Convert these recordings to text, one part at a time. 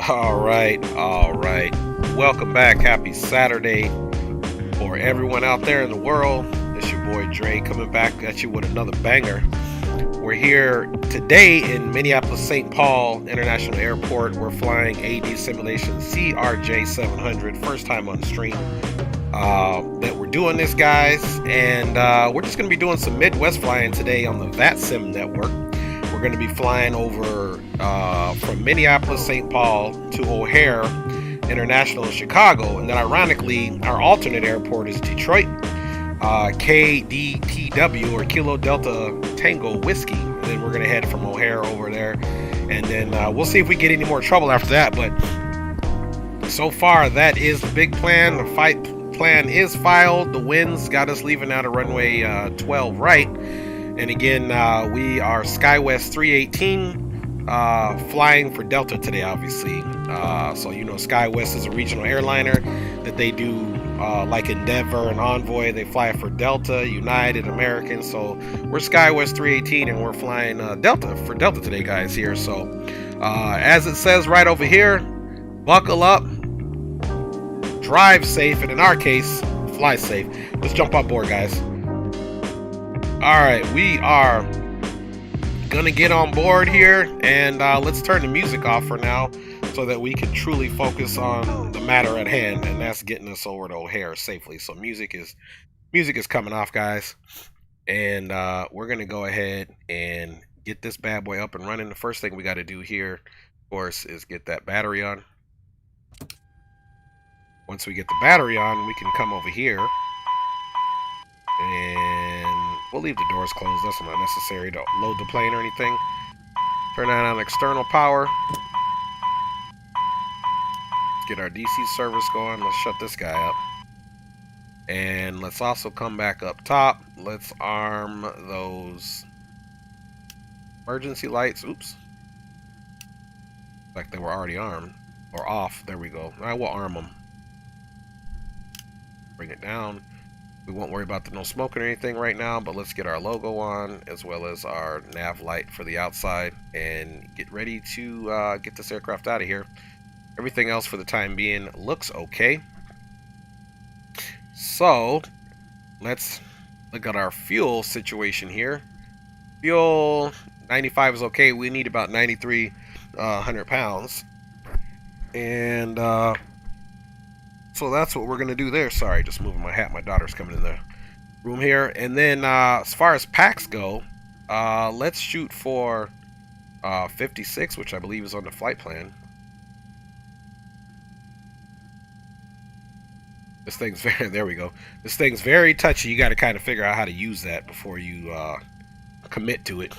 All right, all right. Welcome back. Happy Saturday for everyone out there in the world. It's your boy Dre coming back at you with another banger. We're here today in Minneapolis, St. Paul International Airport. We're flying AD Simulation CRJ 700. First time on the stream that we're doing this, guys. And we're just going to be doing some Midwest flying today on the VATSIM network. We're going to be flying over from Minneapolis, St. Paul to O'Hare International in Chicago. And then ironically, our alternate airport is Detroit, KDTW or Kilo Delta Tango Whiskey. And then we're going to head from O'Hare over there. And then we'll see if we get any more trouble after that. But so far, that is the big plan. The fight plan is filed. The winds got us leaving out of runway 12 right. And again, we are SkyWest 318 flying for Delta today, obviously. So, you know, SkyWest is a regional airliner that they do like Endeavor and Envoy. They fly for Delta, United, American. So we're SkyWest 318 and we're flying Delta for Delta today, guys, here. So as it says right over here, buckle up, drive safe, and in our case, fly safe. Let's jump on board, guys. Alright, we are gonna get on board here, and let's turn the music off for now so that we can truly focus on the matter at hand, and that's getting us over to O'Hare safely. So music is coming off, guys, and we're gonna go ahead and get this bad boy up and running. The first thing we got to do here, of course, is get that battery on. Once we get the battery on, we can come over here and we'll leave the doors closed. That's not necessary to load the plane or anything. Turn that on external power. Get our DC service going. Let's shut this guy up. And let's also come back up top. Let's arm those emergency lights. Oops. Like they were already armed. Or off. There we go. I will arm them. Bring it down. We won't worry about the no smoking or anything right now, but let's get our logo on as well as our nav light for the outside and get ready to get this aircraft out of here. Everything else for the time being looks okay. So let's look at our fuel situation here. Fuel 95 is okay. We need about 9,300 pounds. And so that's what we're going to do there. Sorry, just moving my hat. My daughter's coming in the room here. And then as far as packs go, let's shoot for 56, which I believe is on the flight plan. This thing's very, there we go. This thing's very touchy. You got to kind of figure out how to use that before you commit to it.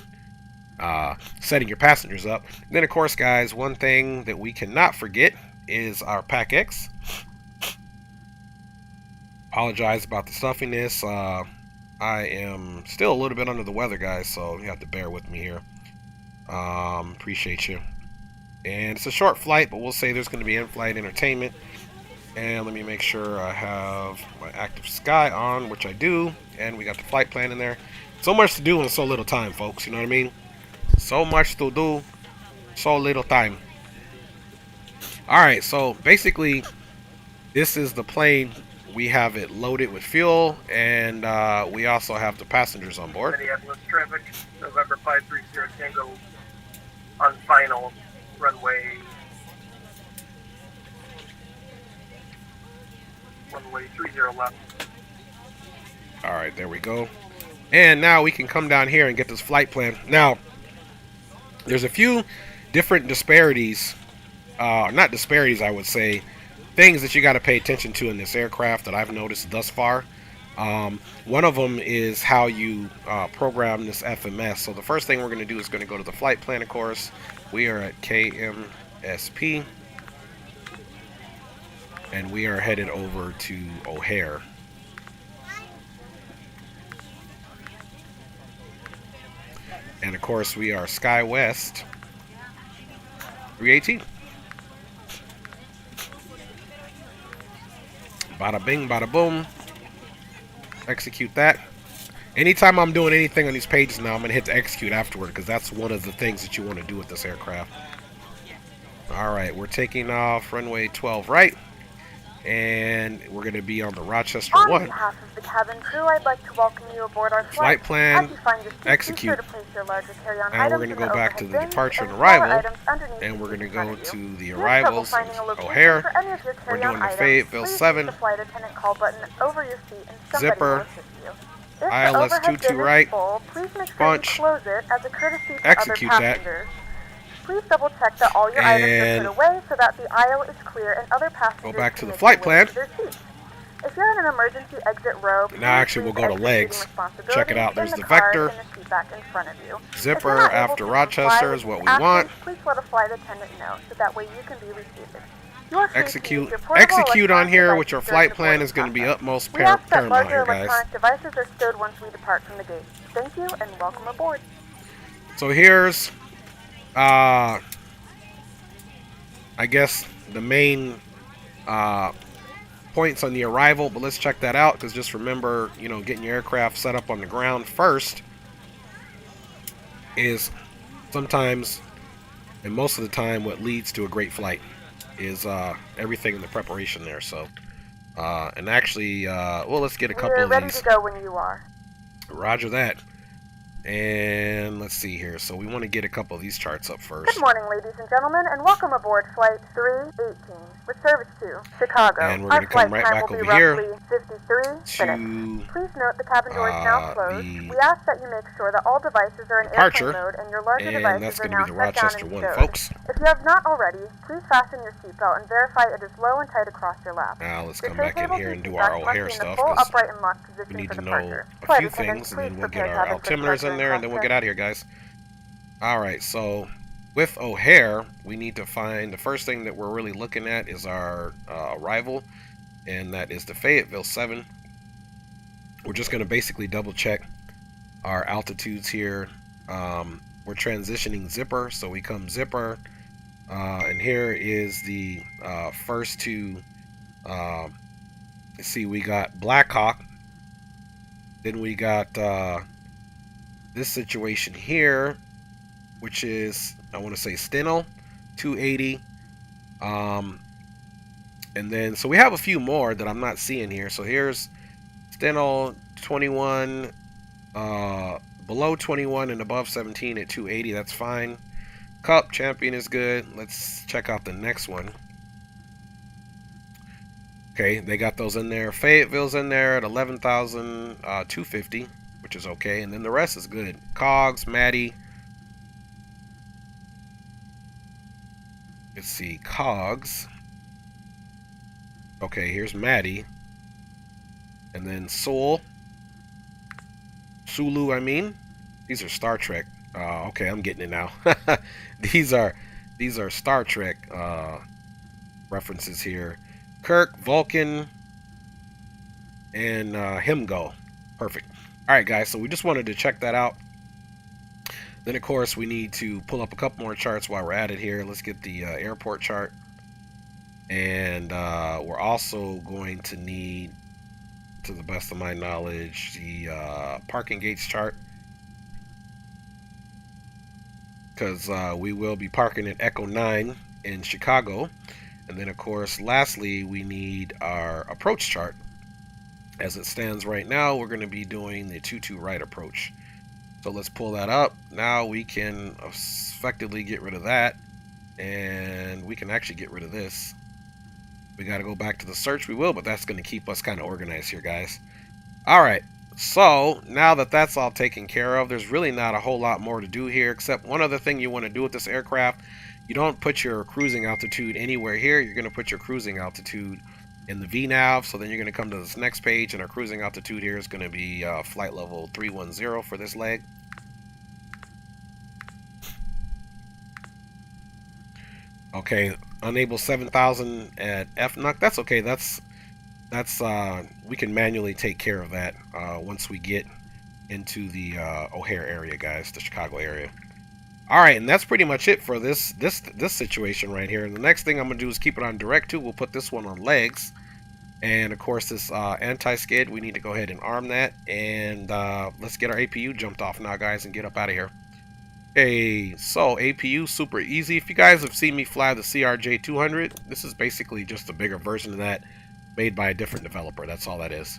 Setting your passengers up. And then, of course, guys, one thing that we cannot forget is our Pack X. Apologize about the stuffiness. I am still a little bit under the weather, guys, so you have to bear with me here. Appreciate you. And it's a short flight, but we'll say there's going to be in-flight entertainment. And let me make sure I have my active sky on, which I do. And we got the flight plan in there. So much to do in so little time, folks. You know what I mean? So much to do, so little time. Alright, so basically, this is the plane. We have it loaded with fuel, and we also have the passengers on board. Minneapolis traffic, November 530 Tango on final runway 30 left. Alright, there we go. And now we can come down here and get this flight plan. Now, there's a few different disparities, not disparities, I would say, things that you got to pay attention to in this aircraft that I've noticed thus far. One of them is how you program this FMS. So the first thing we're going to do is going to go to the flight plan, of course. We are at KMSP. And we are headed over to O'Hare. And of course we are SkyWest 318. Bada bing, bada boom. Execute that. Anytime I'm doing anything on these pages now, I'm going to hit the execute afterward, because that's one of the things that you want to do with this aircraft. Alright, we're taking off runway 12 right. And we're going to be on the Rochester On 1. behalf of the cabin crew, I'd like to welcome you aboard our Flight plan, As you find your seat, execute. be sure to place your larger carry-on Now we're items going to in go the back to the overhead departure bins and smaller arrival. items underneath And the we're going to seat in front go of you. to the If you have trouble arrivals finding a of location O'Hare. for any of your We're carry-on doing the items, Fayetteville please 7. use the flight attendant call button over your seat and somebody Zipper. will assist you. If the ILS overhead 22 bin is right. full, please make sure Bunch. you close it as a courtesy to Execute other that. passengers. Please double check that all your items are And put away so that the aisle is clear and other passengers go back to can the make flight their way plan. to their seats. If you're in an emergency exit row, Now actually we'll go to legs. Check it out. There's the vector. vector. Zipper after Rochester is what we want. Please let a flight attendant know so that way you can be reseated. Execute. Execute on here, which your flight plan is going to be utmost We ask that paramount larger here, guys. electronic devices are stowed once we depart from the gate. Thank you and welcome aboard. So here's, I guess the main points on the arrival, but let's check that out because just remember, you know, getting your aircraft set up on the ground first is sometimes and most of the time what leads to a great flight is everything in the preparation there. So and actually well, let's get a couple We're of ready these. to go when you are. Roger that. And let's see here. So we want to get a couple of these charts up first. Good morning, ladies and gentlemen, and welcome aboard Flight 318 with service to Chicago. And we're going to come right back over here 53 to minutes. Please note the cabin door is now closed. the We ask that you make sure that all devices are in departure, airplane mode and your larger and devices that's are going to now be the shut down Rochester and 1, stowed. folks. If you have not already, please fasten your seatbelt and verify it is low and tight across your lap. Now let's Your come tray back in table here and do seat our backs must O'Hare be in the stuff full because upright and locked position we need for to know departure. a Flight few attendants, things, and then please we'll get prepare our cabin for altimeters departure in there, and then we'll cross-check. get out of here, guys. Alright, so with O'Hare, we need to find the first thing that we're really looking at is our arrival, and that is the Fayetteville 7. We're just going to basically double check our altitudes here. We're transitioning zipper, so we come zipper, and here is the first two. Let's see, we got Blackhawk, then we got this situation here, which is, I want to say Int'l 280, and then so we have a few more that I'm not seeing here. So here's Int'l 21, below 21 and above 17 at 280. That's fine. Cup Champion is good. Let's check out the next one. Okay, they got those in there. Fayetteville's in there at 11,250, which is okay, and then the rest is good. Cogs, Maddie. Let's see, Cogs. Okay, here's Maddie. And then Soul. Sulu, I mean. These are Star Trek. Okay, I'm getting it now. These are Star Trek references here. Kirk, Vulcan, and Himgo. Perfect. Alright, guys, so we just wanted to check that out. Then, of course, we need to pull up a couple more charts while we're at it here. Let's get the airport chart. And we're also going to need, to the best of my knowledge, the parking gates chart. Because we will be parking at Echo 9 in Chicago. And then, of course, lastly, we need our approach chart. As it stands right now, we're going to be doing the 2-2 right approach. So let's pull that up. Now we can effectively get rid of that. And we can actually get rid of this. We got to go back to the search. We will, but that's going to keep us kind of organized here, guys. All right. So now that that's all taken care of, there's really not a whole lot more to do here, except one other thing you want to do with this aircraft. You don't put your cruising altitude anywhere here. You're going to put your cruising altitude in the VNav. So then you're going to come to this next page, and our cruising altitude here is going to be flight level 310 for this leg. Okay, unable 7,000 at FNUC. That's okay. That's we can manually take care of that once we get into the O'Hare area, guys, the Chicago area. All right, and that's pretty much it for this situation right here. And the next thing I'm gonna do is keep it on direct too. We'll put this one on legs, and of course this anti-skid. We need to go ahead and arm that, and let's get our APU jumped off now, guys, and get up out of here. Okay, so APU, super easy. If you guys have seen me fly the CRJ 200, this is basically just a bigger version of that, made by a different developer. That's all that is.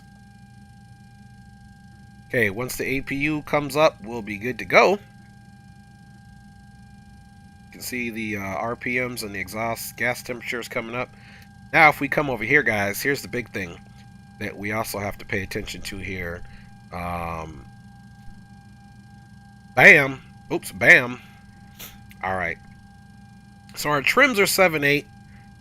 Okay, once the APU comes up, we'll be good to go. You can see the RPMs and the exhaust gas temperatures coming up. Now, if we come over here, guys, here's the big thing that we also have to pay attention to here. Bam. Oops, bam. Alright. So our trims are 7.8.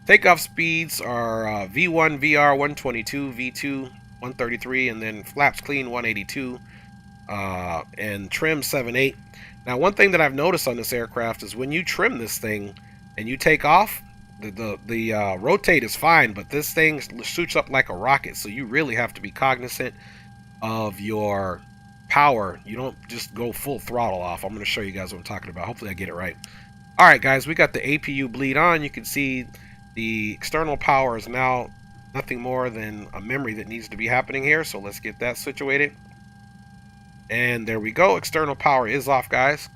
Takeoff speeds are V1, VR 122, V2 133, and then flaps clean 182. And trim 7.8. Now, one thing that I've noticed on this aircraft is when you trim this thing and you take off, the rotate is fine, but this thing shoots up like a rocket. So you really have to be cognizant of your power. You don't just go full throttle off. I'm going to show you guys what I'm talking about. Hopefully I get it right. All right, guys, we got the APU bleed on. You can see the external power is now nothing more than a memory that needs to be happening here. So let's get that situated. And there we go. External power is off, guys.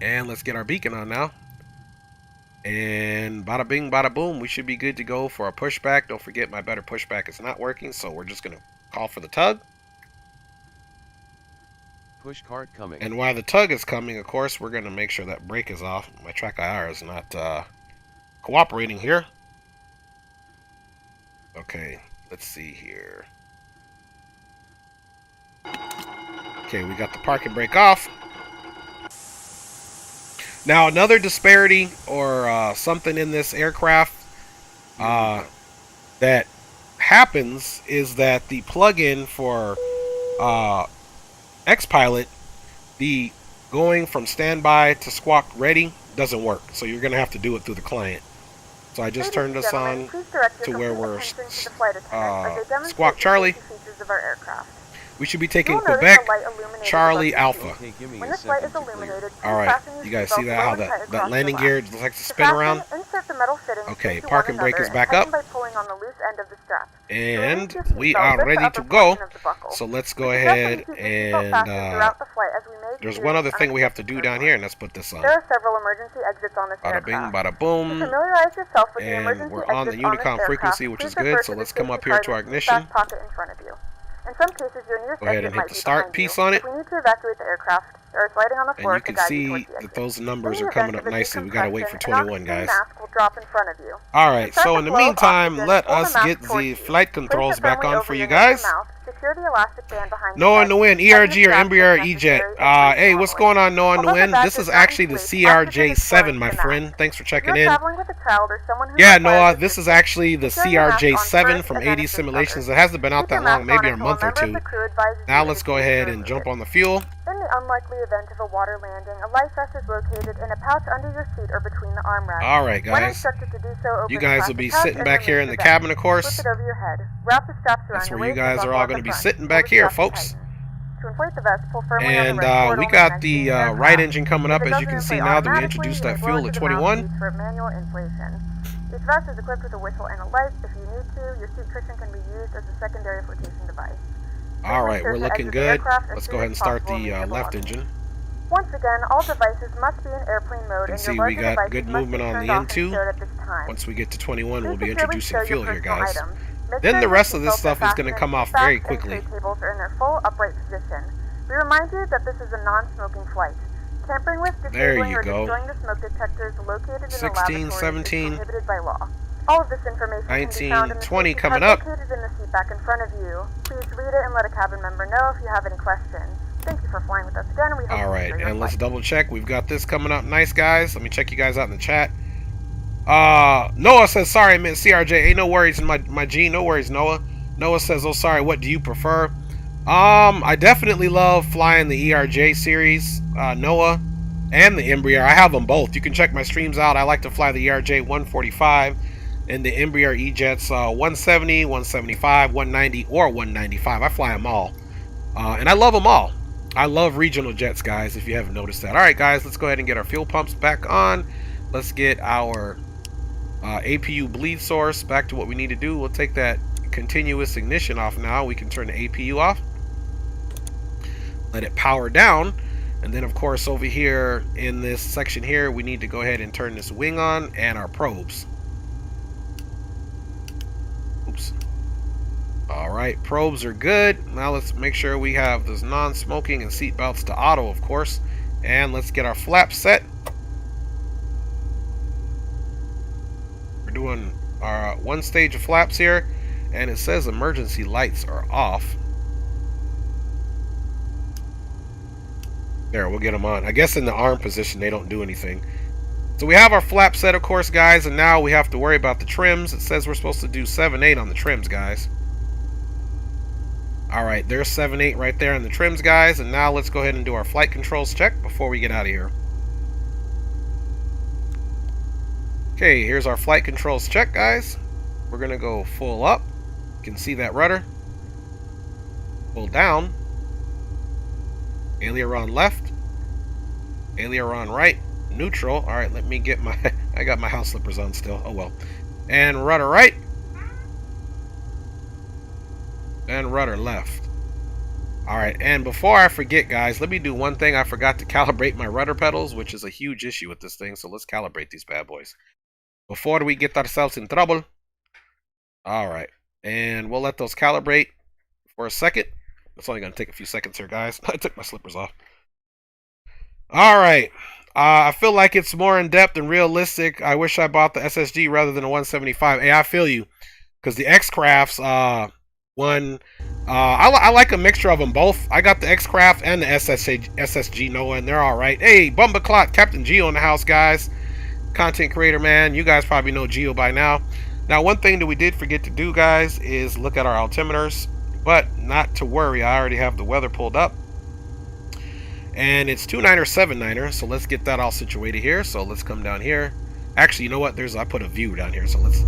And let's get our beacon on now. And bada bing, bada boom. We should be good to go for our pushback. Don't forget my better pushback is not working. So we're just going to call for the tug. Push cart coming. And while the tug is coming, of course, we're going to make sure that brake is off. My track IR is not cooperating here. Okay, let's see here. Okay, we got the parking brake off. Now, another disparity or something in this aircraft that happens is that the plug-in for X-Pilot, the going from standby to squawk ready doesn't work. So you're going to have to do it through the client. So I just turned this on to where we're squawk Charlie. We should be taking Quebec Charlie Alpha. Alright, you guys see that? How that landing gear looks like to spin around? Okay, parking brake is back up. And we are ready to go. So let's go ahead and there's one other thing we have to do down here, and let's put this on. There are several emergency exits on this Bada bing, aircraft. bada boom. Familiarize yourself with the And emergency we're on the exits on Unicom this frequency, aircraft. which is Please good. refer So to let's the come up safety here to card our in the ignition. back pocket in front of you. In some cases, your nearest Go ahead exit and hit might the be start behind piece you. on it. If we need to evacuate the aircraft, there is lighting on the floor And you to can guide you see towards the that exit. those numbers In are the coming event up of a nicely. We gotta wait for decompression, 21, an guys. oxygen mask will drop in front of you. Alright, so in the Flow of meantime, oxygen, let pull the us mask get towards the you. flight Place controls it back firmly on over for you your nose and guys. mouth. Secure the elastic band behind Noah your in the head. wind, Tighten ERG the or straps Embraer if E-Jet. necessary, Hey, what's going on, Noah in the Although wind? the This bag is is not actually the inflated, oxygen is flowing CRJ7, my to the friend. mask. Thanks for If checking you're in. traveling with a child or someone who Yeah, requires Noah, this is assistance, actually the secure your mask on CRJ7 first from and then 80 its Simulations. cover. It hasn't been out Keep that your long, mask maybe on a until month or member of two. the crew advises Now you let's it go is safe ahead to and remove jump it. on the fuel. In the unlikely event of a water landing, a life vest is located in a pouch under your seat or between the arm rests. Alright, When guys. instructed to do so, open You the guys will plastic be pouch sitting and back here remove in the vest. cabin, of course. Slip it over your head. Wrap the straps around That's your where you waist and guys are buckle all at going to the be front. sitting Pull back the here, straps folks. tighten. To inflate the vest, pull firmly on And the right cord we only got when the exiting the right aircraft. engine coming If up, it as you doesn't can see inflate now that we automatically, introduced you may that blow fuel into at the mouth 21. seats for manual inflation. Each vest is equipped with a whistle and a light. If you need to, your seat cushion can be used as a secondary flotation device. Alright, we're looking good. Let's go ahead and start the left engine. Once again, all devices must be in airplane mode, You can and see your we larger got devices good must be movement on turned the off and N2. shared at this time. Once we get to 21, we'll be Please securely introducing stow your fuel here, personal guys. items. Make Then sure the your rest of this seatbelts stuff are is going to fastened come in off seat very backs, quickly. and tray tables are in their full upright position. We remind you that this is a non-smoking flight. Tampering with, disabling, you or go. destroying the smoke detectors located in the 16, laboratory 17, is prohibited by law. All of this information can 19, be found in the 20 safety coming card up. located in the seat back in front of you. Please read it and let a cabin member know if you have any questions. Thank you for flying with us again, and we hope you Alright, enjoy your and let's flight. double check. We've got this coming up nice, guys. Let me check you guys out in the chat. Noah says, sorry, I meant CRJ. Ain't no worries, my G. No worries, Noah. Noah says, oh, sorry, what do you prefer? I definitely love flying the ERJ series, Noah, and the Embraer. I have them both. You can check my streams out. I like to fly the ERJ 145 and the Embraer E-Jets 170, 175, 190, or 195. I fly them all. And I love them all. I love regional jets, guys, if you haven't noticed that. Alright, guys, let's go ahead and get our fuel pumps back on. Let's get our APU bleed source back to what we need to do. We'll take that continuous ignition off now. We can turn the APU off. Let it power down. And then of course over here in this section here, we need to go ahead and turn this wing on and our probes. Oops. Alright, probes are good. Now let's make sure we have this non-smoking and seat belts to auto, of course. And let's get our flaps set. We're doing our one stage of flaps here, and it says emergency lights are off. There, we'll get them on. I guess in the arm position they don't do anything. So we have our flap set, of course, guys, and now we have to worry about the trims. It says we're supposed to do 7/8 on the trims, guys. Alright, there's 7/8 right there on the trims, guys, and now let's go ahead and do our flight controls check before we get out of here. Okay, here's our flight controls check, guys. We're gonna go full up. You can see that rudder. Full down. Aileron left. Aileron right. Neutral. Alright, let me get my... I got my house slippers on still. Oh well. And rudder right. And rudder left. Alright, and before I forget, guys, let me do one thing. I forgot to calibrate my rudder pedals, which is a huge issue with this thing. So let's calibrate these bad boys before we get ourselves in trouble. Alright, and we'll let those calibrate for a second. It's only going to take a few seconds here, guys. I took my slippers off. Alright, I feel like it's more in-depth and realistic. I wish I bought the SSG rather than a 175. Hey, I feel you, because the X-Crafts I like a mixture of them both. I got the X-Craft and the SSG Noah, and they're alright. Hey, Bumbaclot, Captain Geo in the house, guys. Content creator, man. You guys probably know Geo by now. Now, one thing that we did forget to do, guys, is look at our altimeters. But not to worry, I already have the weather pulled up. And it's 29er, 79er, so let's get that all situated here. So let's come down here. Actually, you know what? I put a view down here, so let's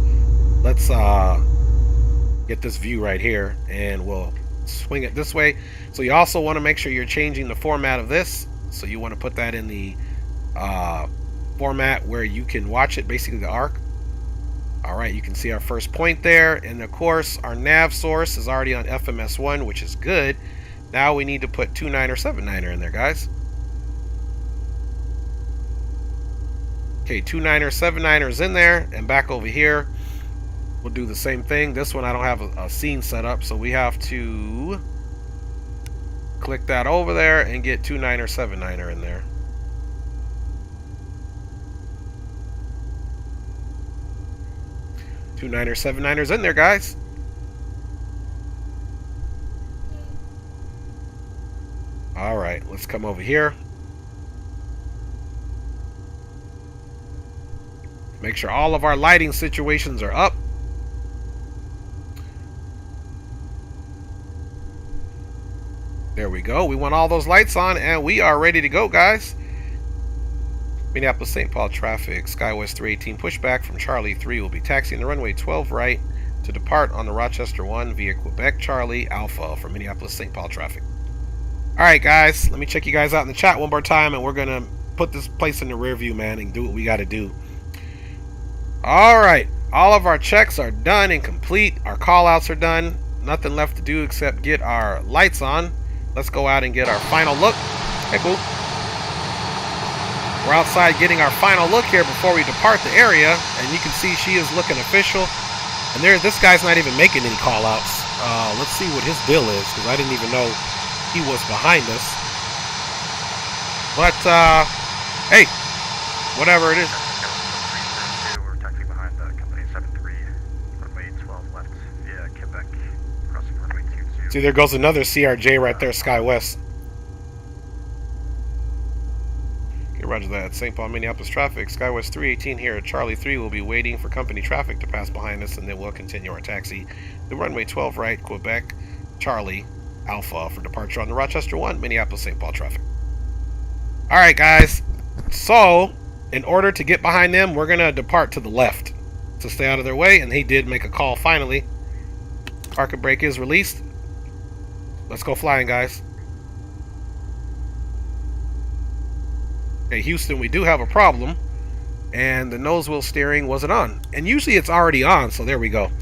get this view right here, and we'll swing it this way. So you also want to make sure you're changing the format of this. So you want to put that in the format where you can watch it, basically the arc. Alright, you can see our first point there, and of course our nav source is already on FMS1, which is good. Now we need to put 29er, 79er in there, guys. Okay, 29er, 79er is in there, and back over here we'll do the same thing. This one I don't have a scene set up, so we have to click that over there and get 29er, 79er in there. Two 9er, 7/9ers in there, guys. Alright, let's come over here. Make sure all of our lighting situations are up. There we go. We want all those lights on, and we are ready to go, guys. Minneapolis St. Paul traffic, SkyWest 318 pushback from Charlie 3 will be taxiing the runway 12 right to depart on the Rochester 1 via Quebec Charlie Alpha for Minneapolis St. Paul traffic. Alright guys, let me check you guys out in the chat one more time, and we're going to put this place in the rear view, man, and do what we got to do. Alright, all of our checks are done and complete. Our call outs are done. Nothing left to do except get our lights on. Let's go out and get our final look. Hey, cool. We're outside getting our final look here before we depart the area, and you can see she is looking official. And this guy's not even making any call-outs. Let's see what his deal is, because I didn't even know he was behind us. But, hey, whatever it is. We're taxiing behind company 73, runway 12 left via Quebec, crossing runway 22. See, there goes another CRJ right there, SkyWest. Roger that. St. Paul, Minneapolis traffic. SkyWest 318 here at Charlie 3 will be waiting for company traffic to pass behind us, and then we'll continue our taxi. The runway 12 right, Quebec, Charlie, Alpha for departure on the Rochester 1, Minneapolis, St. Paul traffic. Alright guys, so in order to get behind them, we're going to depart to the left to stay out of their way, and he did make a call finally. Parking brake is released. Let's go flying, guys. Okay, Houston, we do have a problem, and the nose wheel steering wasn't on. And usually it's already on, so there we go.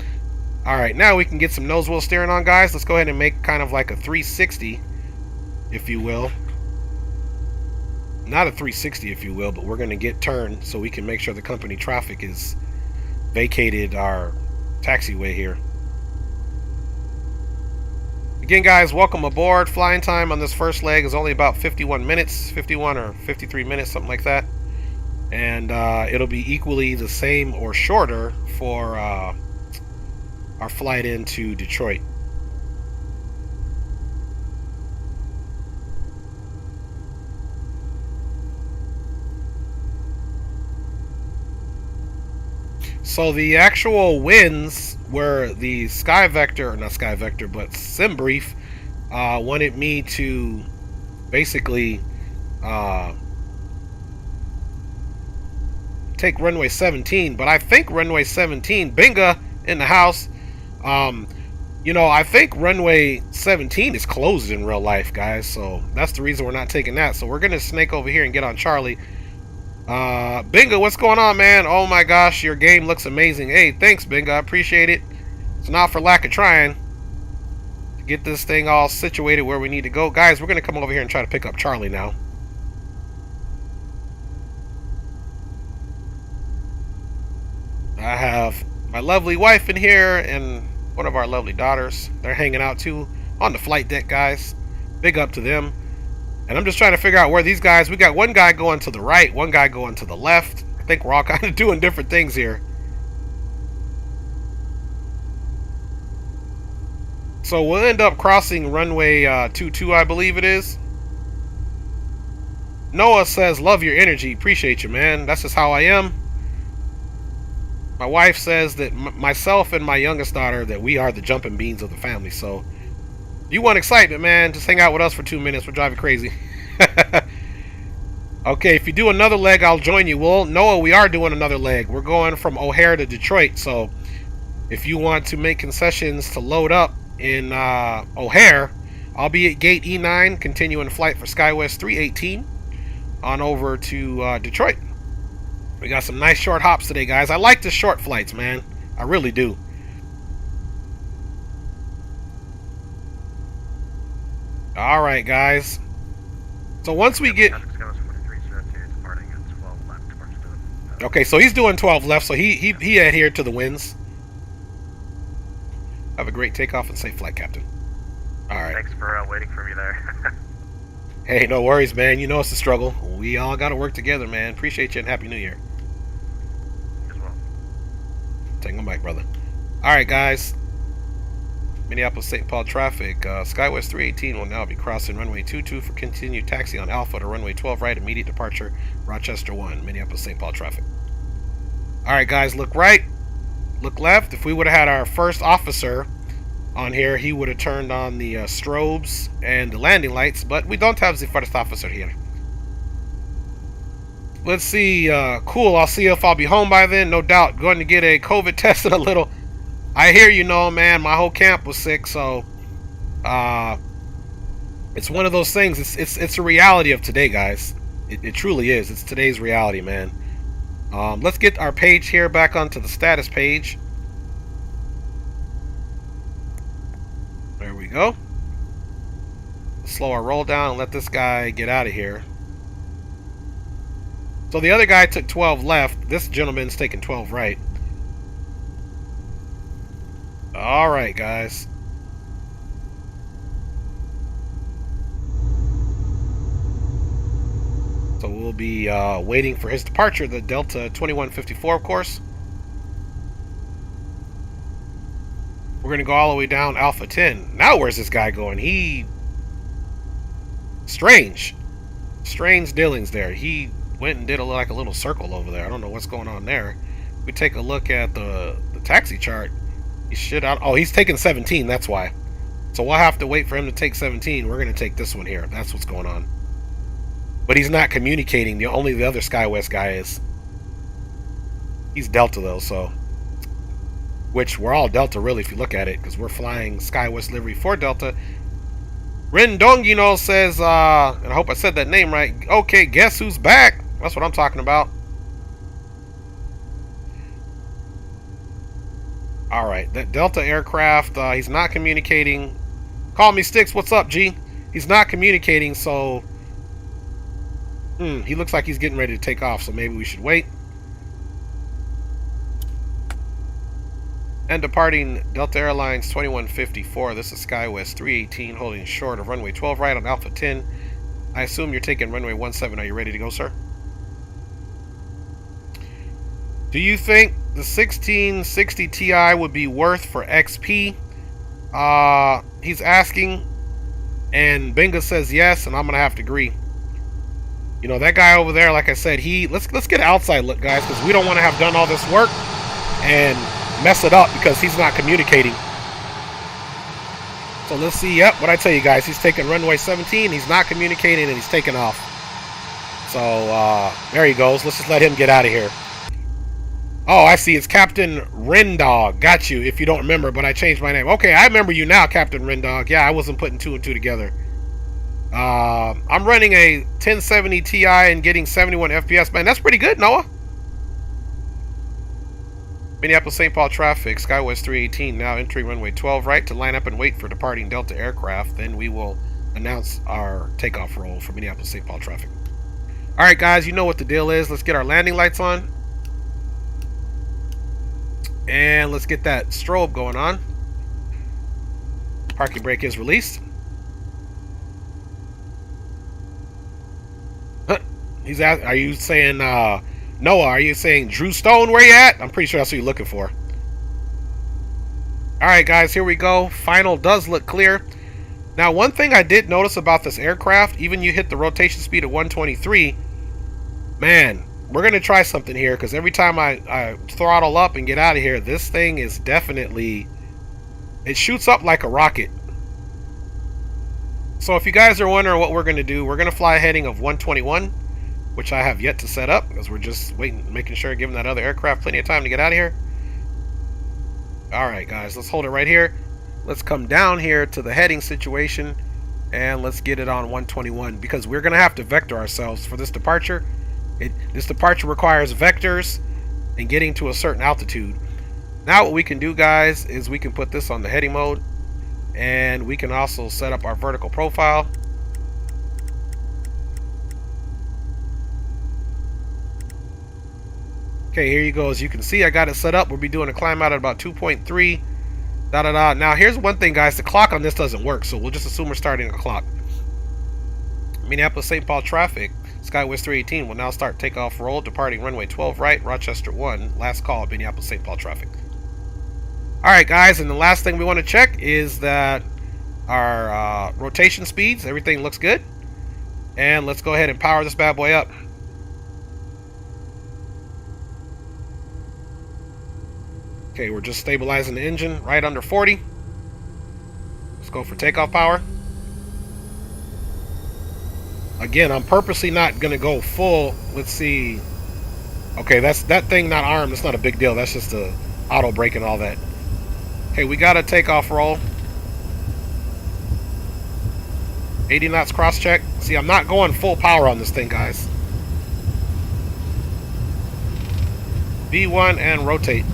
Alright, now we can get some nose wheel steering on, guys. Let's go ahead and make kind of like a 360, if you will. not a 360 if you will, but we're going to get turned so we can make sure the company traffic is vacated our taxiway here. Again, guys, welcome aboard. Flying time on this first leg is only about 51 minutes, 51 or 53 minutes, something like that. And it'll be equally the same or shorter for our flight into Detroit. So the actual winds were the Sky Vector, or not Sky Vector, but SimBrief wanted me to basically take runway 17, but I think runway 17, Binga in the house, you know, I think runway 17 is closed in real life, guys, so that's the reason we're not taking that. So we're gonna snake over here and get on Charlie. Binga, what's going on, man? Oh my gosh, your game looks amazing. Hey, thanks, Binga, I appreciate it. It's not for lack of trying to get this thing all situated where we need to go. Guys, we're gonna come over here and try to pick up Charlie now. I have my lovely wife in here and one of our lovely daughters. They're hanging out too on the flight deck, guys. Big up to them. And I'm just trying to figure out where these guys, we got one guy going to the right, one guy going to the left. I think we're all kind of doing different things here. So we'll end up crossing runway 22, I believe it is. Noah says, love your energy. Appreciate you, man. That's just how I am. My wife says that myself and my youngest daughter, that we are the jumping beans of the family. So you want excitement, man, just hang out with us for 2 minutes. We'll drive you crazy. Okay, if you do another leg, I'll join you. Well, Noah, we are doing another leg. We're going from O'Hare to Detroit. So if you want to make concessions to load up in O'Hare, I'll be at gate E9, continuing flight for SkyWest 318 on over to Detroit. We got some nice short hops today, guys. I like the short flights, man. I really do. All right, guys. So once we get... Okay, so he's doing 12 left, so he adhered to the winds. Have a great takeoff and safe flight, Captain. All right. Thanks for waiting for me there. Hey, no worries, man. You know it's a struggle. We all got to work together, man. Appreciate you and Happy New Year. As well. Take my mic, brother. All right, guys. Minneapolis St. Paul traffic. SkyWest 318 will now be crossing runway 22 for continued taxi on Alpha to runway 12 right, immediate departure, Rochester 1, Minneapolis St. Paul traffic. All right, guys, look right, look left. If we would have had our first officer on here, he would have turned on the strobes and the landing lights, but we don't have the first officer here. Let's see. Cool, I'll see if I'll be home by then, no doubt. Going to get a COVID test in a little. I hear you, know, man. My whole camp was sick, so it's one of those things. It's a reality of today, guys. It truly is. It's today's reality, man. Let's get our page here back onto the status page. There we go. Slow our roll down and let this guy get out of here. So the other guy took 12 left. This gentleman's taking 12 right. All right, guys. So we'll be waiting for his departure, the Delta 2154, of course. We're going to go all the way down Alpha 10. Now where's this guy going? Strange dealings there. He went and did a little circle over there. I don't know what's going on there. We take a look at the taxi chart. He should out. Oh, he's taking 17. That's why. So we'll have to wait for him to take 17. We're going to take this one here. That's what's going on. But he's not communicating. Only the other SkyWest guy is. He's Delta though, so. Which we're all Delta really if you look at it, because we're flying SkyWest livery for Delta. Rendongino says, and I hope I said that name right. Okay, guess who's back? That's what I'm talking about. All right, that Delta aircraft, he's not communicating. Call me Sticks, what's up, G? He's not communicating, so He looks like he's getting ready to take off, so maybe we should wait. And departing Delta Airlines 2154. This is SkyWest 318 holding short of runway 12 right on Alpha 10. I assume you're taking runway 17. Are you ready to go, sir? Do you think the 1660 Ti would be worth for XP? He's asking, and Benga says yes, and I'm gonna have to agree. You know, that guy over there, like I said, let's get an outside look, guys, because we don't want to have done all this work and mess it up because he's not communicating. So let's see. Yep, what I tell you guys, he's taking runway 17, he's not communicating, and he's taking off. So there he goes. Let's just let him get out of here. Oh, I see. It's Captain Rendog. Got you, if you don't remember, but I changed my name. Okay, I remember you now, Captain Rendog. Yeah, I wasn't putting 2 and 2 together. I'm running a 1070 Ti and getting 71 FPS. Man, that's pretty good, Noah. Minneapolis St. Paul traffic, SkyWest 318, now entering runway 12 right to line up and wait for departing Delta aircraft. Then we will announce our takeoff roll for Minneapolis St. Paul traffic. All right, guys, you know what the deal is. Let's get our landing lights on. And let's get that strobe going on. Parking brake is released. He's at, are you saying, Noah, are you saying Drew Stone, where you at? I'm pretty sure that's what you're looking for. Alright, guys, here we go. Final does look clear. Now, one thing I did notice about this aircraft, even you hit the rotation speed at 123, man, we're going to try something here, because every time I throttle up and get out of here, this thing is definitely, it shoots up like a rocket. So if you guys are wondering what we're going to do, we're going to fly a heading of 121, which I have yet to set up, because we're just waiting, making sure, giving that other aircraft plenty of time to get out of here. Alright, guys, let's hold it right here. Let's come down here to the heading situation, and let's get it on 121, because we're going to have to vector ourselves for this departure. This departure requires vectors and getting to a certain altitude. Now what we can do, guys, is we can put this on the heading mode, and we can also set up our vertical profile. Okay, here you go. As you can see, I got it set up. We'll be doing a climb out at about 2.3. Now, here's one thing, guys. The clock on this doesn't work, so we'll just assume we're starting a clock. Minneapolis St. Paul traffic, SkyWest 318 will now start takeoff roll, departing runway 12 right, Rochester 1. Last call, Minneapolis St. Paul traffic. Alright, guys, and the last thing we want to check is that our rotation speeds, everything looks good. And let's go ahead and power this bad boy up. Okay, we're just stabilizing the engine right under 40. Let's go for takeoff power. Again, I'm purposely not going to go full. Let's see. Okay, that's that thing not armed. It's not a big deal. That's just the auto brake and all that. Okay, we got a takeoff roll. 80 knots cross check. See, I'm not going full power on this thing, guys. V1 and rotate.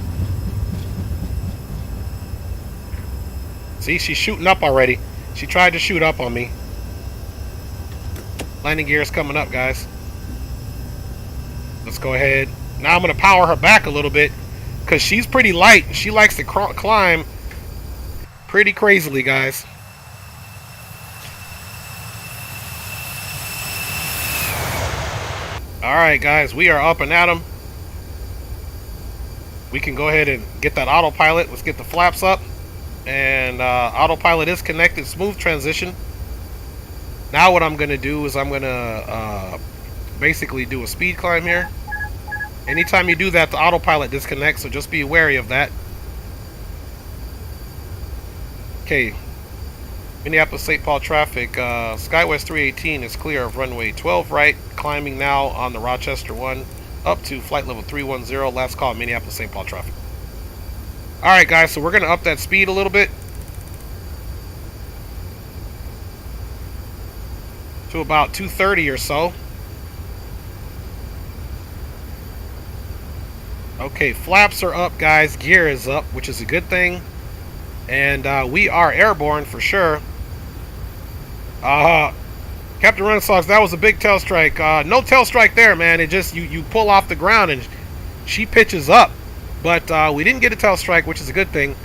See, she's shooting up already. She tried to shoot up on me. Landing gear is coming up, guys. Let's go ahead. Now I'm going to power her back a little bit, because she's pretty light. She likes to climb pretty crazily, guys. Alright, guys. We are up and at them. We can go ahead and get that autopilot. Let's get the flaps up. And autopilot is connected. Smooth transition. Now what I'm going to do is I'm going to basically do a speed climb here. Anytime you do that, the autopilot disconnects, so just be wary of that. Okay. Minneapolis St. Paul traffic. SkyWest 318 is clear of runway 12 right. Climbing now on the Rochester 1 up to flight level 310. Last call, Minneapolis St. Paul traffic. Alright, guys, so we're going to up that speed a little bit to about 230 or so. Okay, flaps are up, guys. Gear is up, which is a good thing. And we are airborne for sure. Captain Renaissance, that was a big tail strike. No tail strike there, man. It just, you pull off the ground and she pitches up. But we didn't get a tail strike, which is a good thing.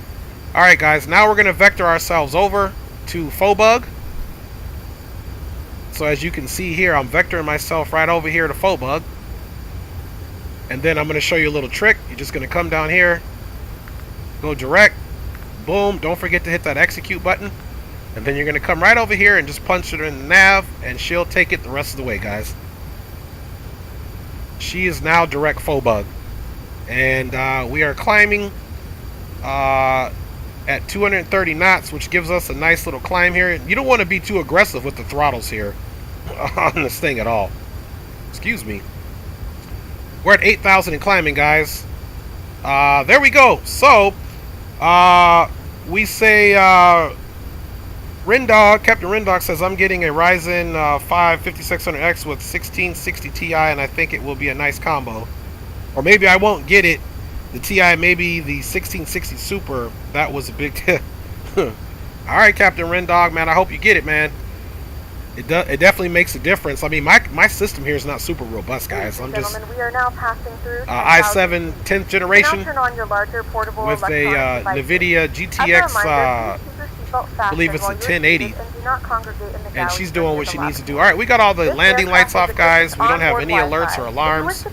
Alright, guys. Now we're going to vector ourselves over to faux bug. So as you can see here, I'm vectoring myself right over here to faux bug. And then I'm going to show you a little trick. You're just going to come down here. Go direct. Boom. Don't forget to hit that execute button. And then you're going to come right over here and just punch her in the nav, and she'll take it the rest of the way, guys. She is now direct faux bug. And we are climbing at 230 knots, which gives us a nice little climb here. You don't want to be too aggressive with the throttles here on this thing at all. Excuse me. We're at 8,000 and climbing, guys. There we go. So, we say... Captain Rendog says, I'm getting a Ryzen 5 5600X with 1660 Ti, and I think it will be a nice combo. Or maybe I won't get it. The Ti, maybe the 1660 Super. That was a big tip. Alright, Captain Rendog, man, I hope you get it, man. It definitely makes a difference. I mean, my system here is not super robust, guys. I'm just we are now passing through i7 10th generation turn on your larger portable with a NVIDIA GTX, I believe it's a 1080. And she's doing what she needs to do. Alright, we got all the landing lights off, guys. We don't have any alerts or alarms.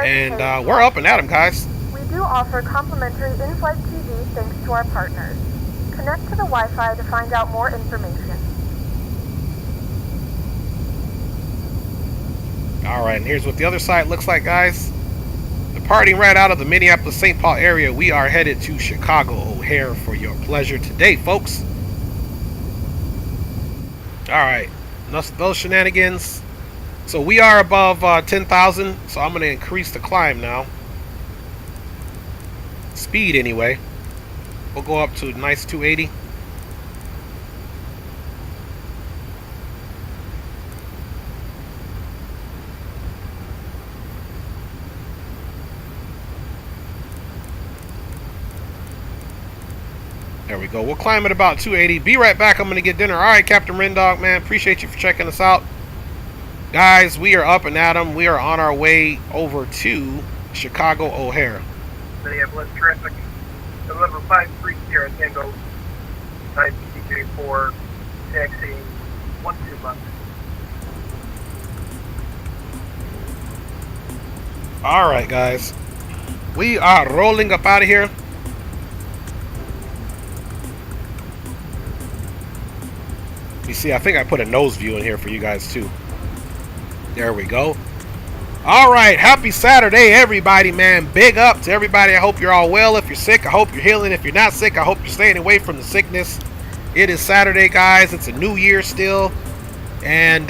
And we're up and at them, guys. We do offer complimentary in-flight TV thanks to our partners. Connect to the Wi-Fi to find out more information. Alright, and here's what the other side looks like, guys. Departing right out of the Minneapolis St. Paul area, we are headed to Chicago O'Hare for your pleasure today, folks. Alright, those shenanigans. So we are above 10,000, so I'm going to increase the climb now. Speed, anyway. We'll go up to a nice 280. There we go. We'll climb at about 280. Be right back. I'm going to get dinner. All right, Captain Rendog, man. Appreciate you for checking us out. Guys, we are up and at 'em. We are on our way over to Chicago O'Hare. Minneapolis traffic. November 530 Tango. Type DJ4. Taxi 12 left. All right, guys. We are rolling up out of here. You see, I think I put a nose view in here for you guys too. There we go. All right, happy Saturday, everybody, man. Big up to everybody. I hope you're all well. If you're sick, I hope you're healing. If you're not sick, I hope you're staying away from the sickness. It is Saturday, guys. It's a new year still. And,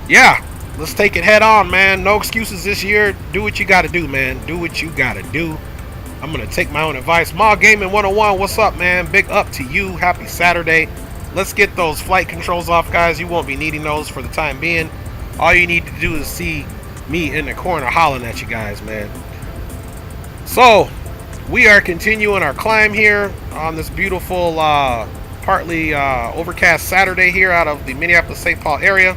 yeah, let's take it head on, man. No excuses this year. Do what you got to do, man. Do what you got to do. I'm going to take my own advice. Mall Gaming 101, what's up, man? Big up to you. Happy Saturday. Let's get those flight controls off, guys. You won't be needing those for the time being. All you need to do is see me in the corner hollering at you guys, man. So, we are continuing our climb here on this beautiful, partly overcast Saturday here out of the Minneapolis St. Paul area.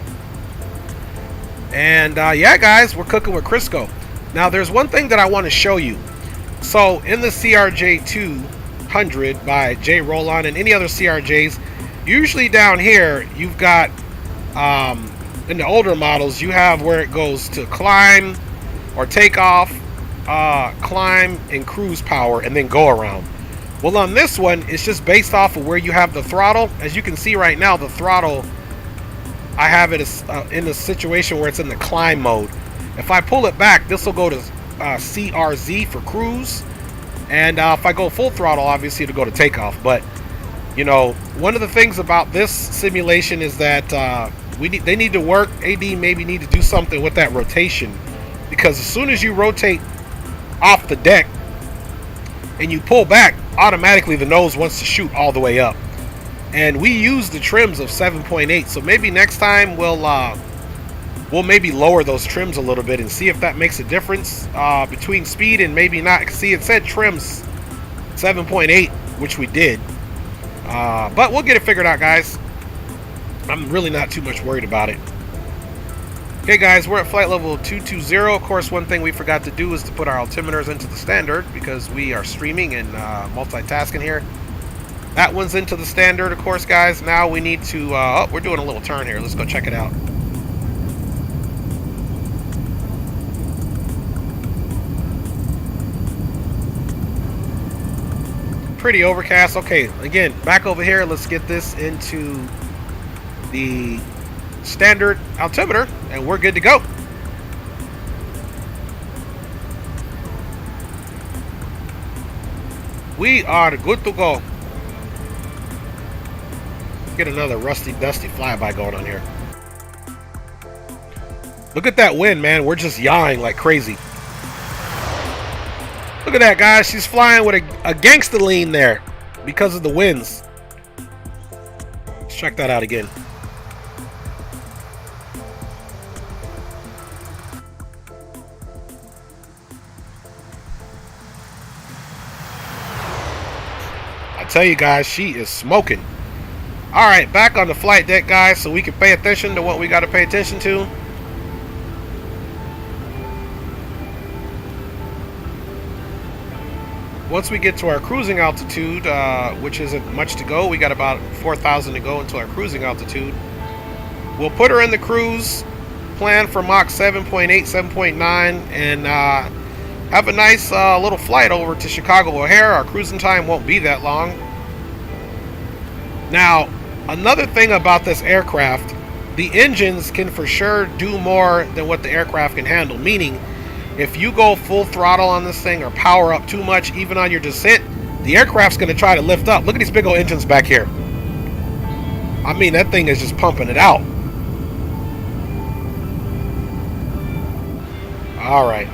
And, yeah, guys, we're cooking with Crisco. Now, there's one thing that I want to show you. So, in the CRJ 200 by J. Rollon and any other CRJs, usually down here, you've got, in the older models, you have where it goes to climb or take off, climb and cruise power, and then go around. Well, on this one, it's just based off of where you have the throttle. As you can see right now, the throttle, I have it in a situation where it's in the climb mode. If I pull it back, this will go to CRZ for cruise. And if I go full throttle, obviously it'll go to takeoff. But you know, one of the things about this simulation is that they need to work. AD maybe need to do something with that rotation, because as soon as you rotate off the deck and you pull back, automatically the nose wants to shoot all the way up. And we use the trims of 7.8, so maybe next time we'll maybe lower those trims a little bit and see if that makes a difference between speed and maybe not. See, it said trims 7.8, which we did. But we'll get it figured out, guys. I'm really not too much worried about it. Okay guys, we're at flight level 220. Of course, one thing we forgot to do is to put our altimeters into the standard because we are streaming and multitasking here. That one's into the standard, of course, guys. Now we need to, oh, we're doing a little turn here. Let's go check it out. Pretty overcast. Okay, again, back over here. Let's get this into the standard altimeter and we're good to go. We are good to go. Get another rusty dusty flyby going on here. Look at that wind, man. We're just yawing like crazy. Look at that, guys. She's flying with a gangster lean there because of the winds. Let's check that out again. I tell you guys, she is smoking. All right, back on the flight deck, guys, so we can pay attention to what we got to pay attention to. Once we get to our cruising altitude, which isn't much to go, we got about 4,000 to go into our cruising altitude. We'll put her in the cruise, plan for Mach 7.8, 7.9, and have a nice little flight over to Chicago O'Hare. Our cruising time won't be that long. Now, another thing about this aircraft, the engines can for sure do more than what the aircraft can handle, meaning if you go full throttle on this thing or power up too much, even on your descent, the aircraft's going to try to lift up. Look at these big old engines back here. I mean, that thing is just pumping it out. All right.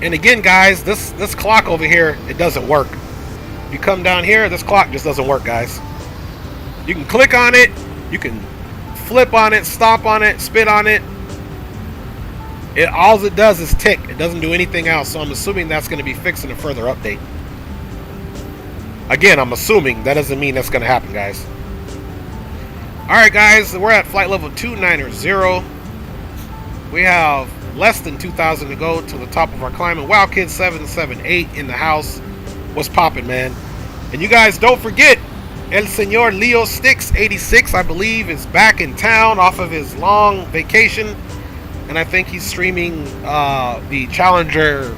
And again, guys, this clock over here, it doesn't work. You come down here, this clock just doesn't work, guys. You can click on it, you can flip on it, stomp on it, spit on it. All it does is tick. It doesn't do anything else. So I'm assuming that's going to be fixed in a further update. Again, I'm assuming. That doesn't mean that's going to happen, guys. Alright, guys. We're at flight level 290. We have less than 2,000 to go to the top of our climb. And Wow Kid 778 in the house. What's popping, man? And you guys don't forget, El Señor Leo Sticks 86, I believe, is back in town off of his long vacation. And I think he's streaming the Challenger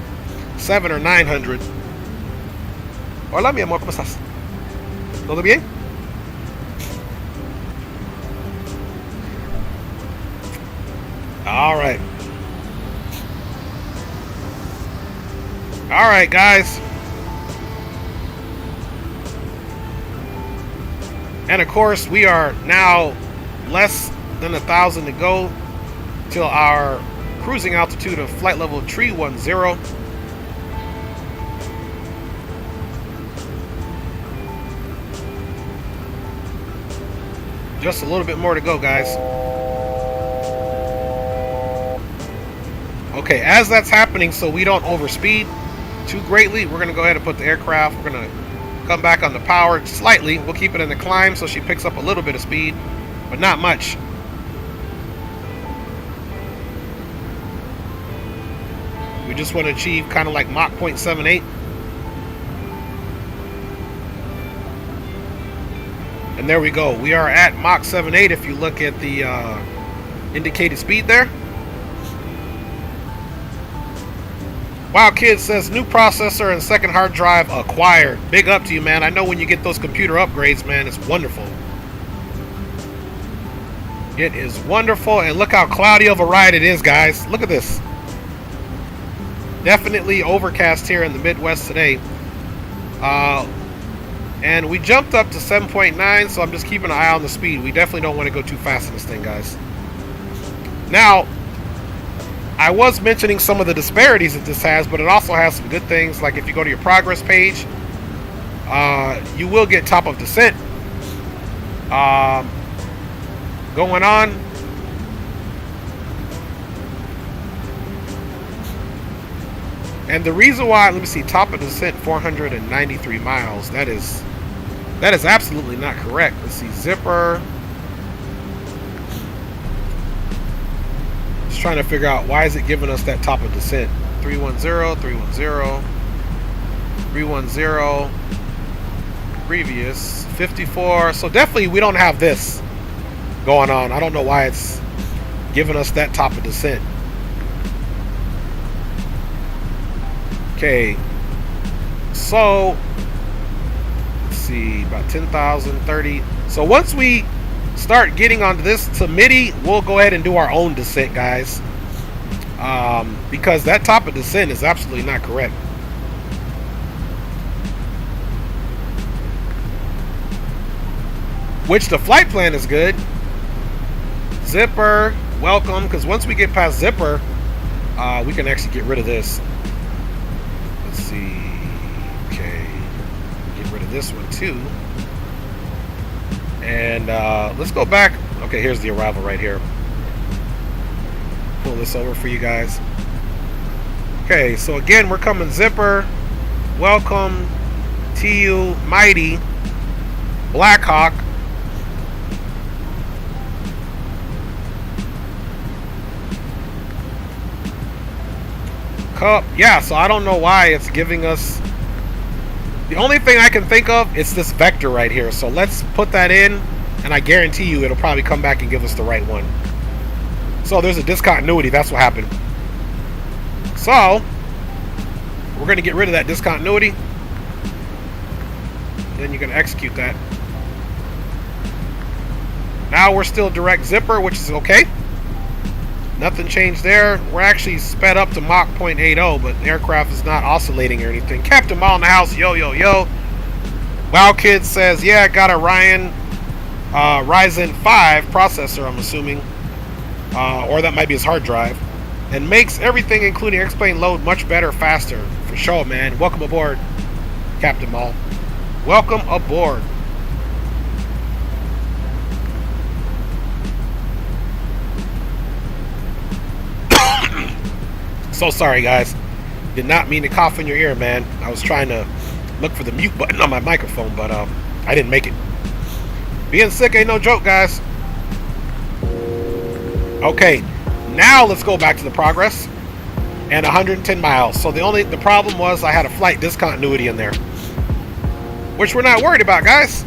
7 or 900. Hola, mi amor, ¿cómo estás? ¿Todo bien? All right. All right, guys. And of course, we are now less than 1,000 to go till our cruising altitude of flight level 310. Just a little bit more to go, guys. Okay, as that's happening, so we don't overspeed too greatly, we're going to go ahead and put the aircraft, we're going to come back on the power slightly. We'll keep it in the climb so she picks up a little bit of speed, but not much. We just want to achieve kind of like Mach 0.78. And there we go. We are at Mach 7.8 if you look at the indicated speed there. Wow Kid says new processor and second hard drive acquired. Big up to you, man. I know when you get those computer upgrades, man, it's wonderful. It is wonderful. And look how cloudy of a ride it is, guys. Look at this. Definitely overcast here in the Midwest today. And we jumped up to 7.9, so I'm just keeping an eye on the speed. We definitely don't want to go too fast in this thing, guys. Now, I was mentioning some of the disparities that this has, but it also has some good things. Like if you go to your progress page, you will get top of descent going on. And the reason why, let me see, top of descent 493 miles. That is absolutely not correct. Let's see, zipper. Trying to figure out why is it giving us that top of descent. 310, 310, 310, previous, 54. So definitely we don't have this going on. I don't know why it's giving us that top of descent. Okay, so let's see, about 10,000, 30. So once we start getting onto this to MIDI, we'll go ahead and do our own descent, guys, because that top of descent is absolutely not correct. Which the flight plan is good. Zipper, welcome, because once we get past zipper, we can actually get rid of this. Let's see. Okay, get rid of this one too. And let's go back. Okay, here's the arrival right here. Pull this over for you guys. Okay, so again, we're coming zipper, welcome, TU, Mighty, Blackhawk. Cup. Yeah, so I don't know why it's giving us. The only thing I can think of is this vector right here. So let's put that in, and I guarantee you it'll probably come back and give us the right one. So there's a discontinuity. That's what happened. So we're going to get rid of that discontinuity. Then you're going to execute that. Now we're still direct zipper, which is okay. Nothing changed there. We're actually sped up to Mach 0.80, but the aircraft is not oscillating or anything. Captain Mall in the house. Yo, yo, yo. Wow Kid says, yeah, I got a Ryzen 5 processor, I'm assuming. Or that might be his hard drive. And makes everything, including X-Plane load, much better, faster. For sure, man. Welcome aboard, Captain Mall. Welcome aboard. So sorry, guys. Did not mean to cough in your ear, man. I was trying to look for the mute button on my microphone, but I didn't make it. Being sick ain't no joke, guys. Okay, now let's go back to the progress. And 110 miles. So the problem was I had a flight discontinuity in there, which we're not worried about, guys.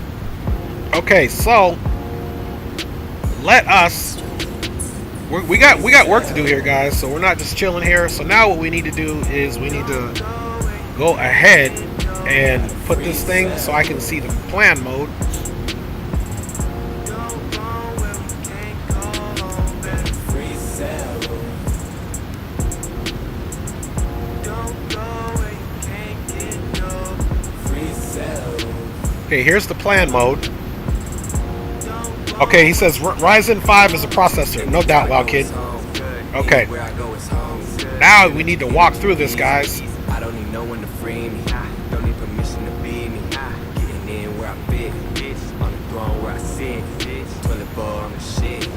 Okay, so let us. We got work to do here, guys, so we're not just chilling here. So now what we need to do is we need to go ahead and put this thing so I can see the plan mode. Okay, here's the plan mode. Okay, he says Ryzen 5 is a processor. No doubt, Wow Kid. Okay. Now we need to walk through this, guys. I don't need no one to free me. Don't need permission to be me. Getting in where I fit. On the throne where I sit. Toilet bowl on the shit.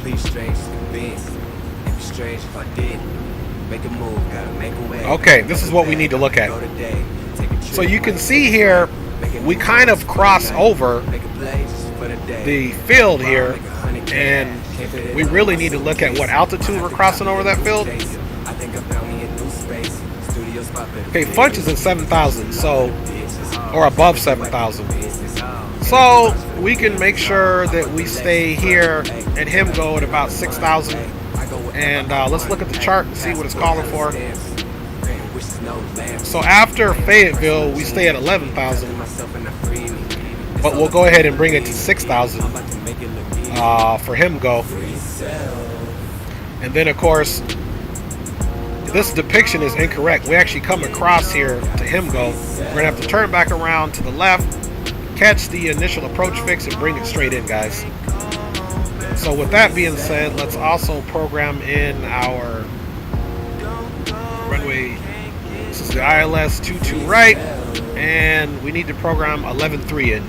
Please strange to convince. It'd be strange if I did. Make a move, gotta make a way. Okay, this is what we need to look at. So you can see here, we kind of cross over the field here, and we really need to look at what altitude we're crossing over that field. Okay, Funch is at 7,000, so, or above 7,000. So we can make sure that we stay here at him go at about 6,000. And let's look at the chart and see what it's calling for. So after Fayetteville, we stay at 11,000. But we'll go ahead and bring it to 6,000 for him go. And then, of course, this depiction is incorrect. We actually come across here to him go. We're going to have to turn back around to the left, catch the initial approach fix, and bring it straight in, guys. So with that being said, let's also program in our runway. This is the ILS 22 right, and we need to program 11.3 in.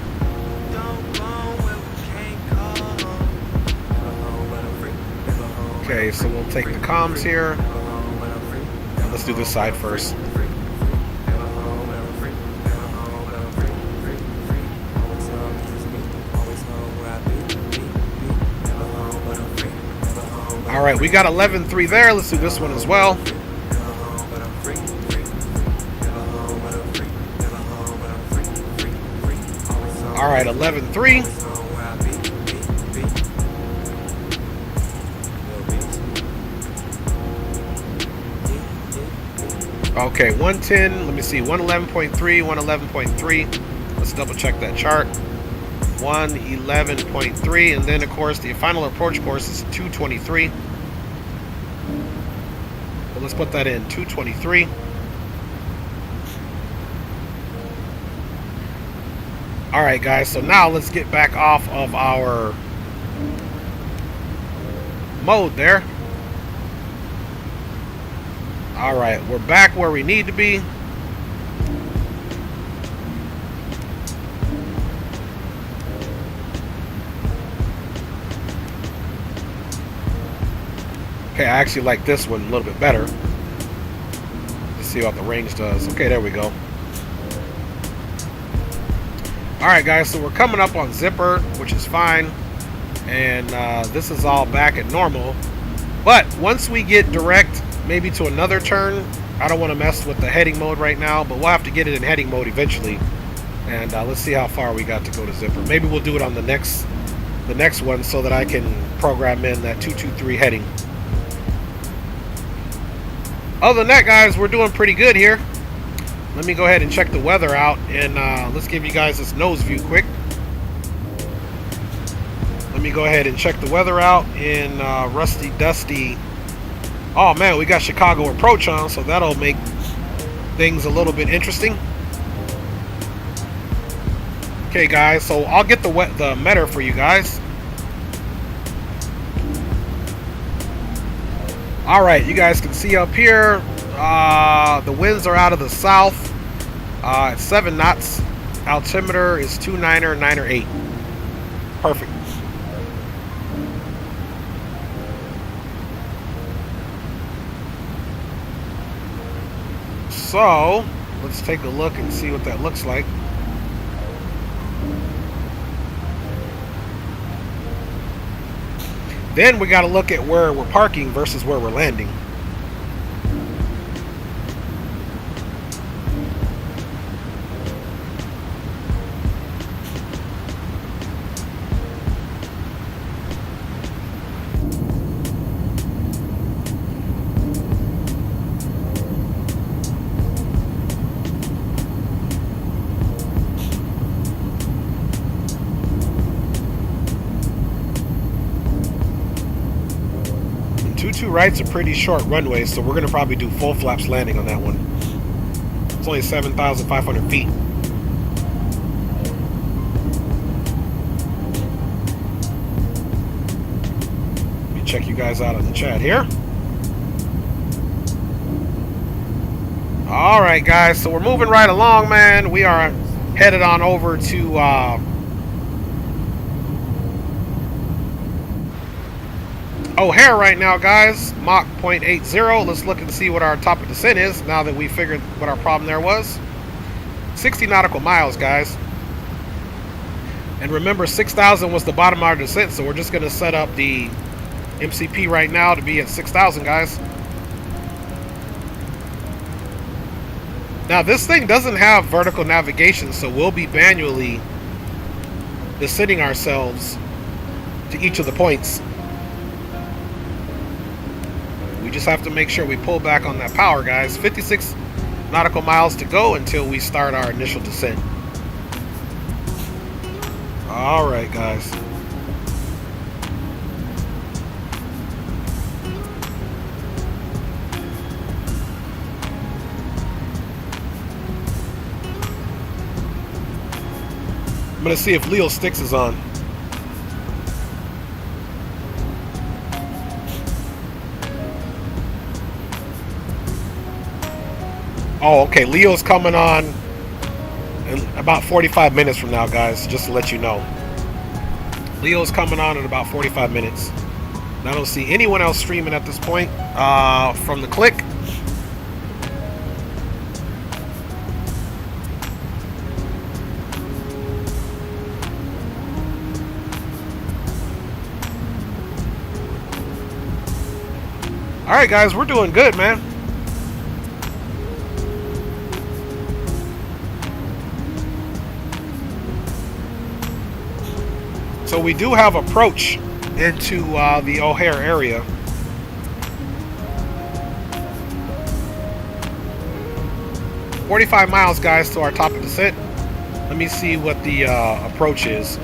Okay, so we'll take the comms here. Let's do this side first. All right, we got 11.3 there. Let's do this one as well. All right, 11.3. Okay, 110. Let me see, 111.3, 111.3. Let's double check that chart. 111.3, and then of course the final approach course is 223. Well, let's put that in 223. All right, guys. So now let's get back off of our mode there. All right, we're back where we need to be. Okay, I actually like this one a little bit better. Let's see what the range does. Okay, there we go. All right, guys, so we're coming up on zipper, which is fine. And this is all back at normal. But once we get direct, maybe to another turn, I don't want to mess with the heading mode right now, but we'll have to get it in heading mode eventually. And let's see how far we got to go to zipper. Maybe we'll do it on the next one so that I can program in that 223 heading. Other than that, guys, we're doing pretty good here. Let me go ahead and check the weather out, and let's give you guys this nose view quick. Let me go ahead and check the weather out in Rusty Dusty. Oh man, we got Chicago approach on, so that'll make things a little bit interesting. Okay, guys, so I'll get the meter for you guys. All right, you guys can see up here, the winds are out of the south. It's 7 knots. Altimeter is 29er, 9er, 8. Perfect. So let's take a look and see what that looks like. Then we got to look at where we're parking versus where we're landing. Right's a pretty short runway, so we're going to probably do full flaps landing on that one. It's only 7,500 feet. Let me check you guys out on the chat here. All right, guys, so we're moving right along, man. We are headed on over to O'Hare right now, guys. Mach 0.80. Let's look and see what our top of descent is now that we figured what our problem there was. 60 nautical miles, guys. And remember, 6,000 was the bottom of our descent, so we're just going to set up the MCP right now to be at 6,000, guys. Now, this thing doesn't have vertical navigation, so we'll be manually descending ourselves to each of the points. We just have to make sure we pull back on that power, guys. 56 nautical miles to go until we start our initial descent. All right, guys. I'm going to see if Leo Sticks is on. Oh, okay. Leo's coming on in about 45 minutes from now, guys, just to let you know. Leo's coming on in about 45 minutes. And I don't see anyone else streaming at this point from the click. Alright guys, we're doing good, man. So we do have approach into the O'Hare area. "45 miles, guys, to our top of descent." Let me see what the approach is.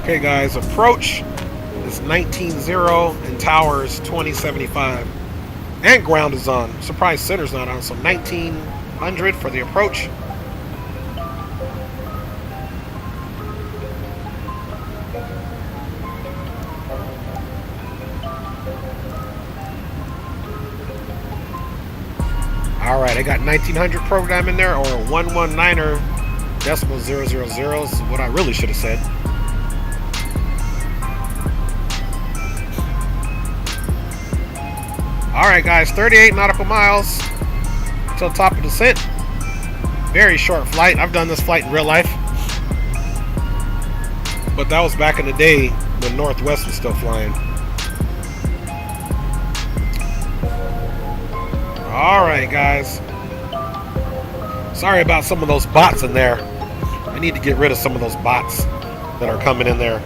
Okay, guys, approach is 19.0 and tower is 2075. And ground is on. Surprised center's not on, so 1900 for the approach. Alright, I got 1900 program in there, or 119er decimal 000 is what I really should have said. Alright guys, 38 nautical miles till top of descent. Very short flight. I've done this flight in real life, but that was back in the day when Northwest was still flying. Alright guys, sorry about some of those bots in there. I need to get rid of some of those bots that are coming in there.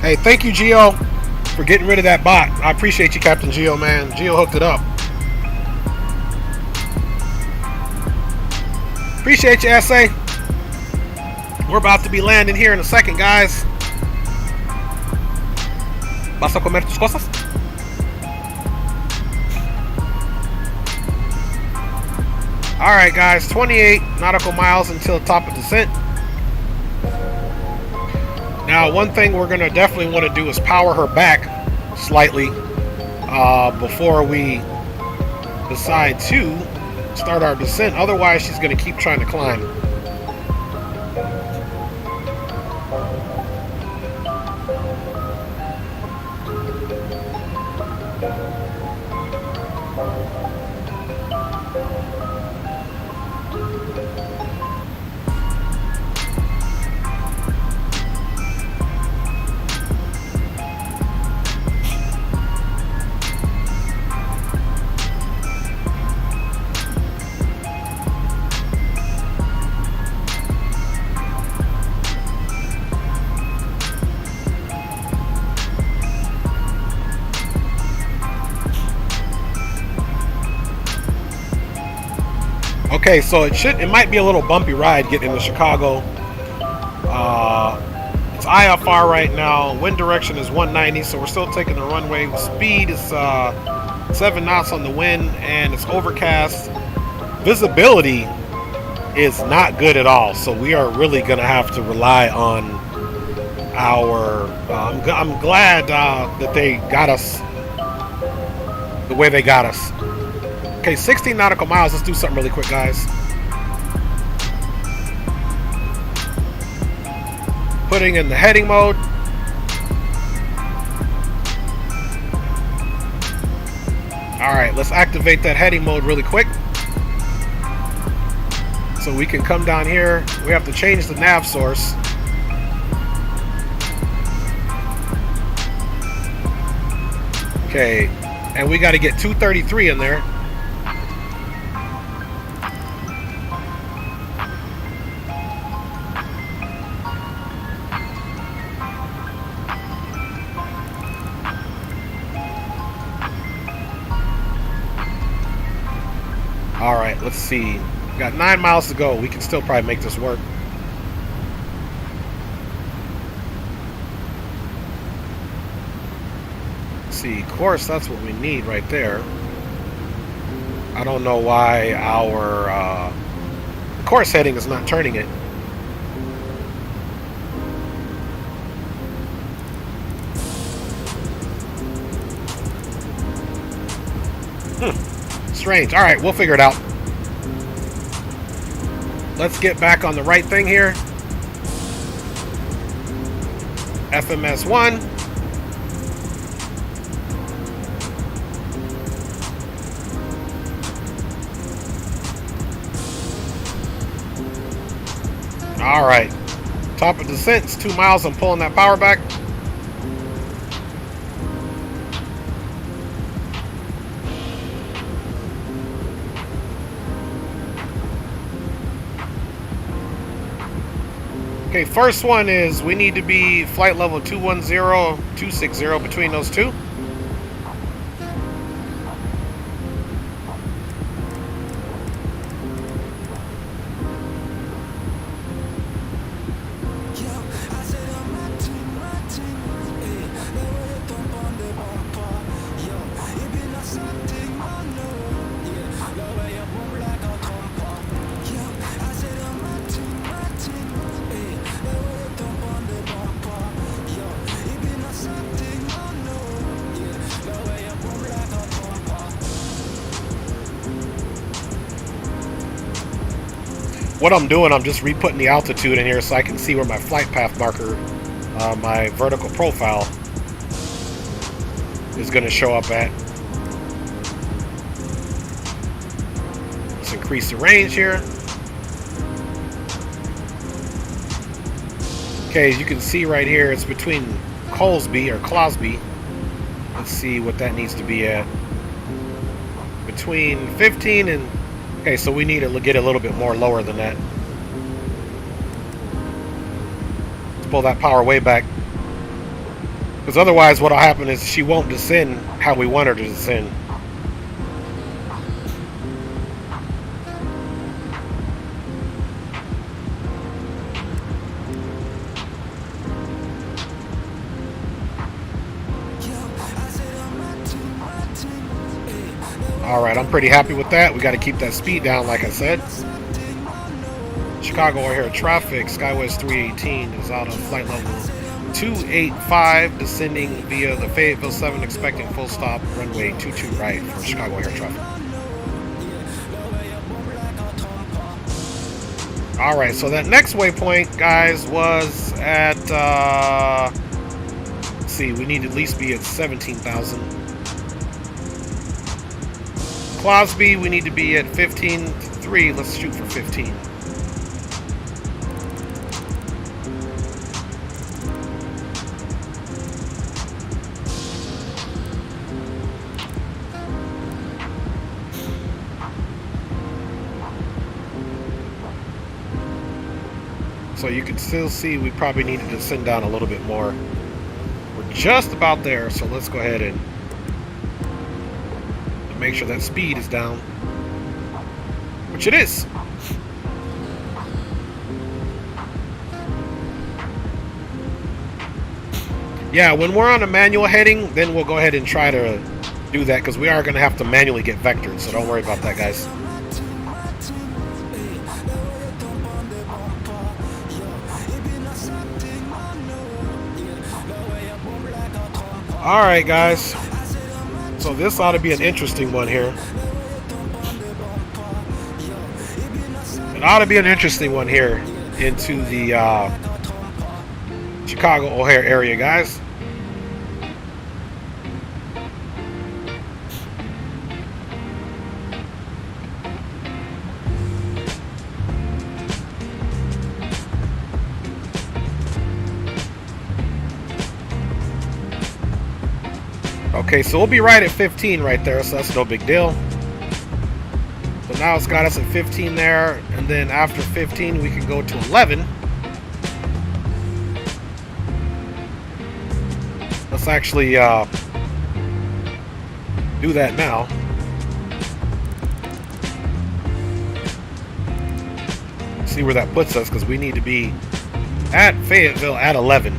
Hey, thank you, Geo, for getting rid of that bot. I appreciate you, Captain Geo, man. Geo hooked it up. Appreciate you, SA. We're about to be landing here in a second, guys. ¿Vas a comer tus cosas? Alright, guys. 28 nautical miles until the top of descent. Now, one thing we're going to definitely want to do is power her back slightly before we decide to start our descent. Otherwise, she's going to keep trying to climb. Okay, so it might be a little bumpy ride getting into Chicago. It's IFR right now. Wind direction is 190, so we're still taking the runway. Speed is 7 knots on the wind, and it's overcast. Visibility is not good at all, so we are really going to have to rely on our... I'm glad that they got us the way they got us. Okay, 16 nautical miles. Let's do something really quick, guys. Putting in the heading mode. Alright, let's activate that heading mode really quick. So we can come down here. We have to change the nav source. Okay, and we got to get 233 in there. Alright, let's see. We've got 9 miles to go. We can still probably make this work. Let's see, course, that's what we need right there. I don't know why our course heading is not turning it. Strange. All right, we'll figure it out. Let's get back on the right thing here. FMS1. All right. Top of descent. It's 2 miles. I'm pulling that power back. Okay, first one is we need to be flight level 210, 260 between those two. What I'm doing, I'm just re-putting the altitude in here so I can see where my flight path marker, my vertical profile, is going to show up at. Let's increase the range here. Okay, as you can see right here, it's between Closby. Let's see what that needs to be at. Between 15 and... Okay, so we need to get a little bit more lower than that. Let's pull that power way back. Because otherwise what will happen is she won't descend how we want her to descend. Alright, I'm pretty happy with that. We got to keep that speed down, like I said. Chicago O'Hare traffic, Skywest 318 is out of flight level 285, descending via the Fayetteville 7, expecting full stop, runway 22 right for Chicago O'Hare traffic. Alright, so that next waypoint, guys, was at, let's see, we need to at least be at 17,000. Closby, we need to be at 15.3. Let's shoot for 15. So you can still see we probably need to descend down a little bit more. We're just about there, so let's go ahead and make sure that speed is down, which it is. Yeah, when we're on a manual heading, then we'll go ahead and try to do that, because we are going to have to manually get vectored, so don't worry about that, guys. Alright, guys. So this ought to be an interesting one here. It ought to be an interesting one here into the Chicago O'Hare area, guys. Okay, so we'll be right at 15 right there, so that's no big deal. So now it's got us at 15 there, and then after 15 we can go to 11. Let's actually do that now. See where that puts us, because we need to be at Fayetteville at 11.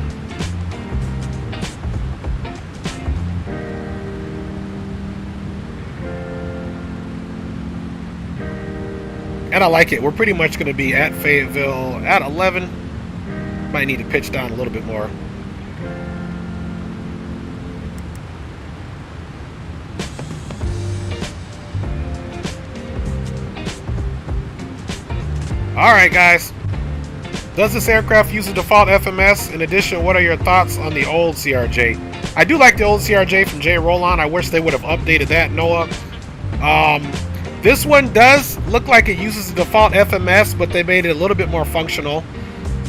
And I like it. We're pretty much going to be at Fayetteville at 11. Might need to pitch down a little bit more. Alright, guys. Does this aircraft use a default FMS? In addition, what are your thoughts on the old CRJ? I do like the old CRJ from J. Rollon. I wish they would have updated that, Noah. This one does look like it uses the default FMS, but they made it a little bit more functional.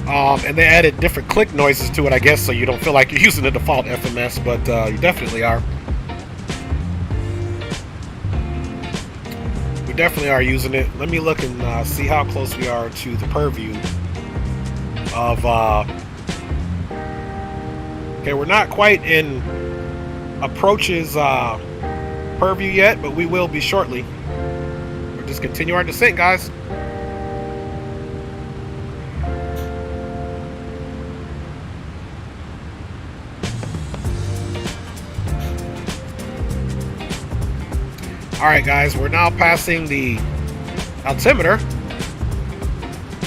And they added different click noises to it, I guess, so you don't feel like you're using the default FMS, but you definitely are. We definitely are using it. Let me look and see how close we are to the purview of... Okay, we're not quite in approaches purview yet, but we will be shortly. We'll just continue our descent, guys. Alright, guys, we're now passing the altimeter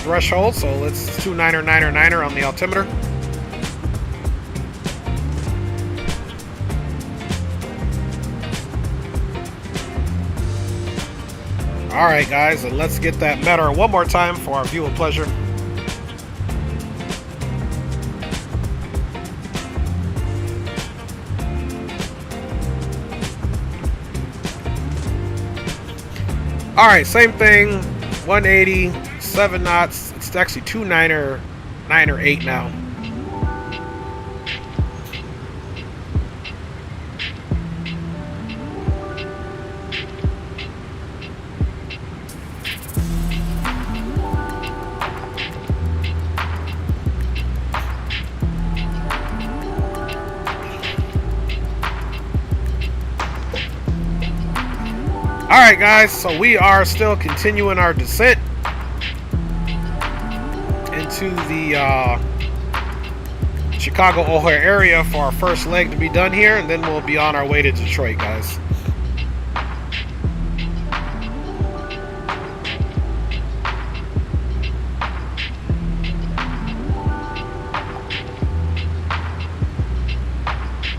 threshold, so let's 29er on the altimeter. Alright, guys, and let's get that meter one more time for our viewing pleasure. Alright, same thing, 180, 7 knots, it's actually 29er, 8 now. Alright, guys, so we are still continuing our descent into the Chicago O'Hare area for our first leg to be done here, and then we'll be on our way to Detroit, guys.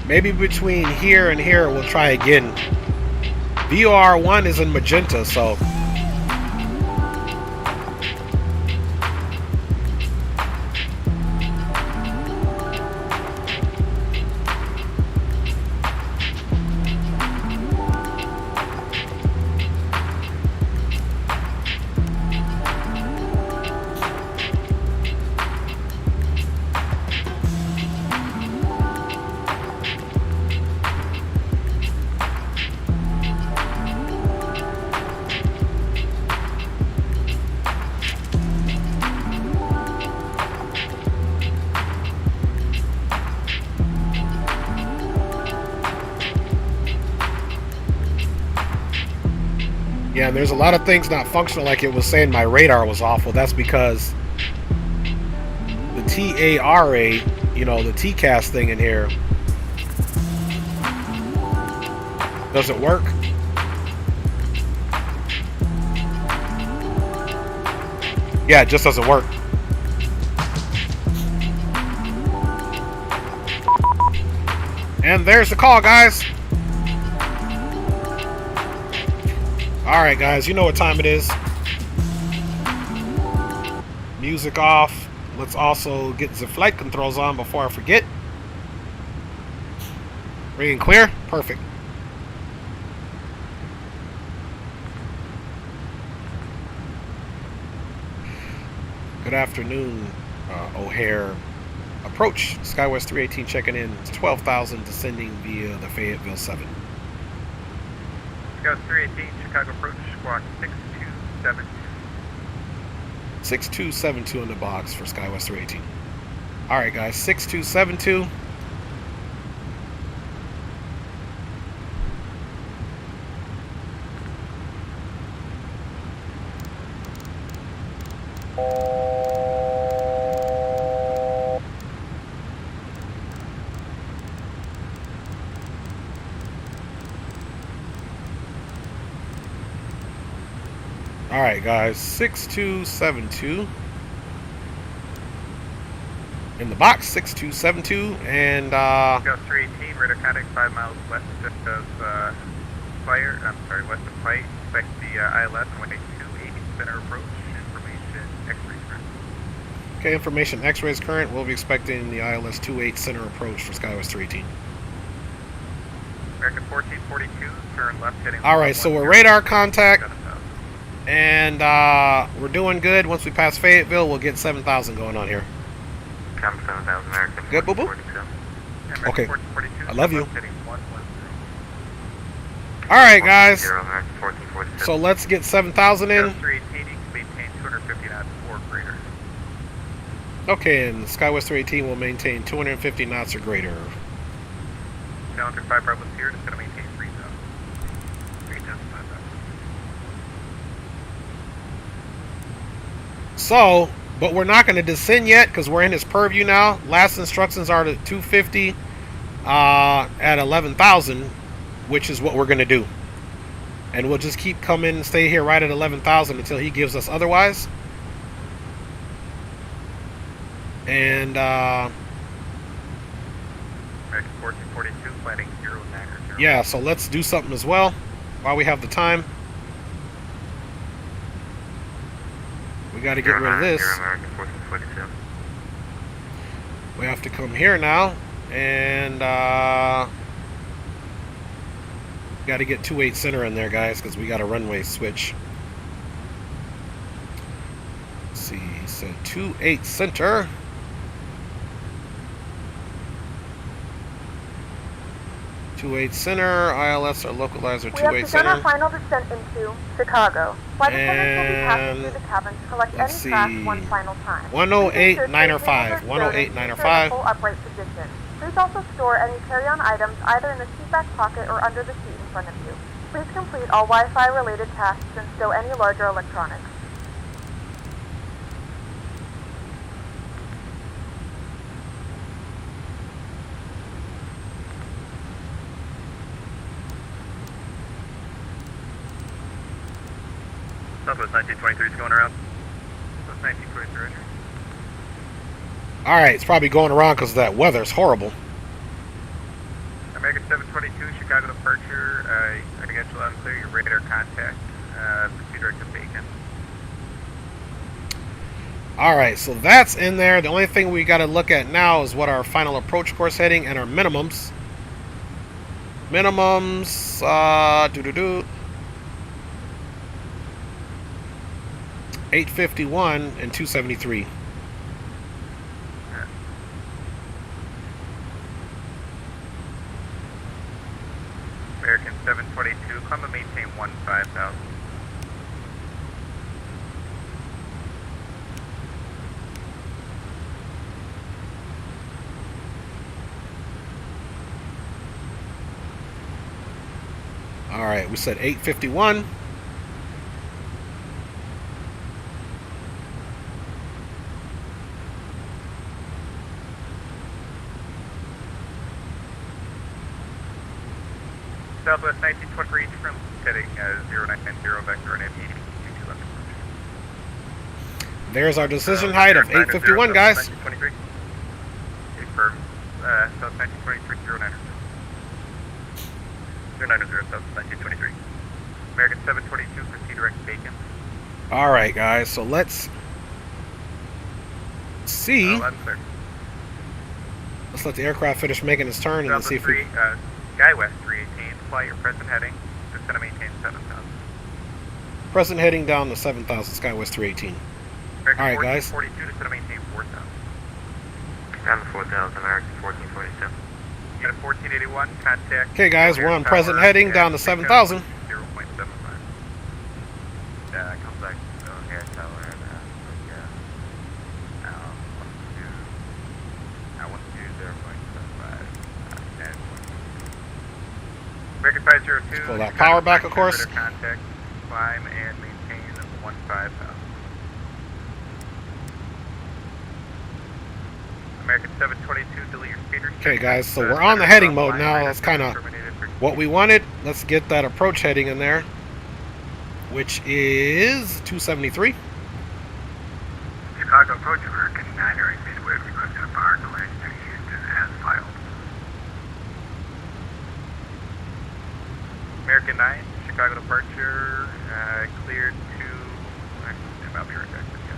Maybe between here and here we'll try again. VOR1 is in magenta, so yeah, and there's a lot of things not functional, like it was saying my radar was awful. That's because the TARA, you know, the TCAS thing in here doesn't work. Yeah, it just doesn't work. And there's the call, guys. Alright, guys, you know what time it is. Music off. Let's also get the flight controls on before I forget. Ring and clear. Perfect. Good afternoon, O'Hare. Approach. SkyWest 318 checking in. 12,000 descending via the Fayetteville 7. SkyWest 318, Chicago approach, squawk 6272. 6272 in the box for SkyWest 318. Alright, guys, 6272. Alright, guys, 6272 in the box, 6272, and SkyWest 318, radar contact 5 miles west of fire, west of fight, expect the ILS on 182, 80 center approach, information, Okay, information X-rays current. We'll be expecting the ILS 28 center approach for Skywest 318. American 1442, turn left heading. Alright, so we're radar contact. And we're doing good. Once we pass Fayetteville, we'll get 7,000 going on here. Come 7,000 American. Good, boo boo? Okay. I love you. Alright, guys. So let's get 7,000 in. 318, you can maintain 250 knots or greater. Okay, and Skywest 318 will maintain 250 knots or greater. Challenger 5 Bravo here, it's going to maintain 3,000. 3,500. So, but we're not going to descend yet because we're in his purview now. Last instructions are to 250 at 11,000, which is what we're going to do. And we'll just keep coming and stay here right at 11,000 until he gives us otherwise. And American 1442, flighting 090. yeah, so let's do something as well while we have the time. We got to get rid of this. American 1442. We have to come here now and got to get 28 center in there, guys, because we got a runway switch. Let's see, he said 28 center. 28 center, ILS or localizer, 28 center. We have begun our final descent into Chicago. Flight attendants will be passing through the cabin to collect any trash one final time. 108-905. 108-905. Full upright position. Please also store any carry-on items either in the seat back pocket or under the seat in front of you. Please complete all Wi-Fi related tasks and stow any larger electronics. Southwest 1923 is going around. Southwest 1923 right here. Alright, it's probably going around because that weather is horrible. American 722, Chicago departure. I can get you loud and clear. Your radar contact. Proceed direct to Bacon. Alright, so that's in there. The only thing we got to look at now is what our final approach course heading and our minimums. Minimums, 851 and 273. American 722, climb and maintain 15,000. Alright, we said 851. Southwest 1923, each from heading 0990, vector and 80, left approach. There's our decision height of 851, guys. 1923. Confirm, South 1923, 090. 090, South 1923. American 722, proceed direct Bacon. Alright, guys, so let's see. Let's let the aircraft finish making its turn and then see if we... Skywest 318, fly your present heading, descend and maintain 7,000. Present heading down to 7,000, Skywest 318. Alright, guys. 42, descend and maintain 4,000. Down to 4,000, American 1442. Unit 1481, contact. Okay, guys, we're on present heading down to 7,000. 0.75. Come back to air tower and I want to do 0.75. American 502. Pull that power back, of course. Contact, climb and maintain 15,000. American 722, delete your speeders. Okay, guys, so we're on the heading mode now. That's kind of what we wanted. Let's get that approach heading in there, which is 273. Chicago approach, American 908 midway, requesting a power delay to Houston as filed. American 9, Chicago departure, cleared to, I'll be right back with you.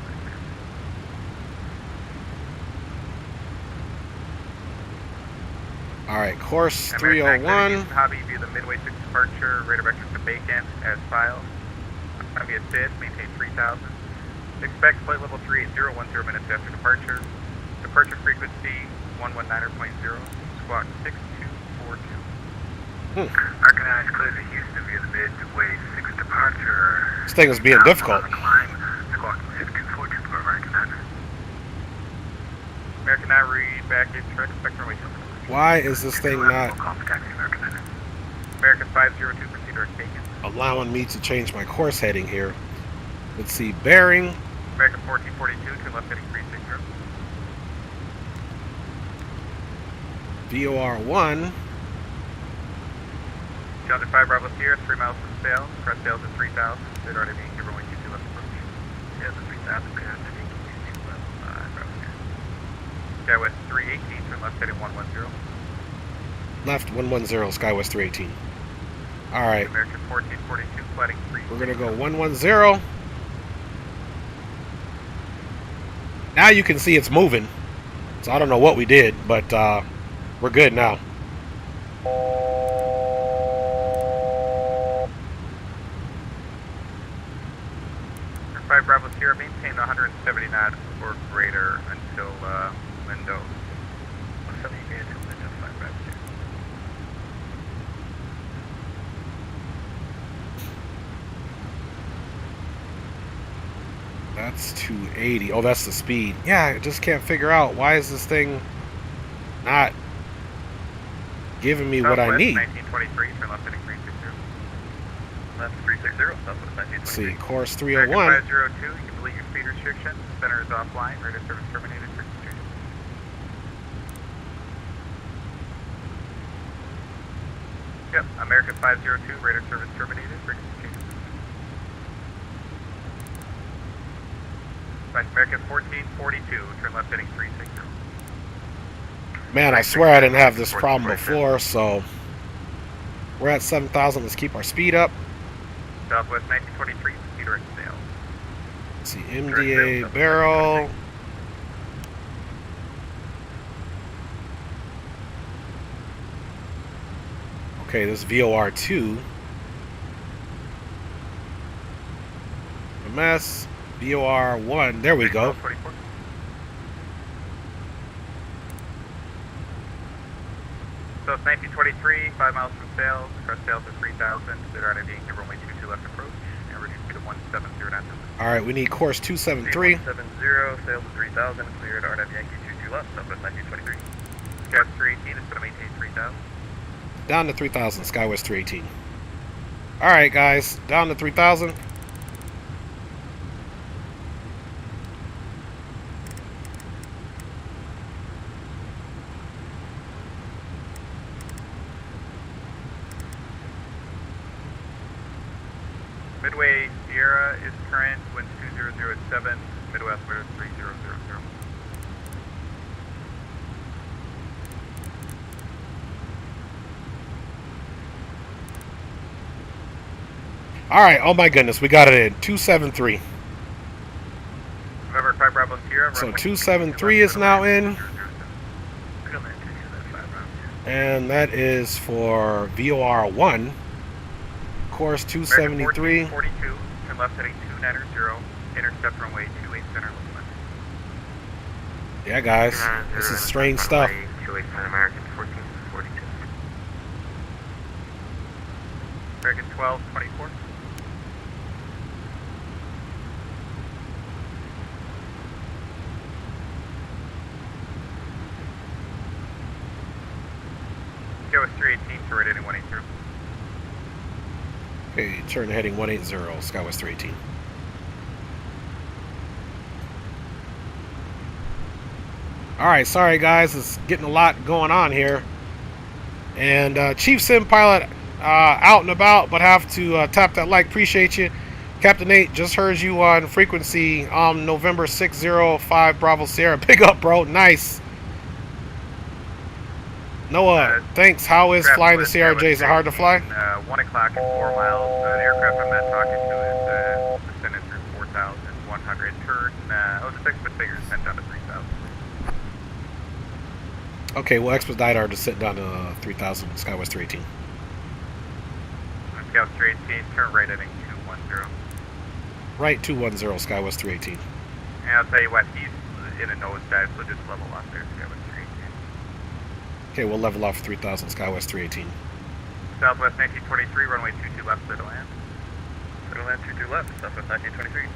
Alright, course American 301. Activities Hobby view the Midway 6 departure, radar vector to bacon as filed. Hobby assist, maintain 3000. Expect flight level 3 at 010 minutes after departure. Departure frequency 119.0, squawk 6242. Recognize clear to Houston via the Midway 6 departure. This thing is being difficult. Climb, squawk 6242 for American 9. American 9, read back in track, expect runway 7. Why is this thing not American 502, proceed direct bacon. allowing me to change my course heading here? Let's see, bearing. American 1442, turn left heading 360. VOR1. Delta 5 Bravo Sierra, 3 miles from Sales. Crest Sales at 3000. They'd already be here runway 22 left approach. Yeah, the 3000, clear to take 22 left, Bravo Sierra. Skywest 318, turn left heading 110. Left 110, Skywest 318. Alright, American 1442, flighting 3. we're gonna go 110. Now you can see it's moving. So I don't know what we did, but we're good now. Air 5 Bravo Sierra, maintain 170 knots or greater until Lindo. 170 until Lindo 5 Bravo Sierra. That's 280. Oh, that's the speed. Yeah, I just can't figure out why is this thing not giving me what I Southwest need. 1923, turn left heading 360. Left 360, southwest 1923. Let's see, course American 301. 502, you can delete your speed restriction. Center is offline, radar service terminated, frequency changes. Yep, American 502, radar service terminated, frequency changes. Right, American 1442, turn left heading 360. Man, I swear I didn't have this problem before, so we're at 7,000. Let's keep our speed up. Southwest 1923, proceed direct sales. Let's see, MDA barrel. Okay, this VOR2. MS, VOR1. There we go. 24. So it's 1923, 5 miles from Sales, crest Sales at 3000, they're out of being runway 22 left approach, and reduce speed to 170 knots. Alright, we need course 273. 170, Sales at 3000, cleared RW Yankee 22 left, Southwest 1923. Skywest 318 is going to maintain 3000. Down to 3,000, Skywest 318. Alright, guys, down to 3,000. Midway Sierra is current, winds 200 at 7, Midwest weather 3000. Alright, oh my goodness, we got it in. 273. November 5 Bravo Sierra. So runway 273 is now in. 0. And that is for VOR1. Course 273. 42, turn left heading 290, intercept runway 28 center movement. Yeah, guys, this is strange stuff. 28 American 1442. American 1224. Go with 318 for heading 180. Okay, turn heading 180, Skywest 318. Alright, sorry guys, it's getting a lot going on here. And Chief Sim Pilot out and about, but have to tap that like, appreciate you. Captain Nate, just heard you on frequency November 605 Bravo Sierra. Big up, bro, nice. Noah, thanks. How is flying the CRJ? Is it hard to fly? 1 o'clock and 4 miles. The aircraft I'm not talking to is descended through 4,100. Turn, the text but figures sent down to 3,000. Okay, we'll expedite our descent down to 3000 Skywest 318. Scout 318, turn right heading 210. Right 210 Skywest 318. And I'll tell you what, he's in a nosedive, so just level off there, Skywest 318. Okay, we'll level off 3000 Skywest 318. Southwest 1923, runway 22 left, clear to land. Clear to land 22 left, Southwest 1923.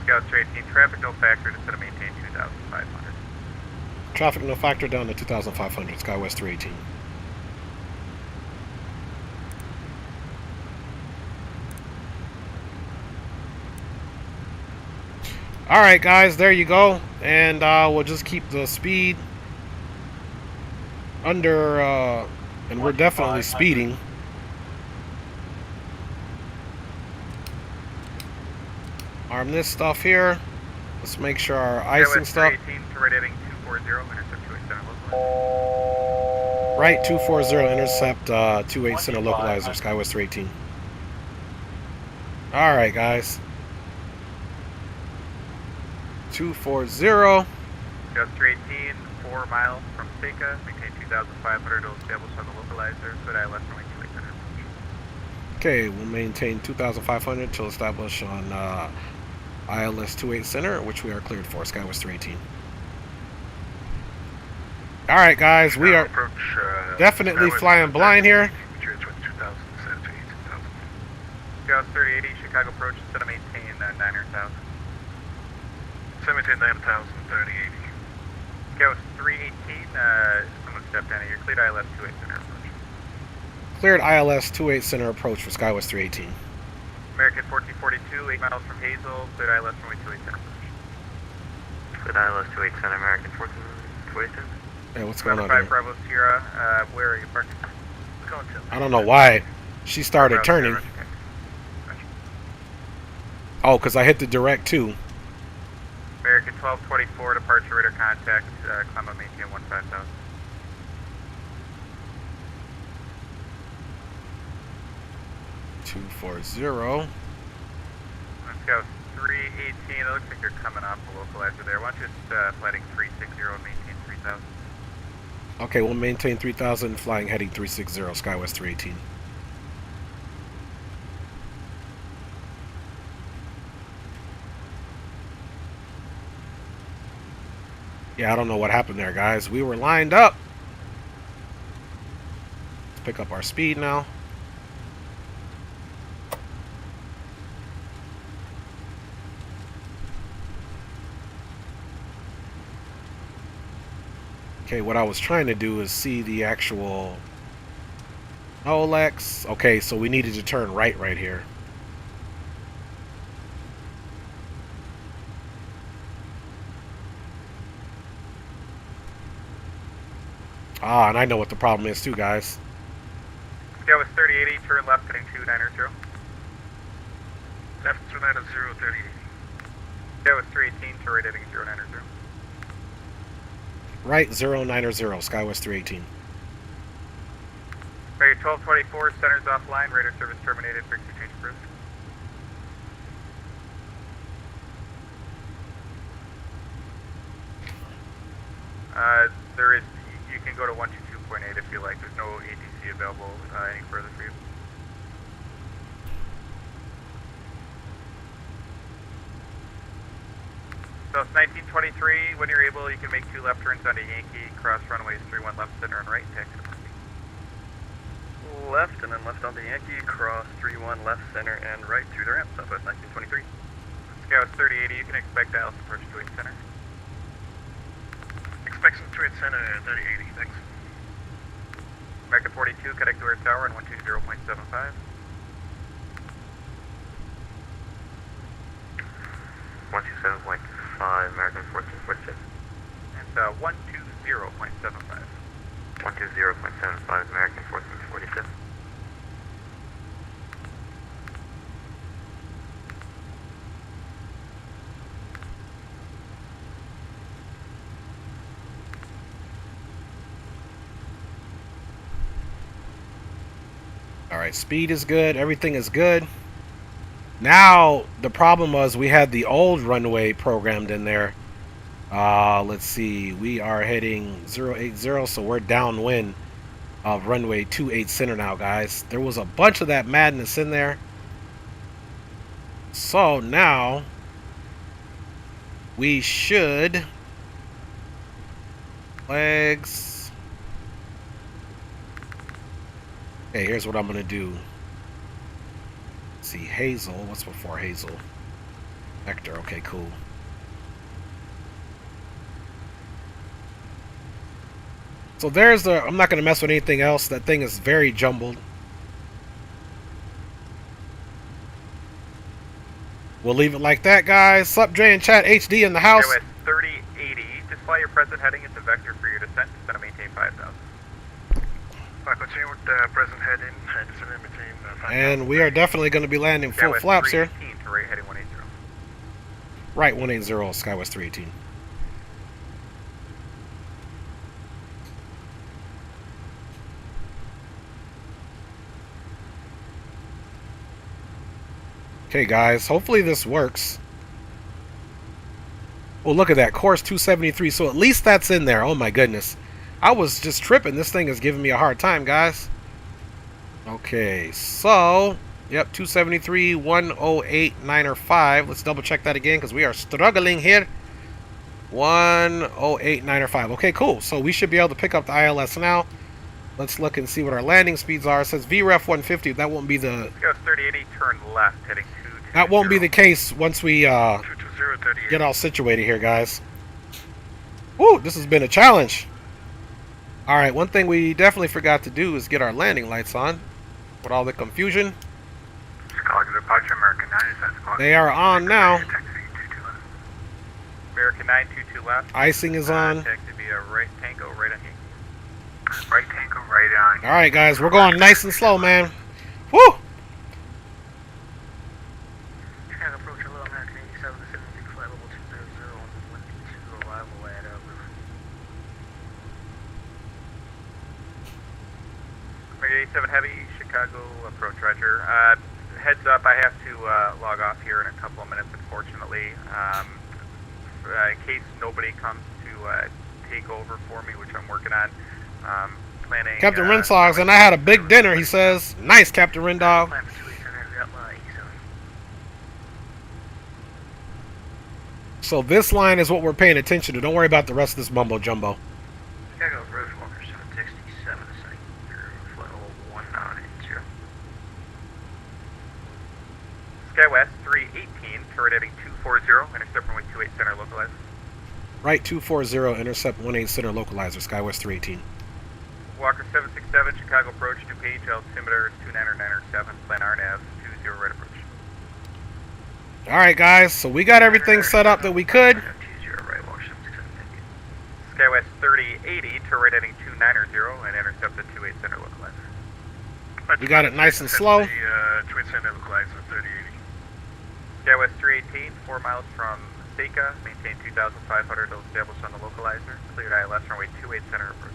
Scout 318, traffic no factor, just going to maintain 2,500. Traffic no factor down to 2500 Skywest 318. Alright guys, there you go. And we'll just keep the speed under, and we're definitely speeding. Arm this stuff here. Let's make sure our icing stuff. 18 to right heading 240, intercept 28 center localizer. Right 240, intercept 28 center localizer, Skywest 318. Alright guys. 240. Scout 318, 4 miles from Seca, maintain 2,500 to establish on the localizer, good ILS runway 28 center. Okay, we'll maintain 2,500 to establish on ILS 28 center, which we are cleared for, Skywest 318. Alright guys, we are definitely flying blind here. Scout 3080, Chicago approach, is going to maintain 900,000. 9,000, 3080. Scout 318, someone stepped down here, cleared ILS 28 center approach. Cleared ILS 28 center approach for Skywest 318. American 1442, 8 miles from Hazel, cleared ILS runway 28 center approach. Cleared ILS 28 center, American 1442. Hey, what's going on 5 here? Bravo Sierra, where are you parking? Going to. I don't know why she started Bravo turning. Sierra, okay. Gotcha. Oh, because I hit the direct too. American 1224, departure radar contact, climb on maintain 15,000. $240. Let's go 318, it looks like you're coming off the localizer there. Why don't you just flighting 360 and maintain 3,000? Okay, we'll maintain 3000, flying heading 360, Skywest 318. Yeah, I don't know what happened there, guys. We were lined up. Let's pick up our speed now. Okay, what I was trying to do is see the actual Olex. Okay, so we needed to turn right here. Ah, and I know what the problem is too, guys. Scout was 3080, turn left heading 290. Left 290, 3080. Scout was 318, turn right heading 090. Right 090, Skywest 318. Right, 1224, center's offline, radar service terminated, frequency change approved. There is, you can go to 122.8 if you like, there's no ATC available any further for you. So it's 1923, when you're able, you can make 2 left turns onto Yankee, cross runways 31 left, center, and right, taxi to parking. Left and then left onto Yankee, cross 31 left, center, and right through the ramp, Southwest 1923. Scout 3080, you can expect Dallas approach 28 center. Expect some 28 center, 3080, thanks. American 42, connect to our tower on 120.75. 127.5, American 1446. And 120.75. 120.75, American 1447. Alright, speed is good. Everything is good. Now, the problem was we had the old runway programmed in there. Let's see. We are heading 080, so we're downwind of runway 28 center now, guys. There was a bunch of that madness in there. So now we should legs. Okay, here's what I'm gonna do. Let's see, Hazel. What's before Hazel? Vector. Okay, cool. So there's the. I'm not gonna mess with anything else. That thing is very jumbled. We'll leave it like that, guys. Sup, Dre and Chat HD in the house. Skywest 3080, just fly your present heading into vector for your descent. It's going to maintain 5,000. Continue with the present heading and descent in between 5,000. And we are definitely going to be landing full Skywest flaps here. 318 to right heading 180. Right, 180, Skywest 318. Okay, guys, hopefully this works. Oh, look at that, course 273, so at least that's in there. Oh my goodness. I was just tripping. This thing is giving me a hard time, guys. Okay, so, yep, 273, 108, 9 or 5. Let's double check that again because we are struggling here. 108, 9 or 5. Okay, cool. So we should be able to pick up the ILS now. Let's look and see what our landing speeds are. It says VREF 150. That won't be the... Skywest 3080, turn left heading 220. That won't be the case once we get all situated here, guys. Woo, this has been a challenge. Alright, one thing we definitely forgot to do is get our landing lights on. With all the confusion. Chicago departure, American 9. They are on now. American 922 left. Icing is on. Taxi via right Tango, right on you. Right Tango, right on. Alright, guys, we're going nice and slow, man. Woo! Chicago approach a little American 87, 76, flight level 200, on 122, arrival at American 87 Heavy, Chicago approach, Roger. Heads up, I have to log off here in a couple of minutes, unfortunately. In case nobody comes to take over for me, which I'm working on. Planning. Captain Rensogs, and I had a big dinner, he says. Nice, Captain Rendog. So this line is what we're paying attention to. Don't worry about the rest of this mumbo jumbo. Chicago approach Walker 767, ascending through flight level 1980. Skywest 318, turret heading 240, intercept runway 28 center localizer. Right, 240, intercept 18 center localizer, Skywest 318. Walker 767, Chicago approach, DuPage, altimeter 29907, plan RNAV 20 right approach. Alright, guys, so we got everything set up that we could. Skywest 3080, turret heading 290 and intercept the 28 center localizer. We got it nice and slow. Twin center localizer 3080. Skywest 318, 4 miles from Seika, maintain 2,500 to establish on the localizer. Cleared ILS runway 28 center approach.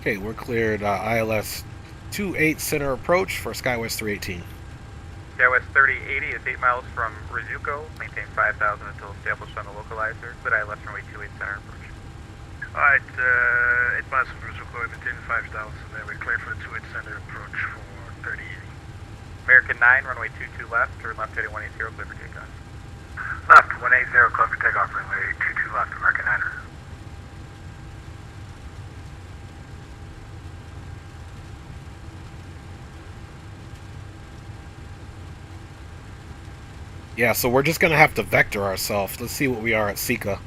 Okay, we're cleared ILS 28 center approach for Skywest 318. Skywest 3080 is 8 miles from Rizuko, maintain 5,000 until established on the localizer. Cleared ILS runway 28 center approach. Alright, 8 miles from Rizuko, maintain 5,000, then we're cleared for the 28 center approach for 3080. American 9, runway 22 left, turn left heading 180, clear for takeoff. Left, 180, clear for takeoff, runway 22 left, American 9. Yeah, so we're just going to have to vector ourselves. Let's see what we are at Seika.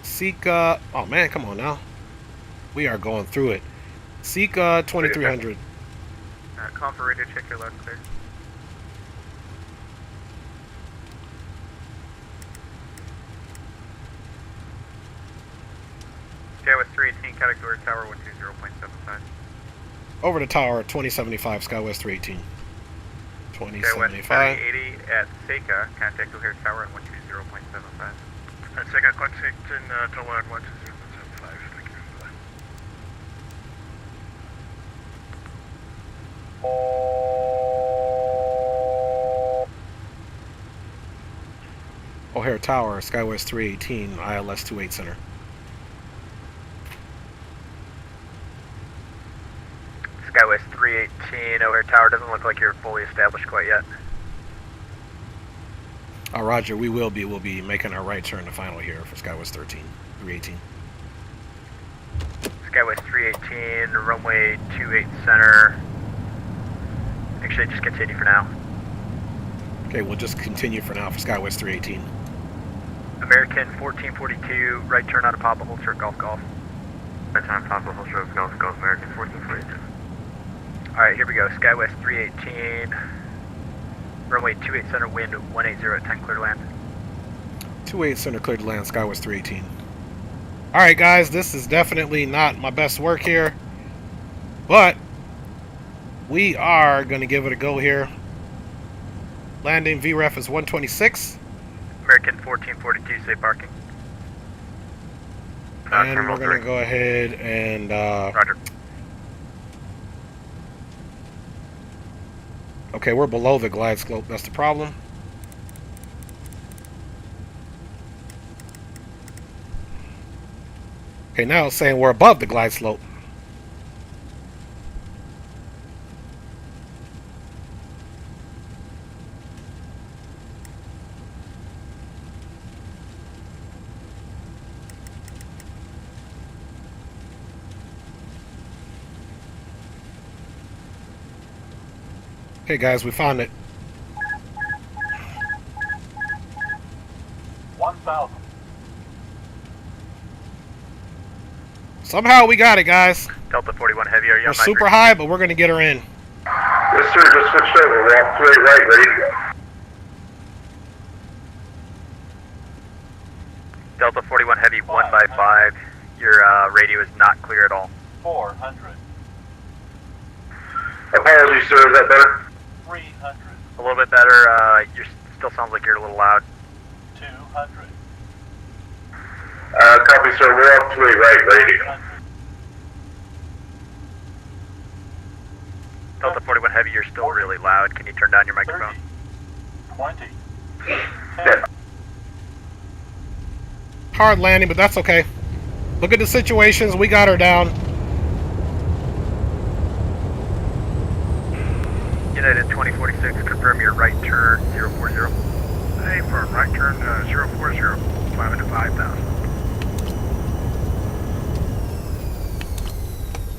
Seika, oh man, come on now. We are going through it. Seika 2300. Call for radio, check your left clear. Skywest 318, category tower 120.75. Over the tower, 2075, Skywest 318. Skywest 3080 at Seika, contact O'Hare Tower at 120.75. At Seika, contact in tower at 120.75. Thank you. O'Hare Tower, Skywest 318, ILS 28 Center. Skywest 318, O'Hare Tower, doesn't look like you're fully established quite yet. Roger, we'll be making our right turn to final here for Skywest 318. Skywest 318, runway 28 center. Actually, just continue for now. Okay, we'll just continue for now for Skywest 318. American 1442, right turn out of Papa, hold short, Golf Golf. Right turn Papa, hold short, Golf Golf, American 1442. Alright, here we go, Skywest 318, runway 28 center, wind 180 at 10, clear to land. 28 Center, clear to land, Skywest 318. Alright guys, this is definitely not my best work here, but we are going to give it a go here. Landing VREF is 126. American 1442, safe parking. And we're going to go ahead and... Roger. Okay, we're below the glide slope. That's the problem. Okay, now it's saying we're above the glide slope. Okay, guys, we found it. 1,000. Somehow we got it, guys. Delta 41 Heavy, are you We're on my super grid? high, but we're going to get her in. Yes, sir, just switched over. We're off 28 right, ready to go. Delta 41 Heavy, 1 by 5. Your radio is not clear at all. 400. Apologies, sir, is that better? 300. A little bit better, you still sounds like you're a little loud. 200. Copy, sir, we're off 28 right, ready to go. Delta 41 Heavy, you're still really loud. Can you turn down your microphone? 20. Yeah. Hard landing, but that's okay. Look at the situations. We got her down. United 2046, confirm your right turn 040. Hey, for right turn 040, climbing to 5,000.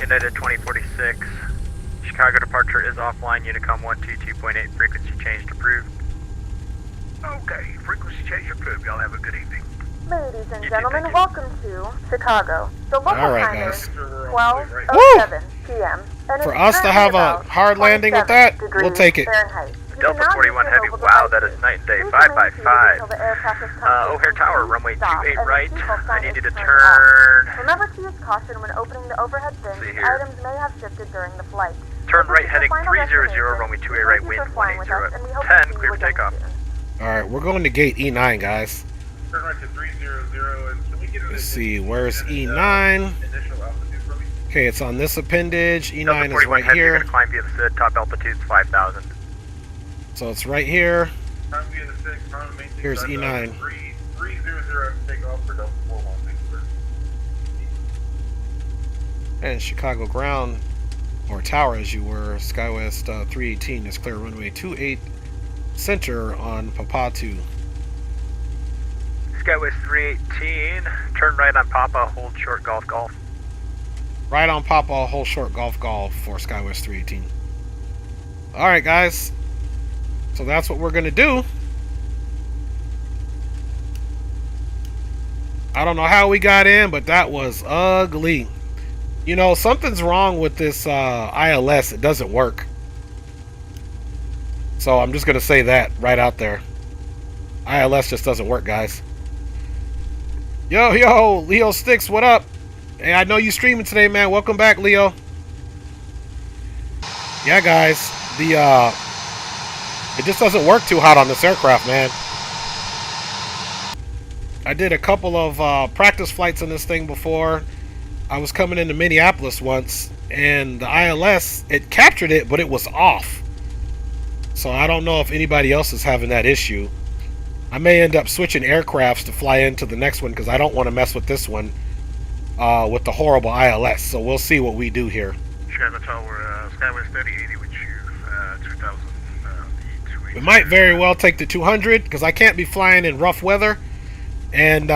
United 2046, Chicago departure is offline, Unicom 122.8, frequency change approved. Okay, frequency change approved. Y'all have a good evening. Ladies and You too, gentlemen, thank you. welcome to Chicago. The local All right, time guys. is Woo! 12:07 p.m. and For it's us to currently have a about hard landing with that, 27 we'll take it. Fahrenheit. You Delta cannot 41 use Heavy, mobile wow, that devices. is night and day, Please 5 remain by seated 5. until the aircraft has come to O'Hare a Tower, complete runway stop 28 and the right. seatbelt I sign need is you to turned turn. off. Remember to use caution when opening the overhead bins. See here. Items may have shifted during the flight. Turn This right is heading the final 300, destination. runway 28 We right, thank you wind for flying with 180 us, and we hope at to 10, see clear you for again takeoff. soon. All right, we're going to gate E9, guys. Turn right to 300, and can we get Let's see, where's E9? initial altitude for me? Okay, it's on this appendage. Delta E9 is 41 right Heavy, you're here. going to climb via the SID, top altitude's 5,000. So it's right here. Time via the 6, time maintain. Here's E9. 300, take off for Delta 41. Thank you, sir. And Chicago ground, or tower as you were, Skywest 318 is clear runway 28 center on Papatu. Skywest 318, turn right on Papa, hold short Golf Golf. Right on Papa, hold short Golf for Skywest 318. Alright guys, so that's what we're going to do. I don't know how we got in, but that was ugly. You know, something's wrong with this ILS. It doesn't work. So I'm just going to say that right out there. ILS just doesn't work, guys. Yo, Leo Sticks, what up? Hey, I know you streaming today, man. Welcome back, Leo. Yeah, guys, it just doesn't work too hot on this aircraft, man. I did a couple of practice flights on this thing before, I was coming into Minneapolis once, and the ILS, it captured it, but it was off. So I don't know if anybody else is having that issue. I may end up switching aircrafts to fly into the next one because I don't want to mess with this one with the horrible ILS. So we'll see what we do here. Chicago Tower, Skywest 3080 with you, 2000. We might very well take the 200 because I can't be flying in rough weather and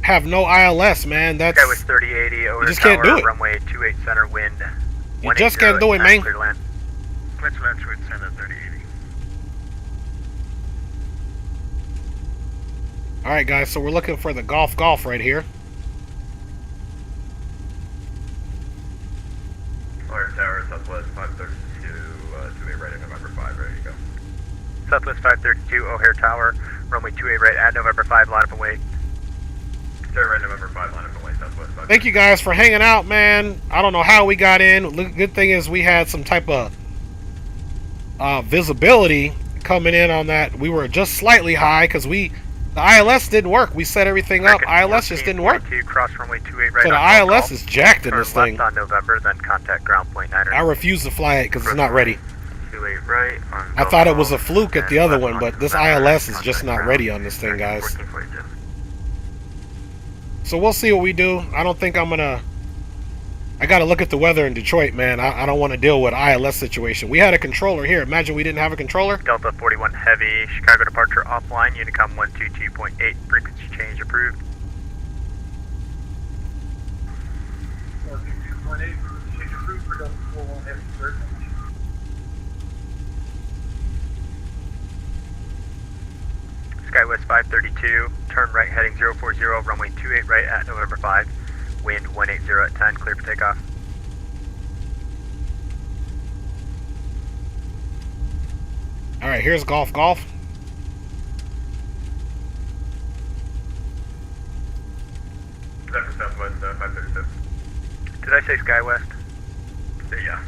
have no ILS, man. That's Skywest 3080 over you just can't do it. Runway 28 center wind. You just can't do it, man. Clear land. Let's land to it, Center 3080. All right, guys. So we're looking for the Golf right here. O'Hare Tower, Southwest 532, 28 right at November 5, ready to go. Southwest 532, O'Hare Tower, runway 28 right at November 5, line up and wait. Start right November 5, line up and wait, Southwest 5. Thank you guys for hanging out, man. I don't know how we got in. Good thing is we had some type of visibility coming in on that. We were just slightly high because the ILS didn't work. We set everything up. ILS just didn't work. Cross runway 28 right so the ILS is jacked in this thing. On November, then contact ground point 9. I refuse to fly it because it's not ready. 28 right. I thought it was a fluke at the other one, but this ILS is just not ready on this thing, guys. So we'll see what we do. I don't think I'm gonna. I gotta look at the weather in Detroit, man. I don't want to deal with ILS situation. We had a controller here. Imagine we didn't have a controller. Delta 41 Heavy, Chicago departure offline, Unicom 122.8, frequency change approved. 2.8, change approved for Delta 41 Heavy, sir. Skywest 532, turn right heading 040, runway 28 right at November 5. Wind 180 at 10, clear for takeoff. All right, here's Golf. That's for Southwest 537. Did I say Skywest? Yeah.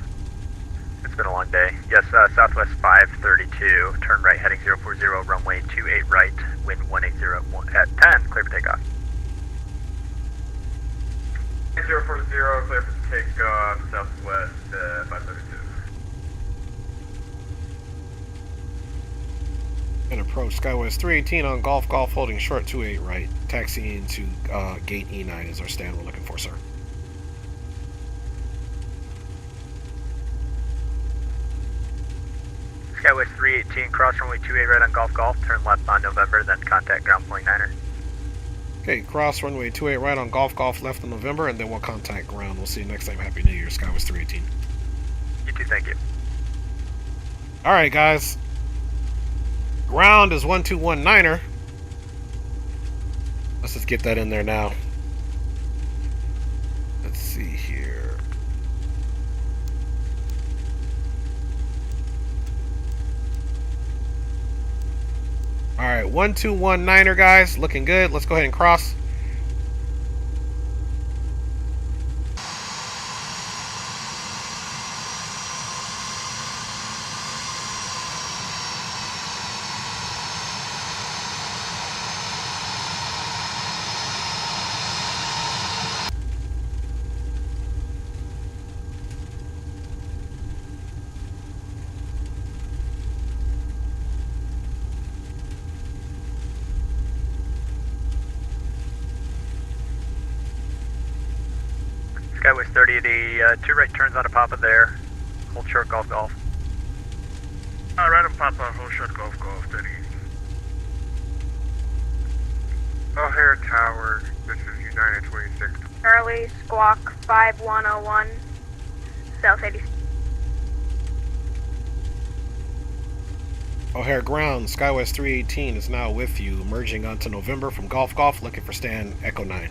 It's been a long day. Yes, Southwest 532, turn right heading 040, runway 28 right, wind 180 at 10, clear for takeoff. 040, clear for takeoff, Southwest 532. And approach Skywest 318 on Golf, holding short 28 right. Taxiing to gate E9 is our stand we're looking for, sir. Skywest 318, cross runway 28 right on Golf, turn left on November, then contact ground point 9er. Okay, cross runway 28 right on Golf, left in November, and then we'll contact ground. We'll see you next time. Happy New Year, Skywest 318. You too, thank you. Alright, guys. Ground is 1219er. Let's just get that in there now. Let's see here. Alright, 1219er, guys. Looking good. Let's go ahead and cross. Skywest 3080, 2 right turns on a Papa there. Hold short Golf. Right on Papa, hold short Golf 3080. O'Hare Tower, this is United 26. Charlie, Squawk 5101, South 80. O'Hare ground, Skywest 318 is now with you, merging onto November from Golf, looking for stand Echo 9.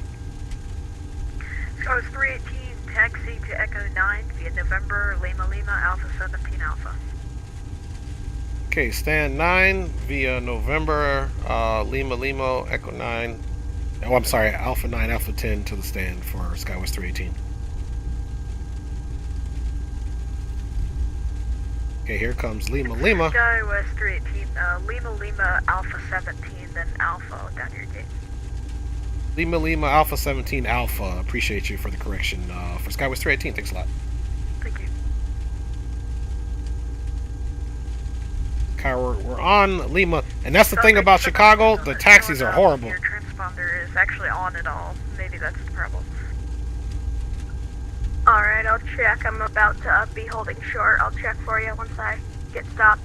Skywest 318, taxi to Echo 9 via November, Lima, Alpha 17 Alpha. Okay, stand 9 via November, Lima, Echo 9. Oh, I'm sorry, Alpha 9, Alpha 10 to the stand for Skywest 318. Okay, here comes Lima. Skywest 318, Lima, Alpha 17, then Alpha down to your gate. Lima Alpha 17 Alpha. Appreciate you for the correction. For Skywest 318, thanks a lot. Thank you. We're on Lima, and that's the thing about Chicago. The taxis are horrible. Your transponder is actually on at all. Maybe that's the problem. Alright, I'll check. I'm about to be holding short. I'll check for you once I get stopped.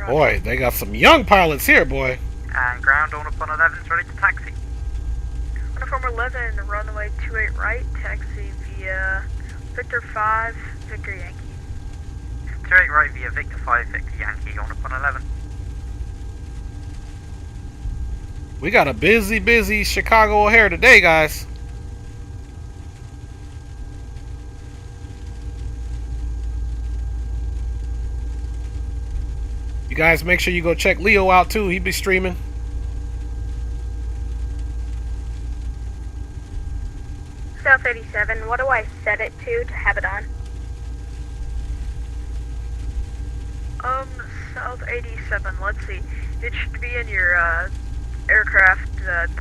Boy, they got some young pilots here, boy. And ground on up on 11 is ready to taxi. Uniform 11, runway 28 right, taxi via Victor 5, Victor Yankee. 28 right via Victor 5, Victor Yankee on up on 11. We got a busy Chicago O'Hare today, guys. You guys make sure you go check Leo out too. He be streaming. South 87, what do I set it to have it on? South 87, let's see. It should be in your aircraft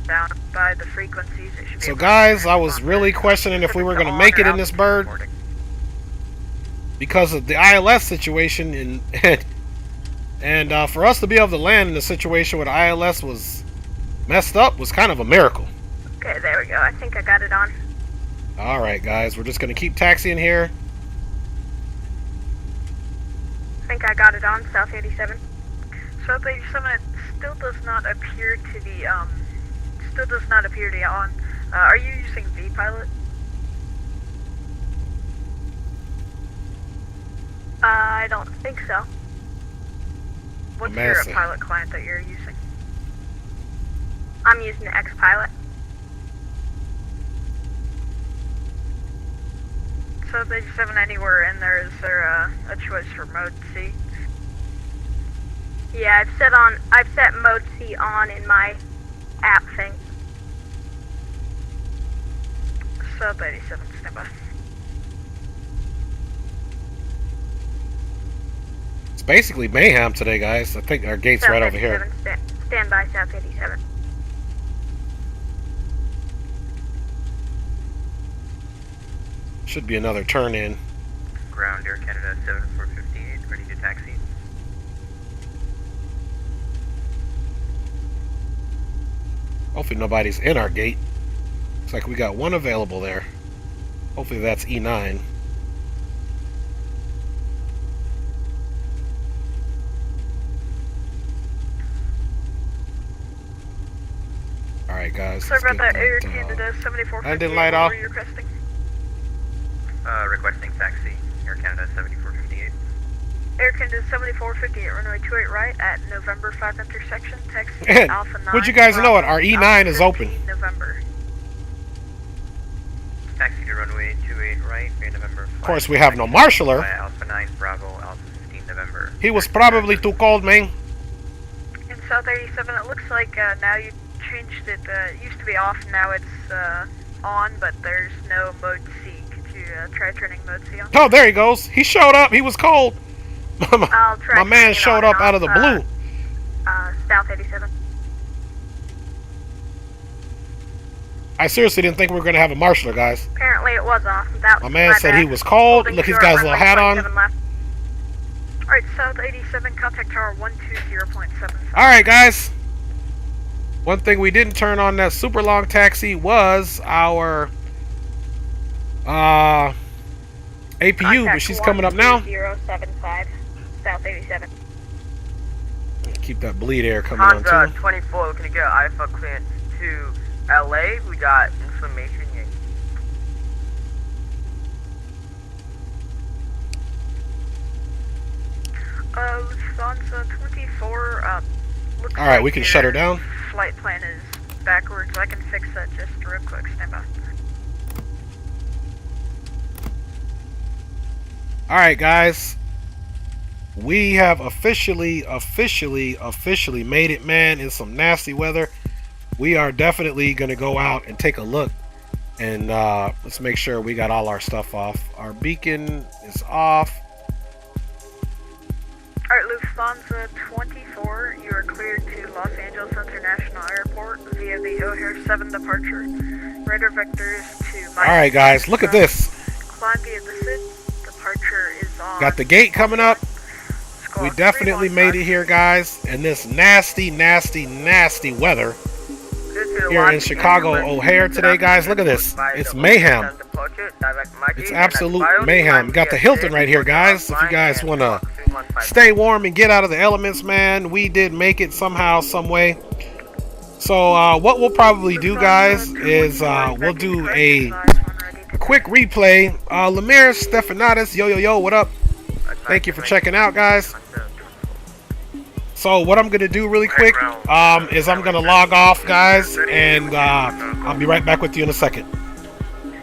down by the frequencies. It should be So guys, I was really questioning if we were going to make it in this bird because of the ILS situation, and for us to be able to land in a situation where the ILS was messed up was kind of a miracle. Okay, there we go. I think I got it on. Alright guys, we're just going to keep taxiing here. I think I got it on, South 87. South 87, it still does not appear to be, on. Are you using VPilot? I don't think so. What's your pilot client that you're using? I'm using Xpilot. South 87, anywhere in there, is there a choice for mode C? Yeah, I've set mode C on in my app thing. South 87, stand by. It's basically mayhem today, guys. I think our gate's right over here. Stand by, South 87. Should be another turn in. Ground Air Canada 7458, ready to taxi. Hopefully nobody's in our gate. Looks like we got one available there. Hopefully that's E9. Alright guys. Sorry about that, Air Canada 7458. I didn't light off. What were you requesting? Requesting taxi, Air Canada 7458. Air Canada 7458, runway 28 right at November 5 intersection, taxi Man, Alpha 9. would you guys know it? Our E9 is open. November. Taxi to runway 28 right via November 5. Of course, we have no marshaller. Alpha 9 Bravo, Alpha 15 November. He was probably too cold, man. In South 87, it looks like now you changed it. It used to be off, now it's on, but there's no mode C. Could you try turning mode C on? Oh, there he goes. He showed up. He was cold. I'll try My man showed up out of the blue. South 87. I seriously didn't think we were going to have a marshaller, guys. Apparently it was off. That My man said he was cold. Look, he's got his little hat on. Alright, South 87, contact tower 120.75. Alright, guys. One thing we didn't turn on that super long taxi was our APU, but she's coming up now. 075, South 87. Keep that bleed air coming on Honda too. 24 looking to get IFA clearance to LA. We got information here. Lufthansa 24, looks Alright, like we can your shut her down. Flight plan is backwards. I can fix that just real quick. Stand by. Alright, guys. We have officially made it, man, in some nasty weather. We are definitely going to go out and take a look. And let's make sure we got all our stuff off. Our beacon is off. Alright, Lufthansa 24, you are cleared to Los Angeles International Airport via via the O'Hare 7 departure. Rudder vectors to All right, guys, look at this. Climb via the SID. Departure is on. Got the gate coming up. We Squawk definitely 315. made it here, guys, in this nasty, nasty, nasty weather here in Chicago O'Hare today, guys. Look at this. It's mayhem. It's absolute mayhem. We got the Hilton right here, guys. If you guys want to stay warm and get out of the elements, man, we did make it somehow, some way. So what we'll probably do, guys, is we'll do a quick replay. Lemire Stephanadis, yo, what up? Thank you for checking out, guys. So what I'm gonna do really quick is I'm gonna log off, guys, and I'll be right back with you in a second.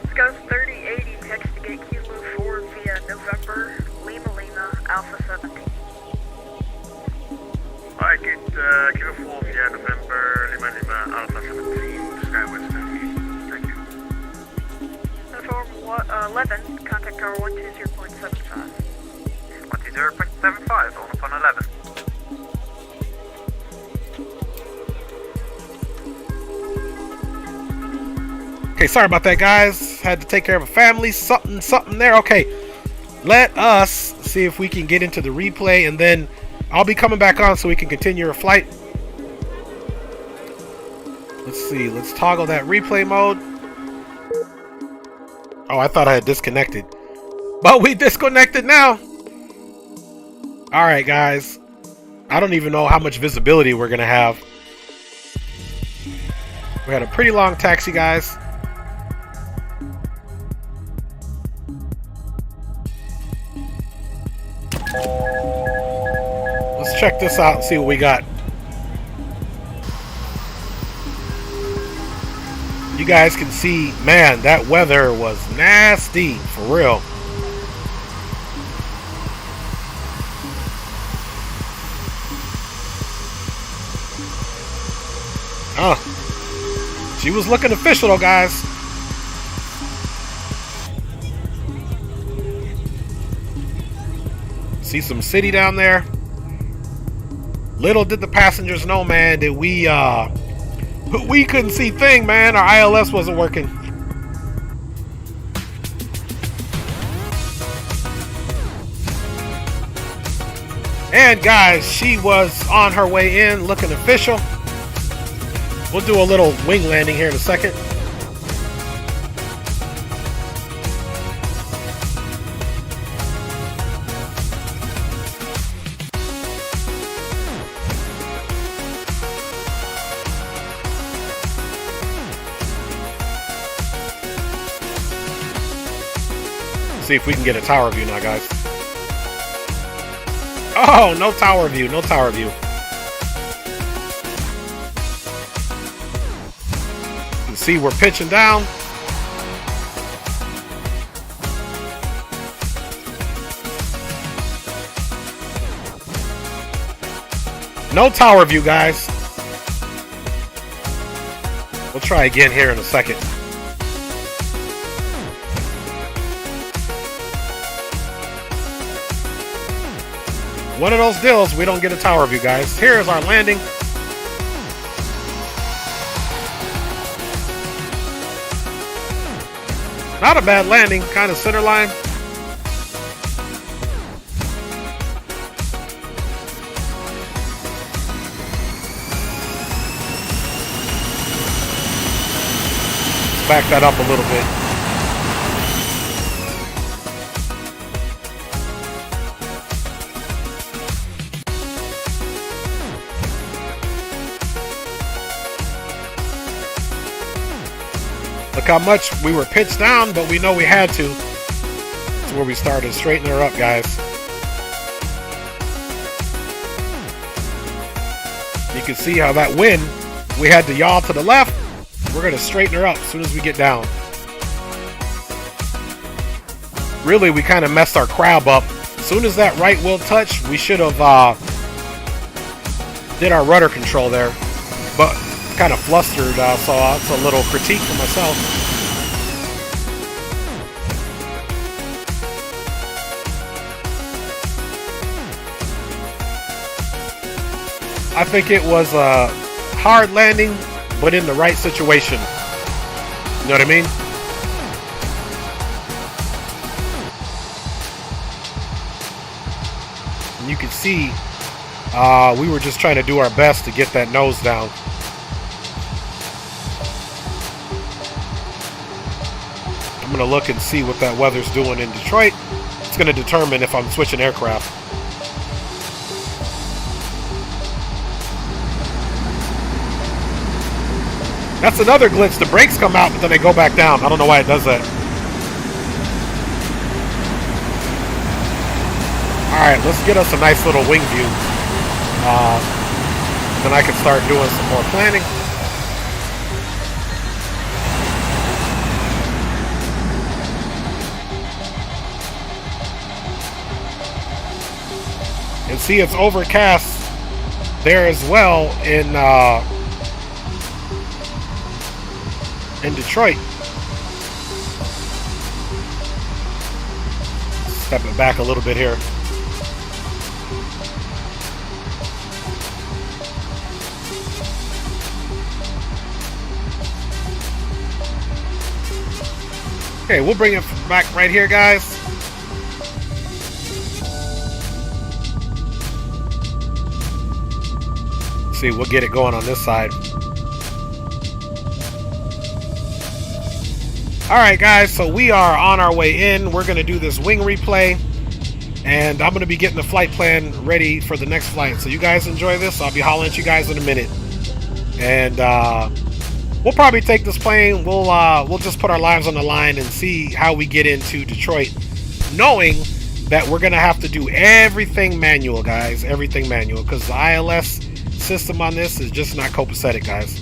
Scout 3080, text to gate Kilo 4 via November, Lima Alpha 17. Alright, get Kilo 4 via November, Lima Alpha 17, Skywest 30. Thank you. Platform 11, contact tower 120.75. 120.75, on upon 11. Okay, sorry about that, guys. Had to take care of a family. Something there. Okay, let us see if we can get into the replay, and then I'll be coming back on so we can continue our flight. Let's see. Let's toggle that replay mode. Oh, I thought I had disconnected. But we disconnected now. All right, guys. I don't even know how much visibility we're going to have. We had a pretty long taxi, guys. Let's check this out and see what we got. You guys can see, man, that weather was nasty, for real. She was looking official though, guys. See some city down there. Little did the passengers know, man, that we couldn't see thing, man. Our ILS wasn't working. And guys, she was on her way in, looking official. We'll do a little wing landing here in a second. See if we can get a tower view now, guys. Oh, no tower view, no tower view. You can see we're pitching down. No tower view, guys. We'll try again here in a second. One of those deals, we don't get a tower view, guys. Here's our landing. Not a bad landing, kind of center line. Let's back that up a little bit. Look how much we were pitched down, but we know we had to. That's where we started. Straighten her up, guys. You can see how that wind, we had to yaw to the left. We're going to straighten her up as soon as we get down. Really, we kind of messed our crab up. As soon as that right wheel touched, we should have did our rudder control there. But kind of flustered, so that's a little critique for myself. I think it was a hard landing, but in the right situation. You know what I mean? And you can see we were just trying to do our best to get that nose down. I'm going to look and see what that weather's doing in Detroit. It's going to determine if I'm switching aircraft. That's another glitch. The brakes come out, but then they go back down. I don't know why it does that. Alright, let's get us a nice little wing view. Then I can start doing some more planning. And see, it's overcast there as well in Detroit. Step it back a little bit here. Okay, we'll bring it back right here, guys. See, we'll get it going on this side. Alright guys, so we are on our way in. We're going to do this wing replay. And I'm going to be getting the flight plan ready for the next flight. So you guys enjoy this. I'll be hollering at you guys in a minute. And we'll probably take this plane. We'll just put our lives on the line and see how we get into Detroit. Knowing that we're going to have to do everything manual, guys. Everything manual. Because the ILS system on this is just not copacetic, guys.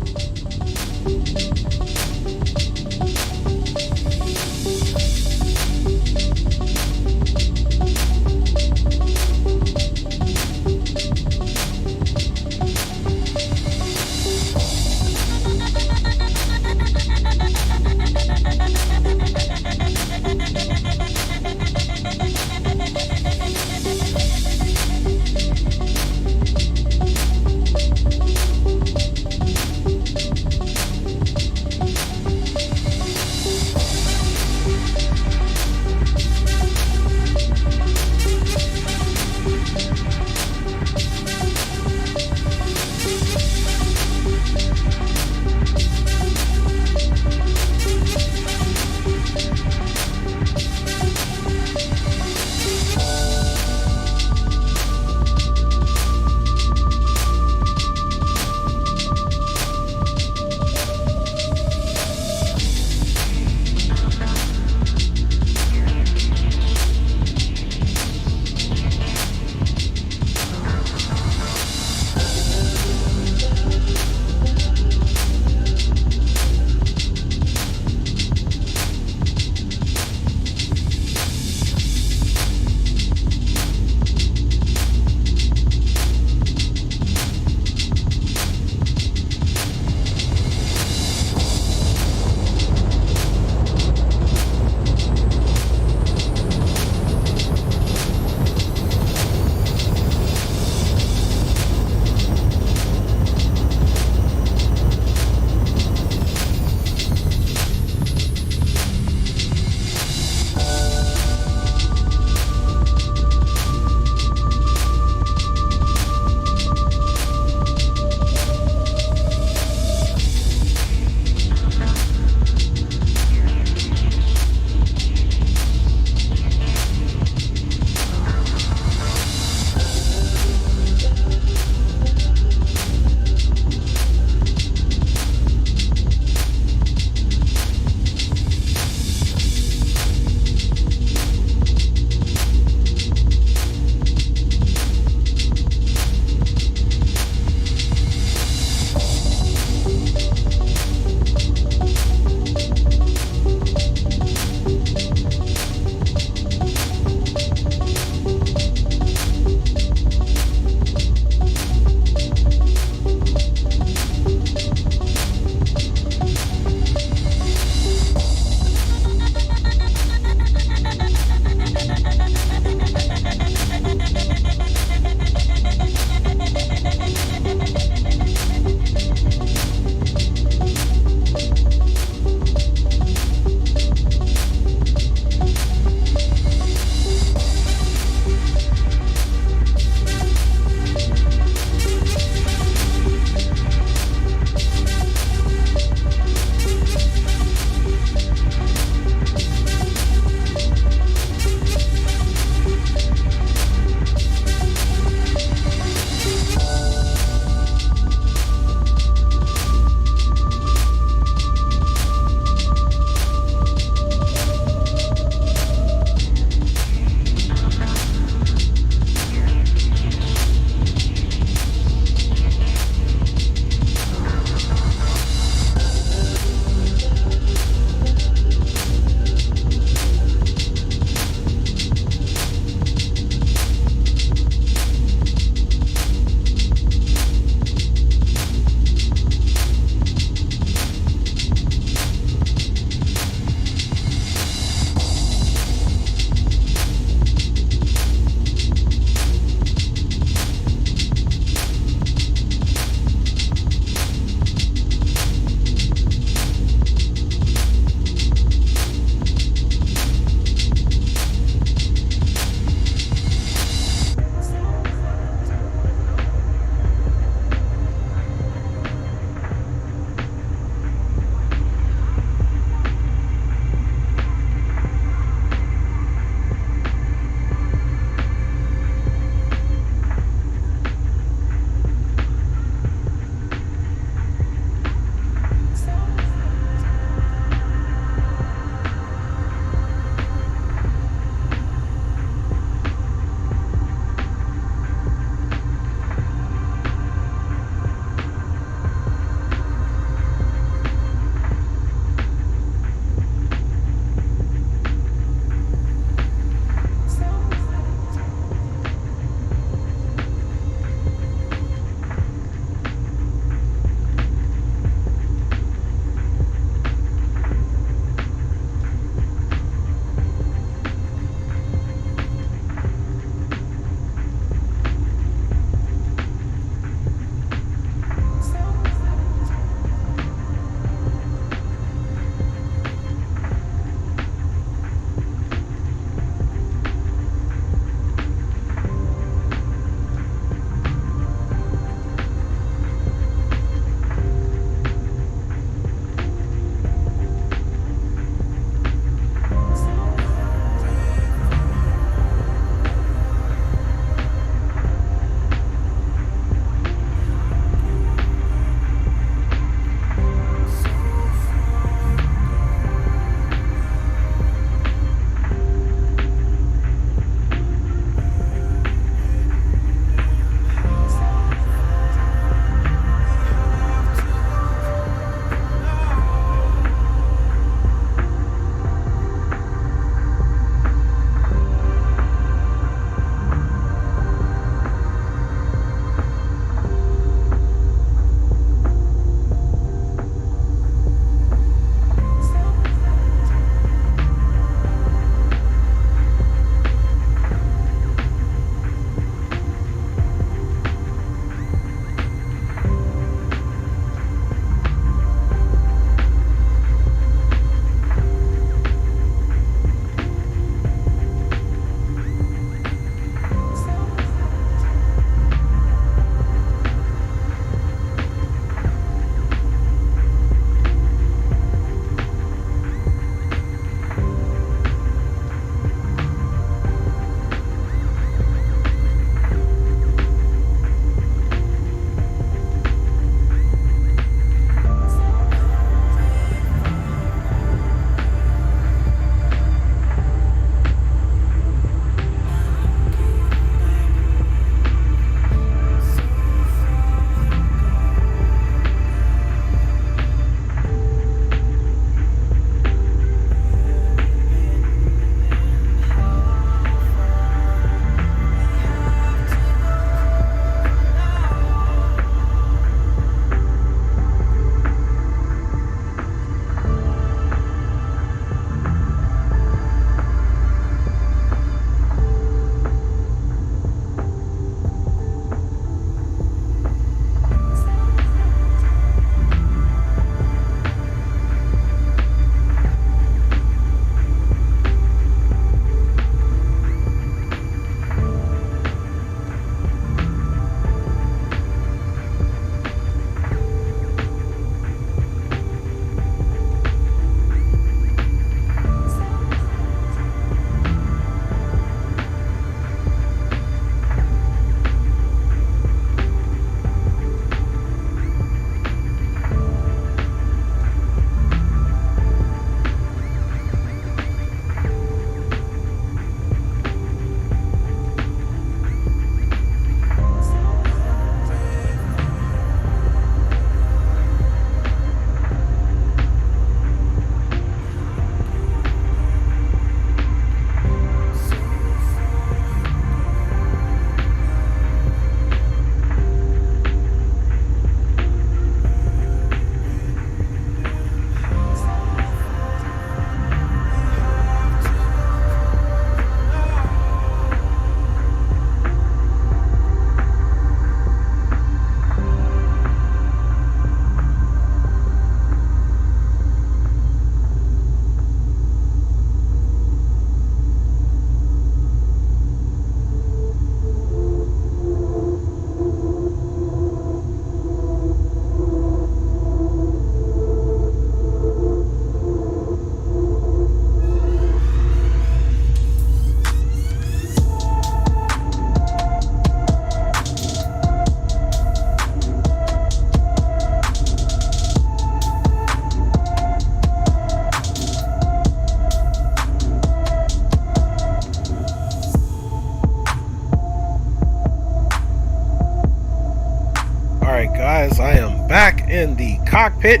guys, I am back in the cockpit,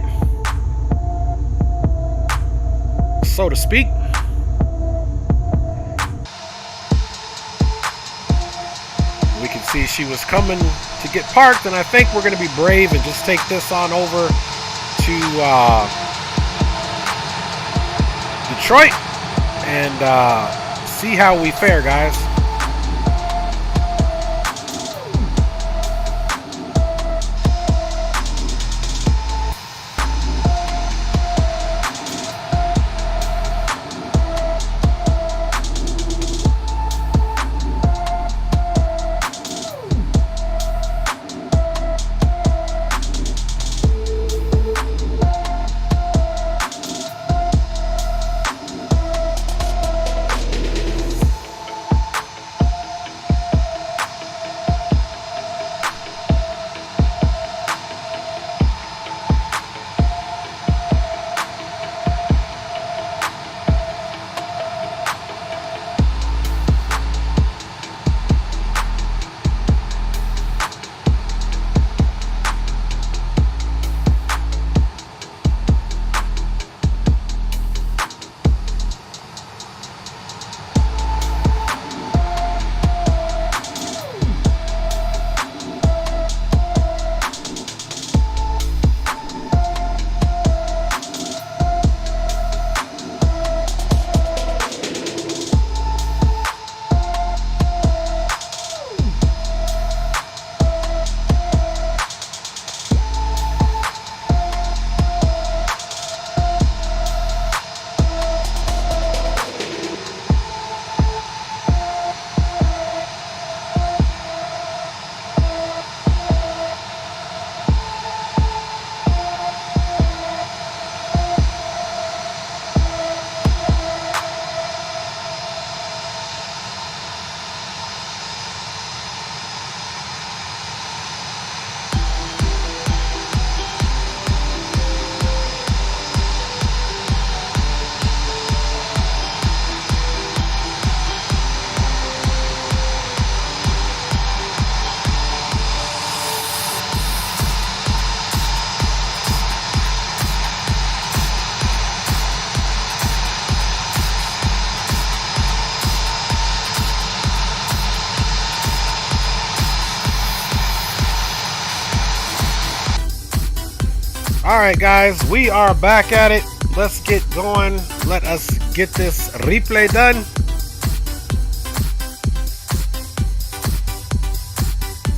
so to speak. We can see she was coming to get parked, and I think we're going to be brave and just take this on over to Detroit and see how we fare, guys. Alright guys, we are back at it. Let's get going. Let us get this replay done.